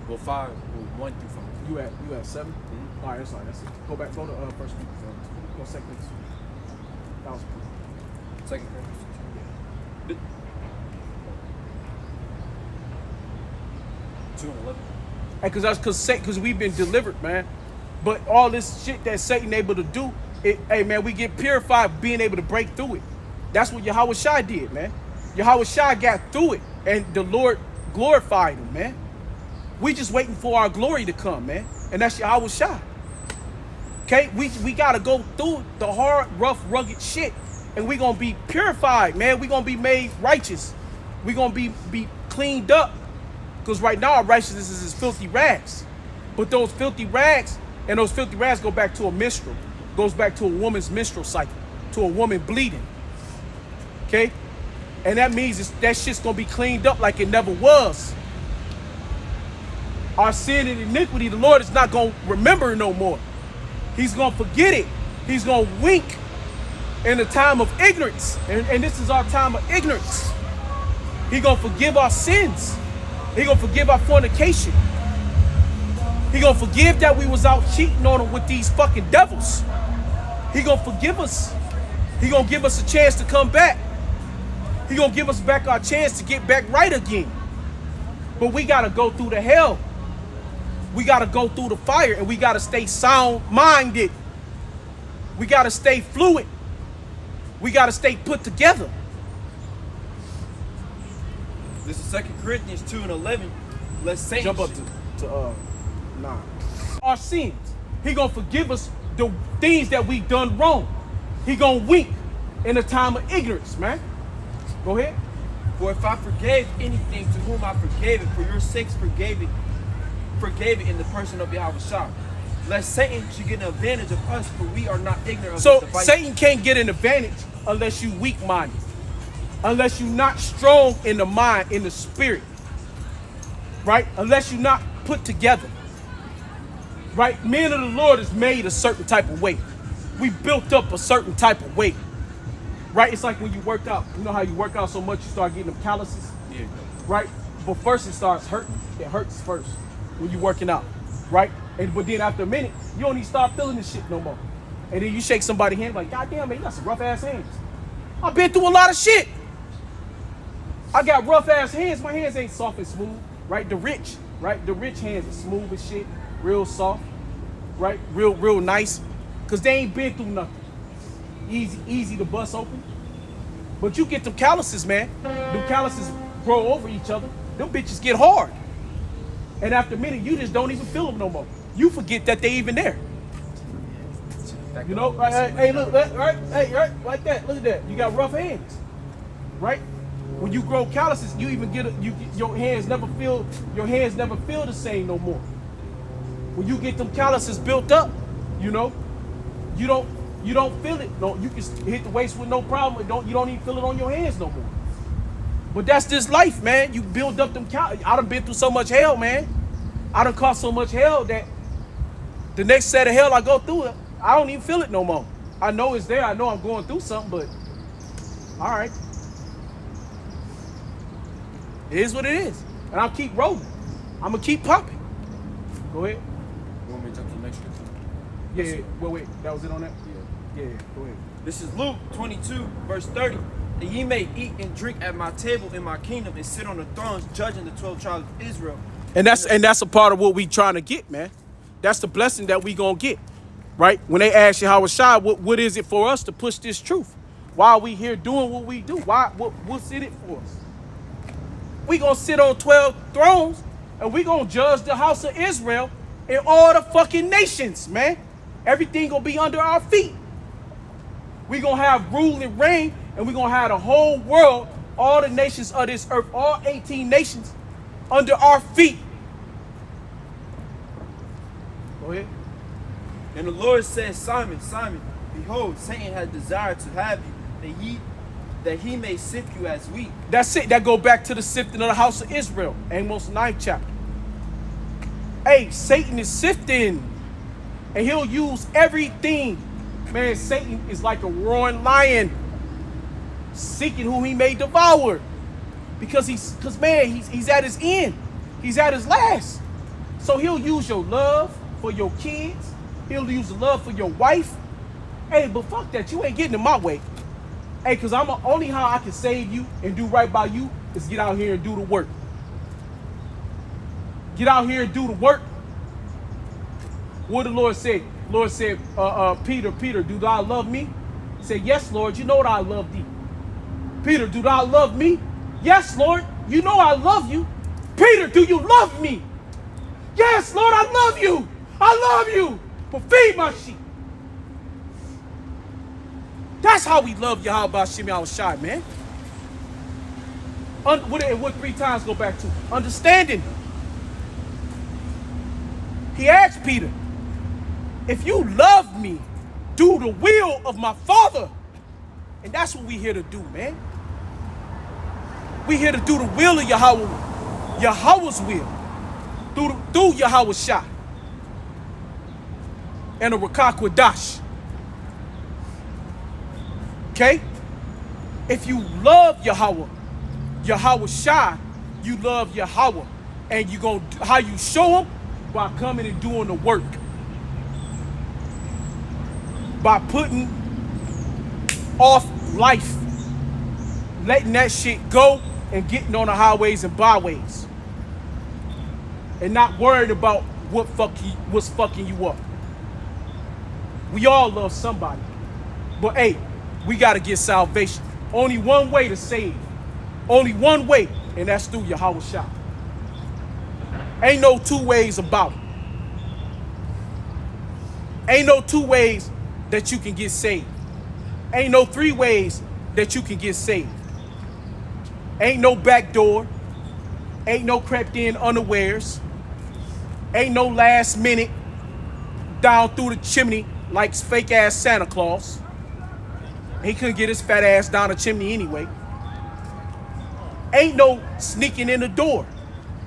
B: Well, 5, 1 through 5.
A: You at 7? Mm-hmm. All right, that's all right. That's it. Go back. Go to First Corinthians. Go second. That was cool.
B: 2 Corinthians. Yeah. 2 and 11.
A: Hey, because we've been delivered, man. But all this shit that Satan able to do, hey, man, we get purified being able to break through it. That's what Yahweh Shai did, man. Yahweh Shai got through it, and the Lord glorified him, man. We just waiting for our glory to come, man. And that's Yahweh Shai. Okay? We got to go through the hard, rough, rugged shit. And we going to be purified, man. we going to be made righteous. we going to be cleaned up. Because right now our righteousness is filthy rags. But those filthy rags, and those filthy rags go back to a menstrual. Goes back to a woman's menstrual cycle. To a woman bleeding. Okay? And that means that shit's going to be cleaned up like it never was. Our sin and iniquity, the Lord is not going to remember no more. He's going to forget it. He's going to wink in a time of ignorance. And this is our time of ignorance. He's going to forgive our sins. He's going to forgive our fornication. He's going to forgive that we was out cheating on him with these fucking devils. He's going to forgive us. He's going to give us a chance to come back. He's going to give us back our chance to get back right again. But we got to go through the hell. We got to go through the fire, and we got to stay sound-minded. We got to stay fluid. We got to stay put together.
B: This is 2 Corinthians 2 and 11. Let's say
A: Jump up to 9. Our sins. He going to forgive us the things that we done wrong. He going to wink in a time of ignorance, man. Go ahead.
B: For if I forgave anything to whom I forgave it, for your sakes forgave it in the person of Yahweh Shah. Lest Satan should get an advantage of us, for we are not ignorant of
A: So
B: his devices.
A: Satan can't get an advantage unless you weak-minded. Unless you're not strong in the mind, in the spirit. Right? Unless you're not put together. Right? Men of the Lord is made a certain type of way. We built up a certain type of way. Right? It's like when you work out. You know how you work out so much you start getting them calluses?
B: Yeah.
A: Right? But first it starts hurting. It hurts first when you're working out. Right? But then after a minute, you don't even start feeling this shit no more. And then you shake somebody's hand like, God damn, man, you got some rough ass hands. I've been through a lot of shit. I got rough ass hands. My hands ain't soft and smooth. Right? The rich hands are smooth as shit. Real soft. Right? Real nice. Because they ain't been through nothing. Easy to bust open. But you get them calluses, man. Them calluses grow over each other. Them bitches get hard. And after a minute, you just don't even feel them no more. You forget that they even there. You know, hey, look, right, hey, right, like that. Look at that. You got rough hands, right? When you grow calluses, you even get your hands never feel the same no more. When you get them calluses built up, you know, you don't feel it. No, you can hit the waist with no problem. You don't even feel it on your hands no more. But that's just life, man. You build up them calluses. I done been through so much hell, man. I done caught so much hell that the next set of hell I go through, I don't even feel it no more. I know it's there. I know I'm going through something, but all right. It is what it is. And I'll keep rolling. I'm going to keep popping. Go ahead.
B: You want me to jump to the next scripture?
A: Yeah. Wait. That was it on that? Yeah. Go ahead.
B: This is Luke 22, verse 30. That ye may eat and drink at my table in my kingdom and sit on the thrones judging the 12 tribes of Israel.
A: And that's a part of what we trying to get, man. That's the blessing that we going to get, right? When they ask you, Howard, what is it for us to push this truth? Why are we here doing what we do? What's in it for us? We gonna sit on 12 thrones and we gonna judge the house of Israel and all the fucking nations, man. Everything gonna be under our feet. We gonna have rule and reign, and we gonna have the whole world, all the nations of this earth, all 18 nations under our feet. Go ahead.
B: And the Lord said, Simon, Simon, behold, Satan has desired to have you, that he may sift you as wheat.
A: That's it. That go back to the sifting of the house of Israel. Amos 9th chapter. Hey, Satan is sifting. And he'll use everything. Man, Satan is like a roaring lion, seeking who he may devour. Because he's at his end. He's at his last. So he'll use your love for your kids. He'll use the love for your wife. Hey, but fuck that. You ain't getting in my way. Hey, because only how I can save you and do right by you is get out here and do the work. Get out here and do the work. What the Lord said? Lord said, Peter, do thou love me? He said, yes, Lord, you know that I love thee. Peter, do thou love me? Yes, Lord, you know I love you. Peter, do you love me? Yes, Lord, I love you. I love you. But feed my sheep. That's how we love Yahweh Shimei Al-Shai, man. What 3 times go back to? Understanding. He asked Peter, if you love me, do the will of my Father. And that's what we here to do, man. We here to do the will of Yahweh, Yahweh's will, through Yahweh Shai and the Rakah Quadash. Okay? If you love Yahweh Shai, you love Yahweh. And you go, how you show him? By coming and doing the work. By putting off life. Letting that shit go and getting on the highways and byways. And not worried about what's fucking you up. We all love somebody. But hey, we got to get salvation. Only one way to save. Only one way, and that's through Yahweh Shai. Ain't no 2 ways about it. Ain't no 2 ways that you can get saved. Ain't no 3 ways that you can get saved. Ain't no back door. Ain't no crept in unawares. Ain't no last minute down through the chimney like fake ass Santa Claus. He couldn't get his fat ass down the chimney anyway. Ain't no sneaking in the door.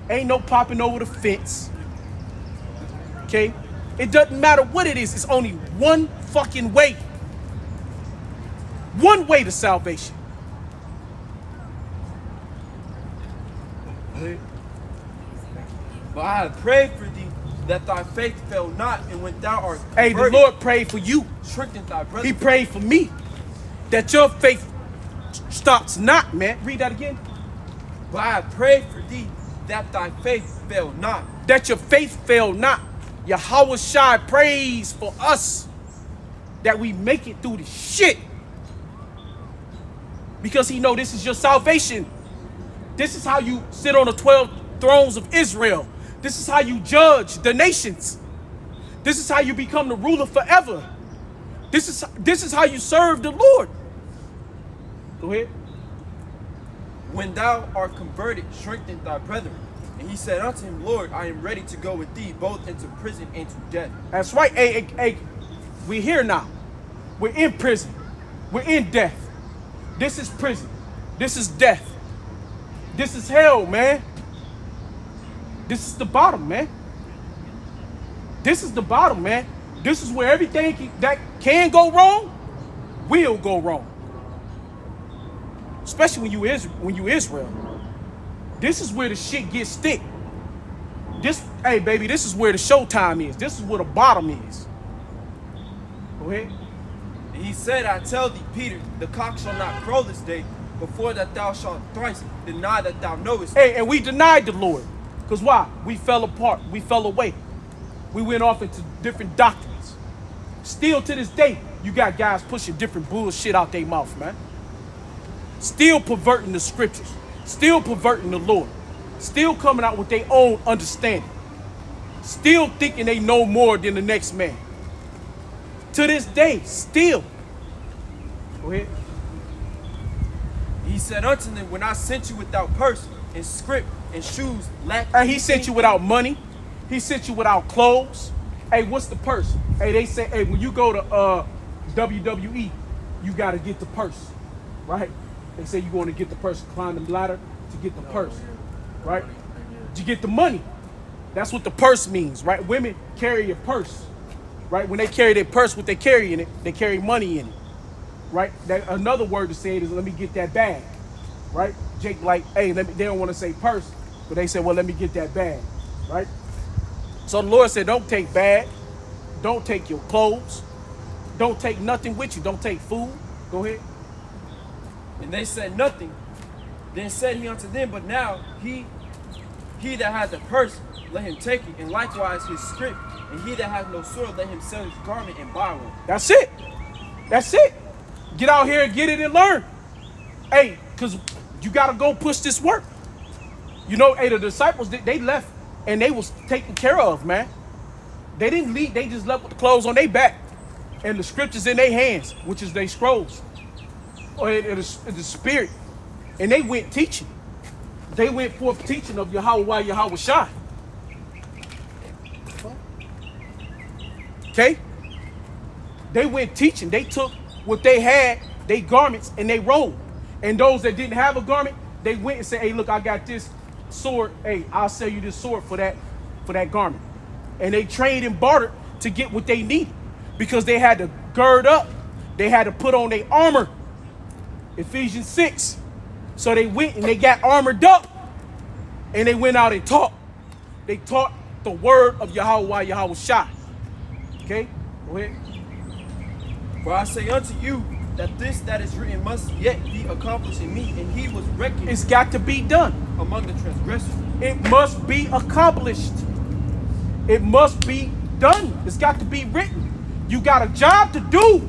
A: Ain't no popping over the fence. Okay? It doesn't matter what it is. It's only one fucking way. One way to salvation.
B: But I have prayed for thee that thy faith fail not, and when thou art
A: Hey, the Lord prayed for you.
B: strengthen thy brother.
A: He prayed for me. That your faith stops not, man. Read that again.
B: But I have prayed for thee that thy faith fail not.
A: That your faith fail not. Yahweh Shai prays for us that we make it through the shit. because he know this is your salvation. This is how you sit on the 12 thrones of Israel. This is how you judge the nations. This is how you become the ruler forever. This is how you serve the Lord. Go ahead.
B: When thou art converted, strengthen thy brethren. And he said unto him, Lord, I am ready to go with thee both into prison and to death.
A: That's right. Hey, we're here now. We're in prison. We're in death. This is prison. This is death. This is hell, man. This is the bottom, man. This is the bottom, man. This is where everything that can go wrong will go wrong. Especially when you Israel. This is where the shit gets thick. Hey baby, this is where the showtime is. This is where the bottom is. Go ahead.
B: And he said, I tell thee, Peter, the cock shall not crow this day, before that thou shalt thrice deny that thou knowest.
A: Hey, and we denied the Lord. Because why? We fell apart. We fell away. We went off into different doctrines. Still to this day, you got guys pushing different bullshit out their mouth, man. Still perverting the scriptures. Still perverting the Lord. Still coming out with their own understanding. Still thinking they know more than the next man. To this day, still. Go ahead.
B: He said unto them, when I sent you without purse and scrip and shoes,
A: and he sent you without money. He sent you without clothes. Hey, what's the purse? Hey, they say, hey, when you go to WWE, you got to get the purse, right? They say you're going to get the purse, climb the ladder to get the purse, right? You get the money. That's what the purse means, right? Women carry a purse, right? When they carry their purse, what they carry in it, they carry money in it, right? Another word to say it is, let me get that bag, right? Jake, like, hey, they don't want to say purse, but they say, well, let me get that bag, right? So the Lord said, don't take bag, don't take your clothes, don't take nothing with you, don't take food. Go ahead.
B: And they said nothing. Then said he unto them, but now he that hath a purse, let him take it, and likewise his scrip. And he that hath no sword, let him sell his garment and buy one.
A: That's it. That's it. Get out here and get it and learn. Hey, because you got to go push this work. You know, hey, the disciples, they left and they was taken care of, man. They didn't leave. They just left with the clothes on their back and the scriptures in their hands, which is their scrolls. Or the spirit. And they went teaching. They went forth teaching of Yahweh Shai. Okay? They went teaching. They took what they had, they garments, and they rolled. And those that didn't have a garment, they went and said, hey, look, I got this sword. Hey, I'll sell you this sword for that garment. And they traded and bartered to get what they needed. Because they had to gird up. They had to put on their armor. Ephesians 6. So they went and they got armored up. And they went out and taught. They taught the word of Yahweh Shai. Okay? Go ahead.
B: For I say unto you that this that is written must yet be accomplished in me, and he was reckoned.
A: It's got to be done.
B: Among the transgressors.
A: It must be accomplished. It must be done. It's got to be written. You got a job to do.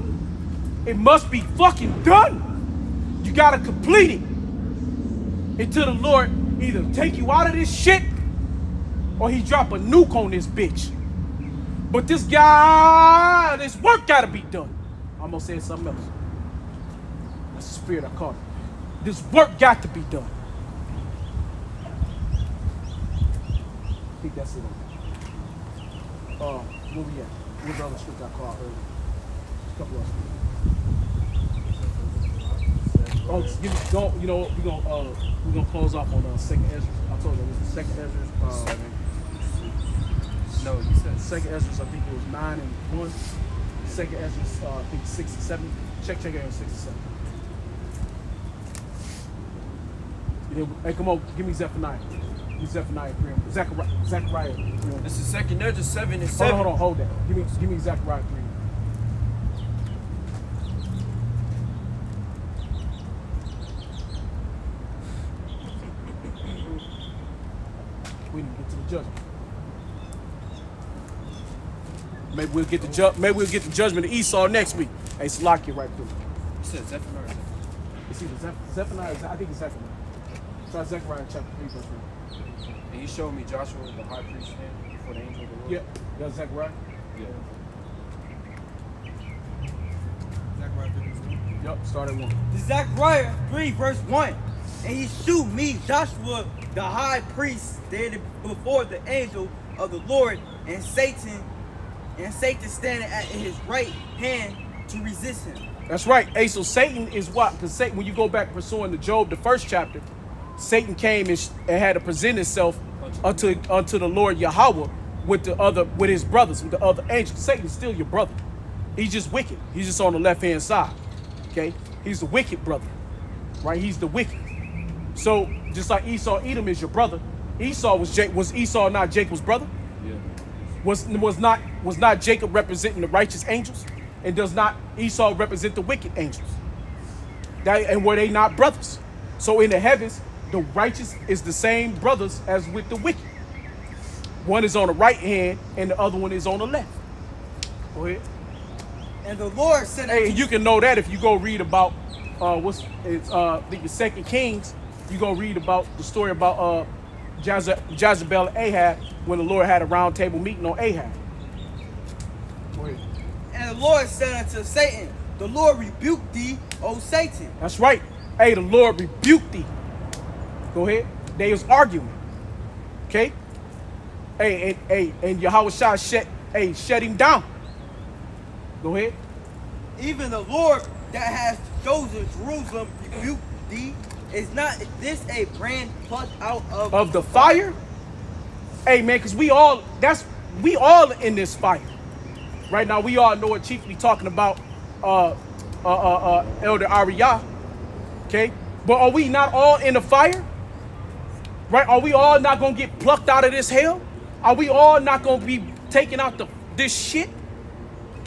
A: It must be fucking done. You got to complete it. Until the Lord either take you out of this shit or he drop a nuke on this bitch. But this work got to be done. I'm going to say something else. That's the spirit I caught it. This work got to be done. I think that's it. Where we at? Where's the other script I called earlier? A couple of we're gonna close off on second Ezra. I told you it was the second Ezra.
B: No, you said
A: second Ezra. I think it was 9 and 1. Second Ezra, I think 6 and 7. Check it out, 6 and 7. Hey, come on, give me Zephaniah. Give me Zephaniah 3. Zechariah 3.
B: This is second Ezra 7 and 7.
A: Hold on, hold that. Give me Zechariah 3. We didn't get to the judgment. Maybe we'll get the judgment of Esau next week. Hey, Salakia right quick.
B: You said Zephaniah.
A: It's either Zephaniah, I think it's Zephaniah. Try Zechariah chapter 3, verse 1.
B: And he showed me Joshua, the high priest, stand before the angel of the Lord.
A: Yeah, that's Zechariah.
B: Yeah.
A: Yep, start at 1.
F: Zechariah 3 verse 1. And he shewed me Joshua the high priest standing before the angel of the Lord, and Satan standing at his right hand to resist him.
A: That's right. Hey, so Satan is what? Because Satan, when you go back pursuing the Job, the first chapter, Satan came and had to present himself unto the Lord Yahweh with his brothers, with the other angels. Satan's still your brother. He's just wicked. He's just on the left hand side. Okay, he's the wicked brother, right? He's the wicked. So just like Esau, Edom is your brother. Esau was Esau not Jacob's brother?
B: Yeah.
A: Was not Jacob representing the righteous angels? And does not Esau represent the wicked angels? And were they not brothers? So in the heavens, the righteous is the same brothers as with the wicked. One is on the right hand and the other one is on the left. Go ahead.
F: And the Lord said,
A: Hey, you can know that if you go read about I think it's 2 Kings. You go read about the story about Jezebel and Ahab when the Lord had a round table meeting on Ahab. Go ahead.
F: and the Lord said unto Satan, the Lord rebuke thee, O Satan.
A: That's right. Hey, the Lord rebuked thee. Go ahead. They was arguing. Okay. Hey, and Yahweh Shah shut him down. Go ahead.
F: Even the Lord that has chosen Jerusalem rebuke thee. Is not this a brand plucked out
A: of the fire? Hey man, because we all in this fire. Right now we all know it chiefly talking about Elder Ariah. Okay? But are we not all in the fire? Right? Are we all not gonna get plucked out of this hell? Are we all not gonna be taking out this shit?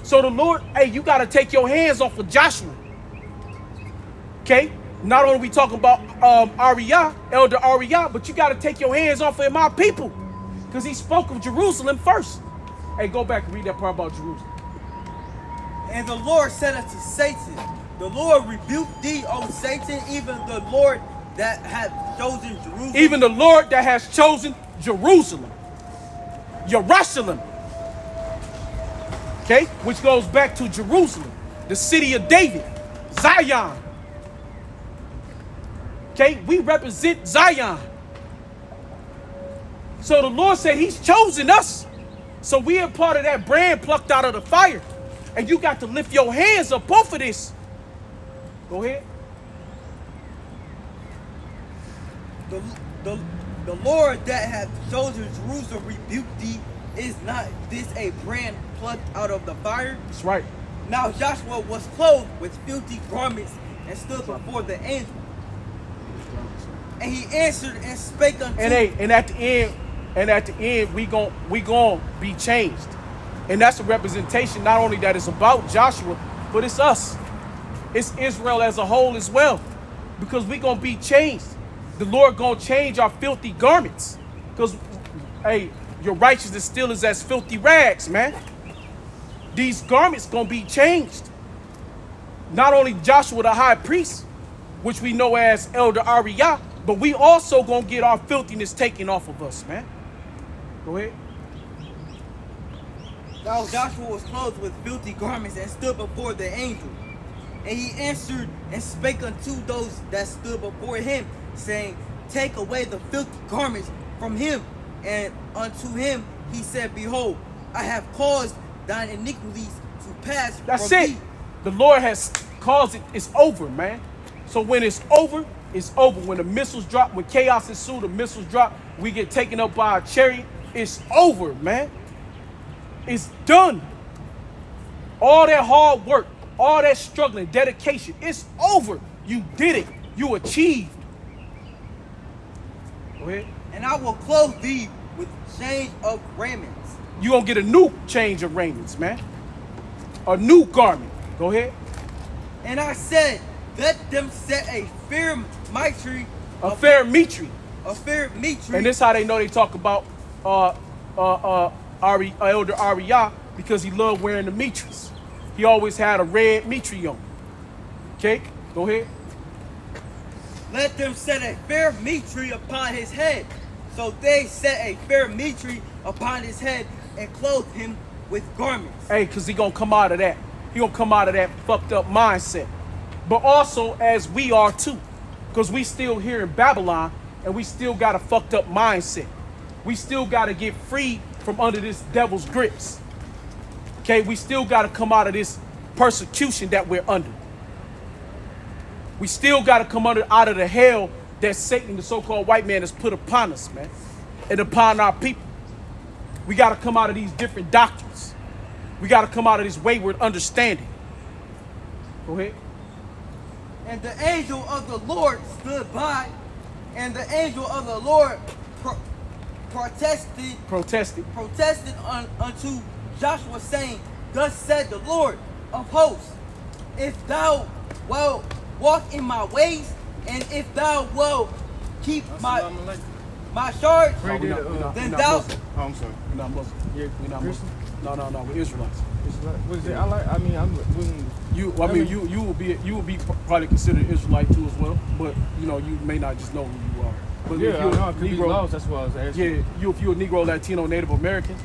A: So the Lord, hey, you gotta take your hands off of Joshua. Okay? Not only we talking about Ariah, Elder Ariah, but you got to take your hands off of my people, because he spoke of Jerusalem first. Hey, go back and read that part about Jerusalem.
F: And the Lord said unto Satan, the Lord rebuke thee, O Satan, even the Lord that hath chosen Jerusalem.
A: Even the Lord that has chosen Jerusalem. Jerusalem. Okay, which goes back to Jerusalem, the city of David, Zion. Okay, we represent Zion. So the Lord said he's chosen us. So we are part of that brand plucked out of the fire. And you got to lift your hands up off of this. Go ahead.
F: The Lord that hath chosen Jerusalem rebuke thee. Is not this a brand plucked out of the fire?
A: That's right.
F: Now Joshua was clothed with filthy garments and stood before the angel. And he answered and spake unto him.
A: And at the end, we gon' be changed. And that's a representation not only that it's about Joshua, but it's us. It's Israel as a whole as well. Because we gonna be changed. The Lord gonna change our filthy garments. Because, hey, your righteousness still is as filthy rags, man. These garments gonna be changed. Not only Joshua the high priest, which we know as Elder Ariah, but we also gonna get our filthiness taken off of us, man. Go ahead.
F: Now Joshua was clothed with filthy garments and stood before the angel. And he answered and spake unto those that stood before him, saying, take away the filthy garments from him. And unto him he said, behold, I have caused thine iniquities to pass
A: That's
F: from
A: it.
F: thee.
A: The Lord has caused it. It's over, man. So when it's over, it's over. When the missiles drop, when chaos ensues, the missiles drop, we get taken up by a chariot. It's over, man. It's done. All that hard work, all that struggling, dedication, it's over. You did it. You achieved. Go ahead.
F: And I will clothe thee with change of raiments.
A: You're going to get a new change of raiments, man. A new garment. Go ahead.
F: And I said, let them set a fair mitre.
A: A fair mitre.
F: A fair mitre.
A: And this how they know they talk about Elder Ariah, because he loved wearing the mitres. He always had a red mitre on. Okay, go ahead.
F: let them set a fair meat tree upon his head. So they set a fair meat tree upon his head and clothed him with garments.
A: Hey, because he going to come out of that. He going to come out of that fucked up mindset. But also as we are too. Because we still here in Babylon and we still got a fucked up mindset. We still got to get free from under this devil's grips. Okay, we still got to come out of this persecution that we're under. We still got to come out of the hell that Satan, the so-called white man, has put upon us, man, and upon our people. We got to come out of these different doctrines. We got to come out of this wayward understanding. Go ahead.
F: And the angel of the Lord stood by, and the angel of the Lord protested unto Joshua, saying, Thus said the Lord of hosts, if thou wilt walk in my ways, and if thou wilt keep my charge, then thou...
A: Oh, I'm sorry. We're not Muslim. We're not Muslim. No. We're Israelites.
G: What is it? You
A: will be probably considered Israelite too as well, but you know you may not just know who you are. But
G: yeah,
A: if you're
G: I could be lost. That's what I was asking.
A: Yeah, if you're a Negro, Latino, Native American,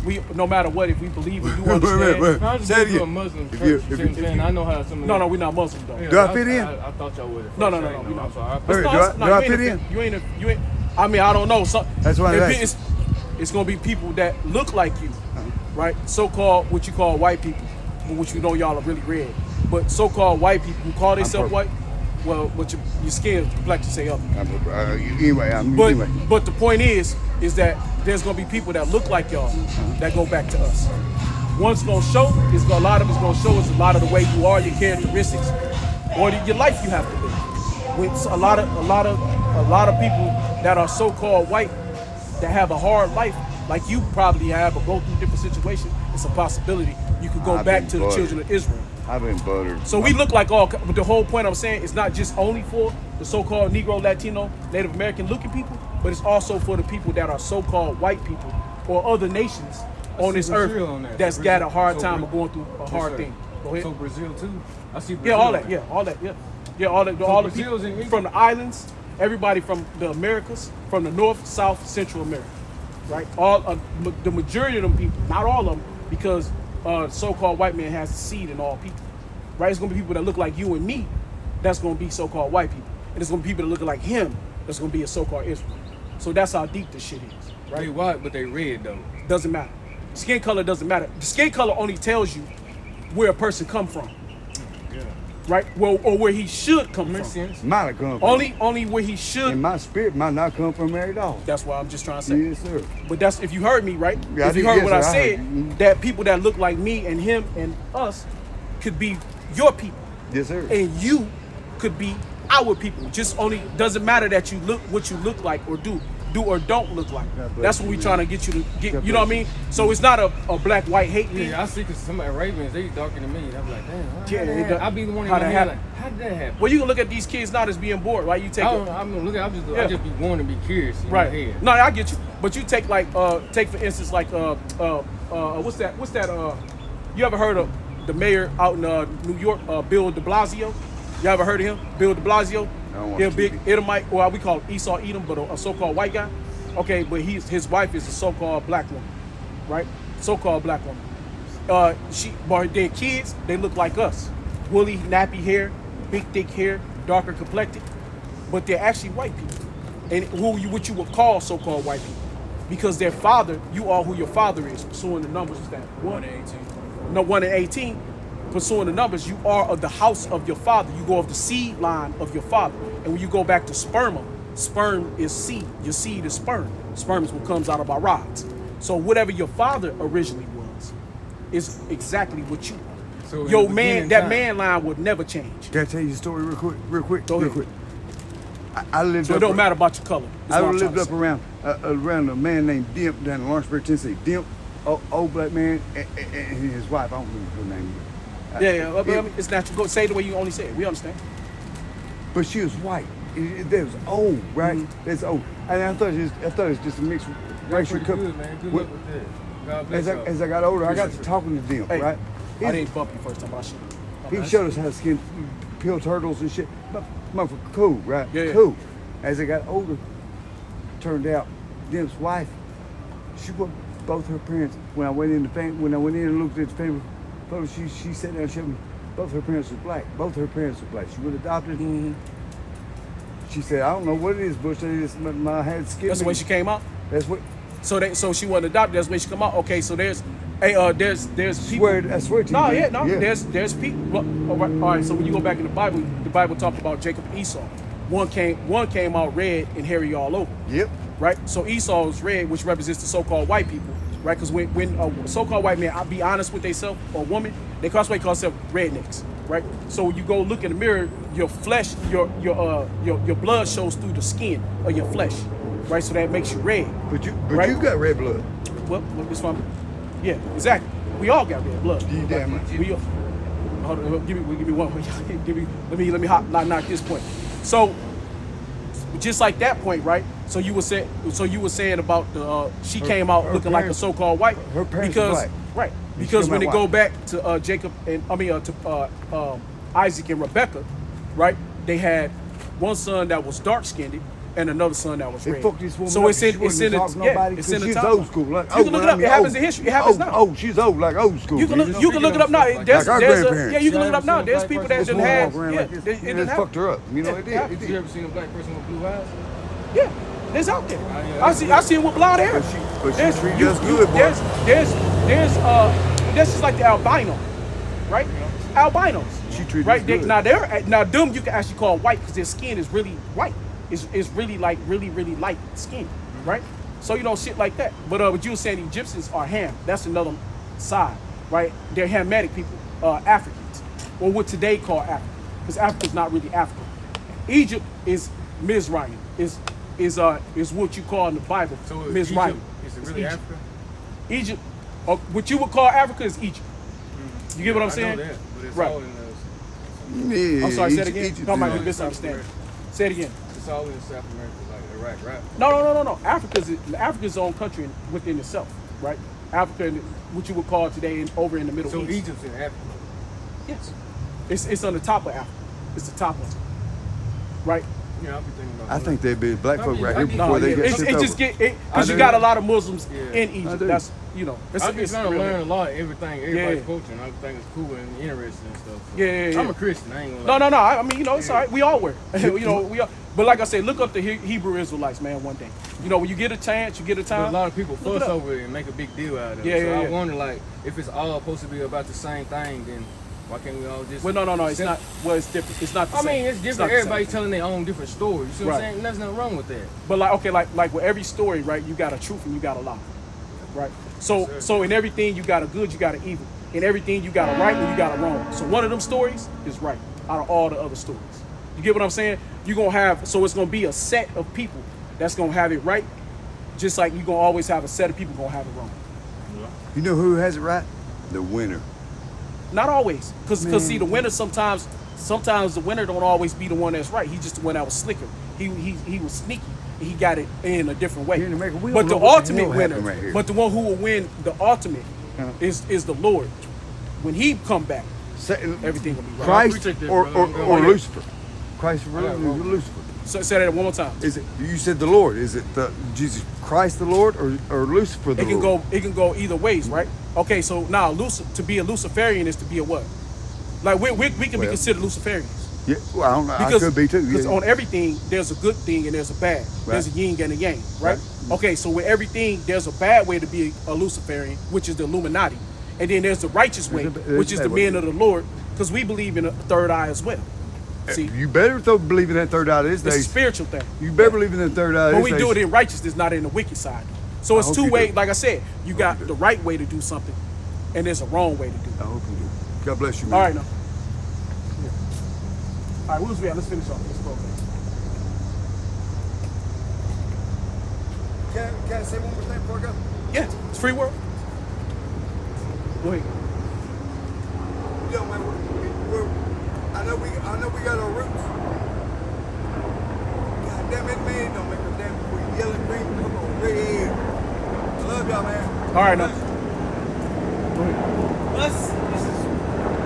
A: we no matter what, if we believe and you understand.
G: No, I just been to a Muslim church. You know I know how some of
A: No, we're not Muslim though.
G: Yeah,
H: Do I fit in?
G: I thought y'all would.
A: No, we're not.
G: So
H: Do I fit in?
A: You ain't. I mean, I don't know. So
H: That's why
A: it's gonna be people that look like you, right? So-called what you call white people, which you know y'all are really red. But so-called white people who call themselves white, well, what your skin complexion say other. But the point is that there's gonna be people that look like y'all that go back to us. One's gonna show, a lot of it's gonna show us a lot of the way you are, your characteristics, or your life you have to live. With a lot of people that are so-called white that have a hard life, like you probably have, or go through different situations, it's a possibility you could go back to the children of Israel.
H: I've been buttered.
A: So we look like all, but the whole point I'm saying is not just only for the so-called Negro, Latino, Native American looking people, but it's also for the people that are so-called white people or other nations on this earth that's got a hard time of going through a hard thing. Go ahead.
G: So Brazil too. I see Brazil.
A: Yeah, all the people from the islands, everybody from the Americas, from the North, South, Central America, right? The majority of them people, not all of them, because so-called white man has seed in all people, right? It's gonna be people that look like you and me, that's gonna be so-called white people, and it's gonna be people that look like him, that's gonna be a so-called Israel. So that's how deep this shit is, right?
G: They white, but they red though.
A: Doesn't matter. Skin color doesn't matter. The skin color only tells you where a person come from. Right? Well, or where he should come
G: Makes
A: from.
G: sense.
H: Might have come from.
A: Only where he should.
H: In my spirit, might not come from there at all.
A: That's why I'm just trying to say.
H: Yes, sir.
A: But that's if you heard me, right?
H: Yeah,
A: if you heard what I said,
H: heard.
A: that people that look like me and him and us could be your people.
H: Yes, sir.
A: And you could be our people. Just only doesn't matter that you look what you look like or do or don't look like. That's what we're trying to get you to get. You know what I mean? So it's not a black white hate thing.
G: Yeah, I see because some Arabians they darker than me. I'm like, damn.
A: Yeah,
G: I'll be the one in
A: how
G: my
A: that
G: head
A: happen?
G: like, how did that happen?
A: Well, you can look at these kids not as being bored, right? You take
G: I just be wanting to be curious in my
A: right.
G: head.
A: No, I get you. But you take like take for instance like what's that you ever heard of the mayor out in New York, Bill de Blasio? You ever heard of him? Bill de Blasio? He's a big Edomite, or we call Esau Edom, but a so-called white guy. Okay, but his wife is a so-called black woman, right? So-called black woman. But their kids, they look like us. Woolly, nappy hair, big thick hair, darker complected. But they're actually white people. And what you would call so-called white people. Because their father, you are who your father is. Pursuing the numbers is that 1 and 18. No, 1 and 18. Pursuing the numbers, you are of the house of your father. You go of the seed line of your father. And when you go back to sperma, sperm is seed. Your seed is sperm. Sperm is what comes out of our rods. So whatever your father originally was is exactly what you are. So your man, that man line would never change.
H: Can I tell you a story real quick?
A: Go ahead.
H: Real quick. I lived
A: so
H: up.
A: It don't matter about your color.
H: I lived up around a man named Dimp down in Lawrenceburg, Tennessee. Dimp, old black man, and his wife. I don't remember her name.
A: Yeah. It's natural. Go say it the way you only say it. We understand.
H: But she was white. That was old, right? Mm-hmm. That's old. And I thought it was just a mixed racial couple.
G: Good, man. Good luck with that. God bless
H: as I got older, I got to talking to them, right?
A: I didn't bump you first time, but I should.
H: He showed us how to skin pill turtles and shit. Motherfucker, cool, right?
A: Yeah.
H: Cool. As they got older, turned out, Dim's wife, she was both her parents. When I went in and looked at the family photo, she sat down and showed me both her parents were black. Both her parents were black. She was adopted.
A: Mm-hmm.
H: She said, I don't know what it is, Bush. My head skipped.
A: That's the way she came out.
H: That's what.
A: So she wasn't adopted. That's the way she come out. Okay, so there's people.
H: I swear to you.
A: No,
H: man.
A: yeah, no. There's people. Well, all right. So when you go back in the Bible talked about Jacob and Esau. One came out red and hairy all over.
H: Yep.
A: Right. So Esau is red, which represents the so-called white people. Right. Because when a so-called white man, I'll be honest with themselves, or woman, they call themselves rednecks. Right. So when you go look in the mirror, your flesh, your blood shows through the skin of your flesh. Right. So that makes you red.
H: But you got red blood.
A: Well, it's fine. Yeah, exactly. We all got red blood.
H: You damn right.
A: We all, hold on, give me one. Let me knock this point. So, just like that point, right? So you were saying about the she came out looking like a so-called white.
H: Her parents
A: because
H: were black.
A: Right. Because when they
H: white.
A: go back to Jacob and Isaac and Rebecca, right? They had one son that was dark-skinned and another son that was
H: They
A: red.
H: fucked this woman
A: So
H: up.
A: it's in
H: She wouldn't
A: the
H: talk to nobody
A: it's in
H: 'cause
A: the
H: she's
A: top.
H: old school. Like,
A: You can look it up. It happens in history. It happens now.
H: Oh, she's old, like old school.
A: You can
H: man.
A: look it up now.
G: Like
A: There's
H: our
A: a,
H: grandparents.
A: yeah, you can look it up now.
G: You
A: There's
G: ever
A: people
G: seen a
A: that
G: black
A: didn't have.
H: Walk around
A: Yeah,
H: like this.
A: it
H: And
A: didn't
H: it
A: have.
H: fucked her up. You know, it
A: Yeah.
H: did.
G: Did you ever seen a black person with blue eyes?
A: Yeah, there's out there.
G: yeah.
A: I see him with blonde hair.
H: But she
A: There's-
H: treated
A: you-
H: us
A: you-
H: good, boy.
A: That's just like the albino, right? Albinos.
H: She treated
A: right.
H: us good.
A: Now them you can actually call white because their skin is really white. It's really like really light skin, right? So shit like that. But what you were saying, Egyptians are Ham. That's another side, right? They're Hamitic people, Africans, or what today call Africa, because Africa's not really Africa. Egypt is Mizraim, is what you call in the Bible Mizraim.
G: Is it really
A: Egypt.
G: Africa?
A: Egypt, what you would call Africa is Egypt. You get what I'm
G: I
A: saying?
G: know that, but it's
A: Right.
G: all in the,
H: Yeah,
A: I'm sorry, say it
H: Egypt-
A: again.
H: Egypt
A: Come on,
H: is-
A: you misunderstand. Say it again.
G: it's all in South America, like Iraq, right?
A: No. Africa's own country within itself, right? Africa, what you would call today over in the Middle
G: So
A: East.
G: Egypt's in Africa.
A: Yes. It's on the top of Africa. It's the top one. Right?
G: Yeah, I'll be thinking about
H: I think they'd be black folk right here
G: No,
H: before they
A: yeah.
H: get
A: It's
H: shipped
A: just
H: over.
A: because
H: I
A: you
H: do.
A: got a lot of Muslims
G: Yeah.
A: in
H: I
A: Egypt.
H: do.
A: That's
G: I'm just trying to
A: really-
G: learn a lot of everything, everybody's
A: Yeah.
G: culture, and I think it's cool and interesting and stuff. So.
A: Yeah.
G: I'm a Christian. I ain't gonna lie.
A: No. I mean, it's all right. We all were. We all. But like I say, look up the Hebrew Israelites, man. One day, when you get a chance, you get a
G: But
A: time.
G: a lot of people
A: Look it
G: fuss
A: up.
G: over it and make a big deal out of it.
A: Yeah,
G: so
A: yeah.
G: I wonder, like, if it's all supposed to be about the same thing, then why can't we all just?
A: Well, no. It's not. Well, it's different. It's not the
G: I
A: same.
G: mean, it's
A: not
G: different.
A: the same.
G: Everybody's telling their own different stories. You see what I'm
A: Right.
G: saying? There's nothing wrong with that.
A: But like with every story, right? You got a truth and you got a lie, right? So in everything you got a good, you got an evil. In everything you got a right and you got a wrong. So one of them stories is right out of all the other stories. You get what I'm saying? You're gonna have it's gonna be a set of people that's gonna have it right, just like you're gonna always have a set of people gonna have it wrong.
H: You know who has it right? The winner.
A: Not always, because see the winner sometimes the winner don't always be the one that's right. He's just the one that was slicker. He was sneaky. And he got it in a different way.
H: Here in America, we
A: But
H: don't
A: the
H: know what the
A: ultimate
H: hell
A: winner,
H: happened right here.
A: but the one who will win the ultimate is the Lord. When he come back, everything will be right.
H: Christ
G: appreciate that,
H: or
G: brother.
H: or Lucifer. Christ or
G: got wrong.
H: Lucifer.
A: So say that one more time.
H: Is it? You said the Lord. Is it the Jesus Christ the Lord or Lucifer the
A: It can
H: Lord?
A: go either ways, right? Okay, so now to be a Luciferian is to be a what? Like we can be
H: Well,
A: considered Luciferians.
H: Yeah, well, I don't know. I
A: Because
H: could be too.
A: Because
H: Yeah.
A: on everything there's a good thing and there's a bad. There's a yin and a yang, right? Okay, so with everything there's a bad way to be a Luciferian, which is the Illuminati, and then there's the righteous way,
H: There's a
A: which is
H: bad
A: the
H: way.
A: men of the Lord, because we believe in a third eye as well. See,
H: You better believe in that third eye this
A: it's a
H: day.
A: spiritual thing.
H: You better believe in that third eye.
A: But
H: this
A: we do it
H: day.
A: in righteousness, not in the wicked side. So
H: I
A: it's
H: hope
A: two
H: you
A: ways.
H: do.
A: Like I said, you got
H: you do.
A: the right way to do something, and there's a wrong way to do it.
H: I hope you do. God bless you, man.
A: All right, now. Yeah. All right, who's we at? Let's finish off. Let's go.
H: Can I say one more thing before I go?
A: Yeah, it's free world. Go ahead.
H: Yo, man, I know we got our roots. God damn it, man, don't make a damn we yellow, green, come on, red. I love y'all, man.
A: All right, now. Go ahead.
F: Us, this is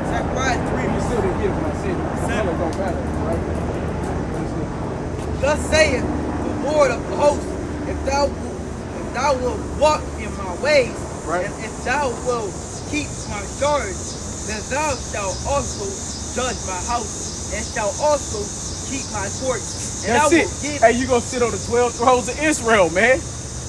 F: Zach Zechariah 3.
A: You still didn't get it when I said it. Color don't matter, right?
F: Thus saith the Lord of hosts, if thou wilt walk in my ways,
A: Right.
F: and if thou wilt keep my charge, then thou shalt also judge my house, and shalt also keep my courts. And I
A: That's
F: will
A: it.
F: give
A: Hey, you gonna sit on the 12 thrones of Israel, man.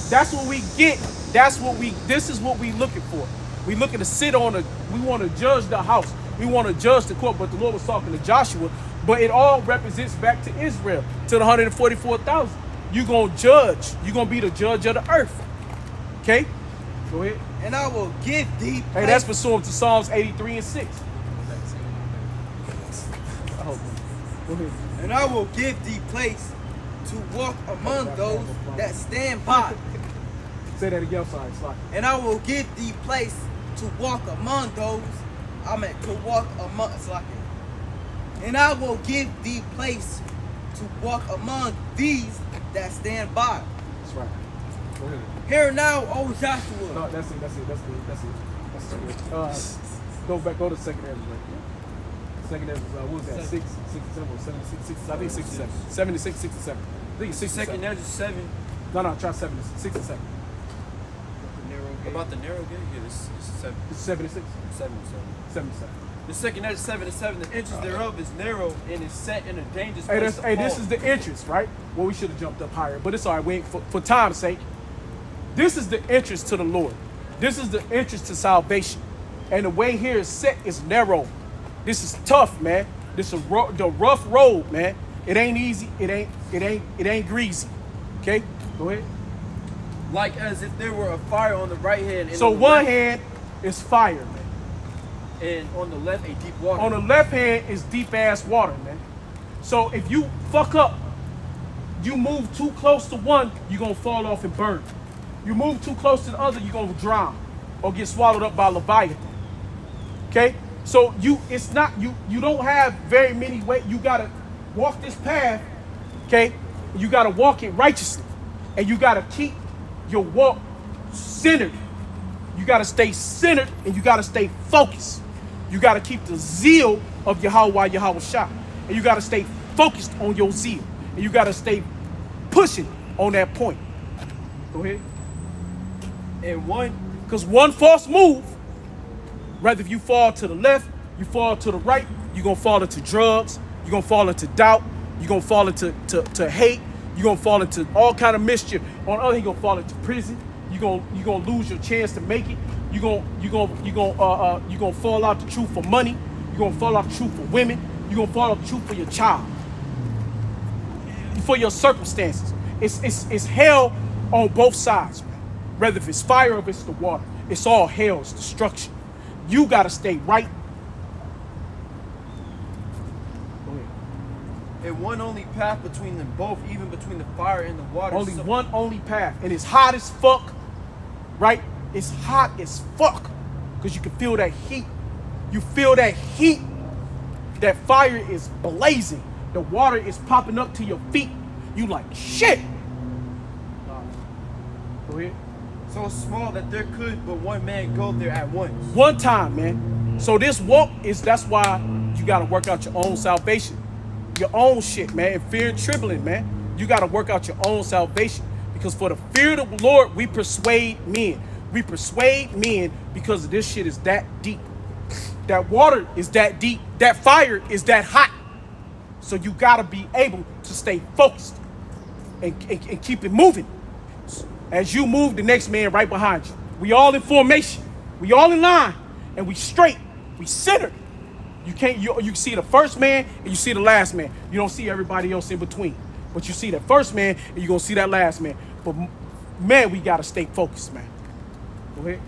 A: That's what we get. This is what we looking for. We looking to sit on we want to judge the house. We want to judge the court, but the Lord was talking to Joshua, but it all represents back to Israel, to the 144,000. You gonna judge. You gonna be the judge of the earth. Okay? Go ahead.
F: and I will give thee
A: Hey, that's pursuant to Psalms 83 and 6. Oh, go ahead.
F: and I will give thee place to walk among those that stand by.
A: Say that again, sorry, slide.
F: And I will give thee place to walk among those. To walk among. And I will give thee place to walk among these that stand by.
A: That's right. Go ahead.
F: Hear now, O Joshua.
A: No, that's it. Go to second Ezra. Right? Second Ezra, what was that? 6, 67, 76, 6, I think 67. 76, 67. I think it's 67.
B: Second Ezra 7.
A: No, try 67.
B: About the narrow gate? Yeah, this is 7.
A: It's 76. 77.
B: The second Ezra 7 and 7, the entrance thereof is narrow and is set in a dangerous
A: Hey,
B: place.
A: this is the entrance, right? Well, we should have jumped up higher, but it's all right. We ain't, for time's sake, this is the entrance to the Lord. This is the entrance to salvation. And the way here is set is narrow. This is tough, man. This is the rough road, man. It ain't easy. It ain't greasy. Okay? Go ahead.
B: Like as if there were a fire on the right hand. And
A: So
B: on the
A: one
B: left,
A: hand is fire, man.
B: and on the left a deep water.
A: On the left hand is deep ass water, man. So if you fuck up, you move too close to one, you're gonna fall off and burn. You move too close to the other, you're gonna drown or get swallowed up by Leviathan. Okay? So you don't have very many ways. You gotta walk this path, okay? You gotta walk it righteously. And you gotta keep your walk centered. You gotta stay centered and you gotta stay focused. You gotta keep the zeal of Yahweh Shah. And you gotta stay focused on your zeal. And you gotta stay pushing on that point. Go ahead.
B: And one,
A: Because one false move, whether if you fall to the left, you fall to the right, you're going to fall into drugs, you're going to fall into doubt, you're going to fall into hate, you're going to fall into all kind of mischief. On the other hand, you're going to fall into prison, you're going to lose your chance to make it, you're going to fall out the truth for money, you're going to fall out the truth for women, you're going to fall out the truth for your child, for your circumstances. It's hell on both sides, man. Whether if it's fire or if it's the water, it's all hell, it's destruction. You gotta stay right. Go ahead.
B: and one only path between them both, even between the fire and the water.
A: Only one only path, and it's hot as fuck, right? It's hot as fuck, because you can feel that heat. You feel that heat. That fire is blazing. The water is popping up to your feet. You like shit. Go ahead.
B: So small that there could but one man go there at once.
A: One time, man. So this walk that's why you gotta work out your own salvation. Your own shit, man. And fear and trembling, man. You gotta work out your own salvation. Because for the fear of the Lord, we persuade men. We persuade men because this shit is that deep. That water is that deep. That fire is that hot. So you gotta be able to stay focused and keep it moving. As you move, the next man right behind you. We all in formation. We all in line. And we straight. We centered. You see the first man and you see the last man. You don't see everybody else in between. But you see that first man and you're going to see that last man. But man, we got to stay focused, man. Go ahead.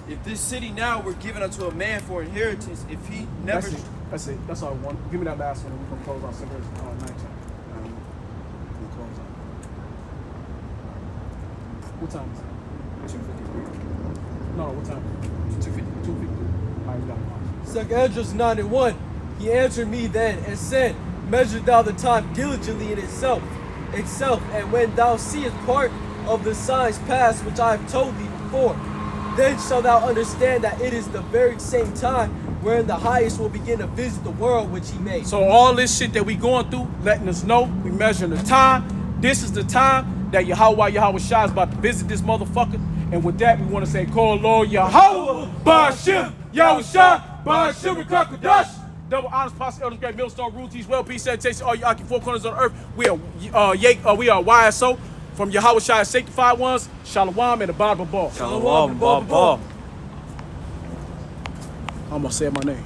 B: If this city now were given unto a man for inheritance, if he never...
A: That's it. That's all I want. Give me that last one and we're going to close out Sunday night. We'll close out. What time is it? 2:53. No, what time? 2:50. 2:50. All right, we got it.
C: Second Ezra 9:1. He answered me then and said, measure thou the time diligently in itself, and when thou seest part of the signs past which I have told thee before, then shalt thou understand that it is the very same time wherein the highest will begin to visit the world which he made.
A: So all this shit that we going through, letting us know, we measuring the time. This is the time that Yahweh Shai is about to visit this motherfucker. And with that, we want to say, call Lord Yahweh, Ba'ashem, Yahweh Shai, Ba'ashem, Kakadash. Double honors, Pastor Elders, Great Millstone, Rules, well, peace, sanitation, all you occupy 4 corners of the earth. We are YSO from Yahweh Shai, sanctified ones. Shalom and the bottom of the ball.
E: Shalom, ball.
A: I'm gonna say my name.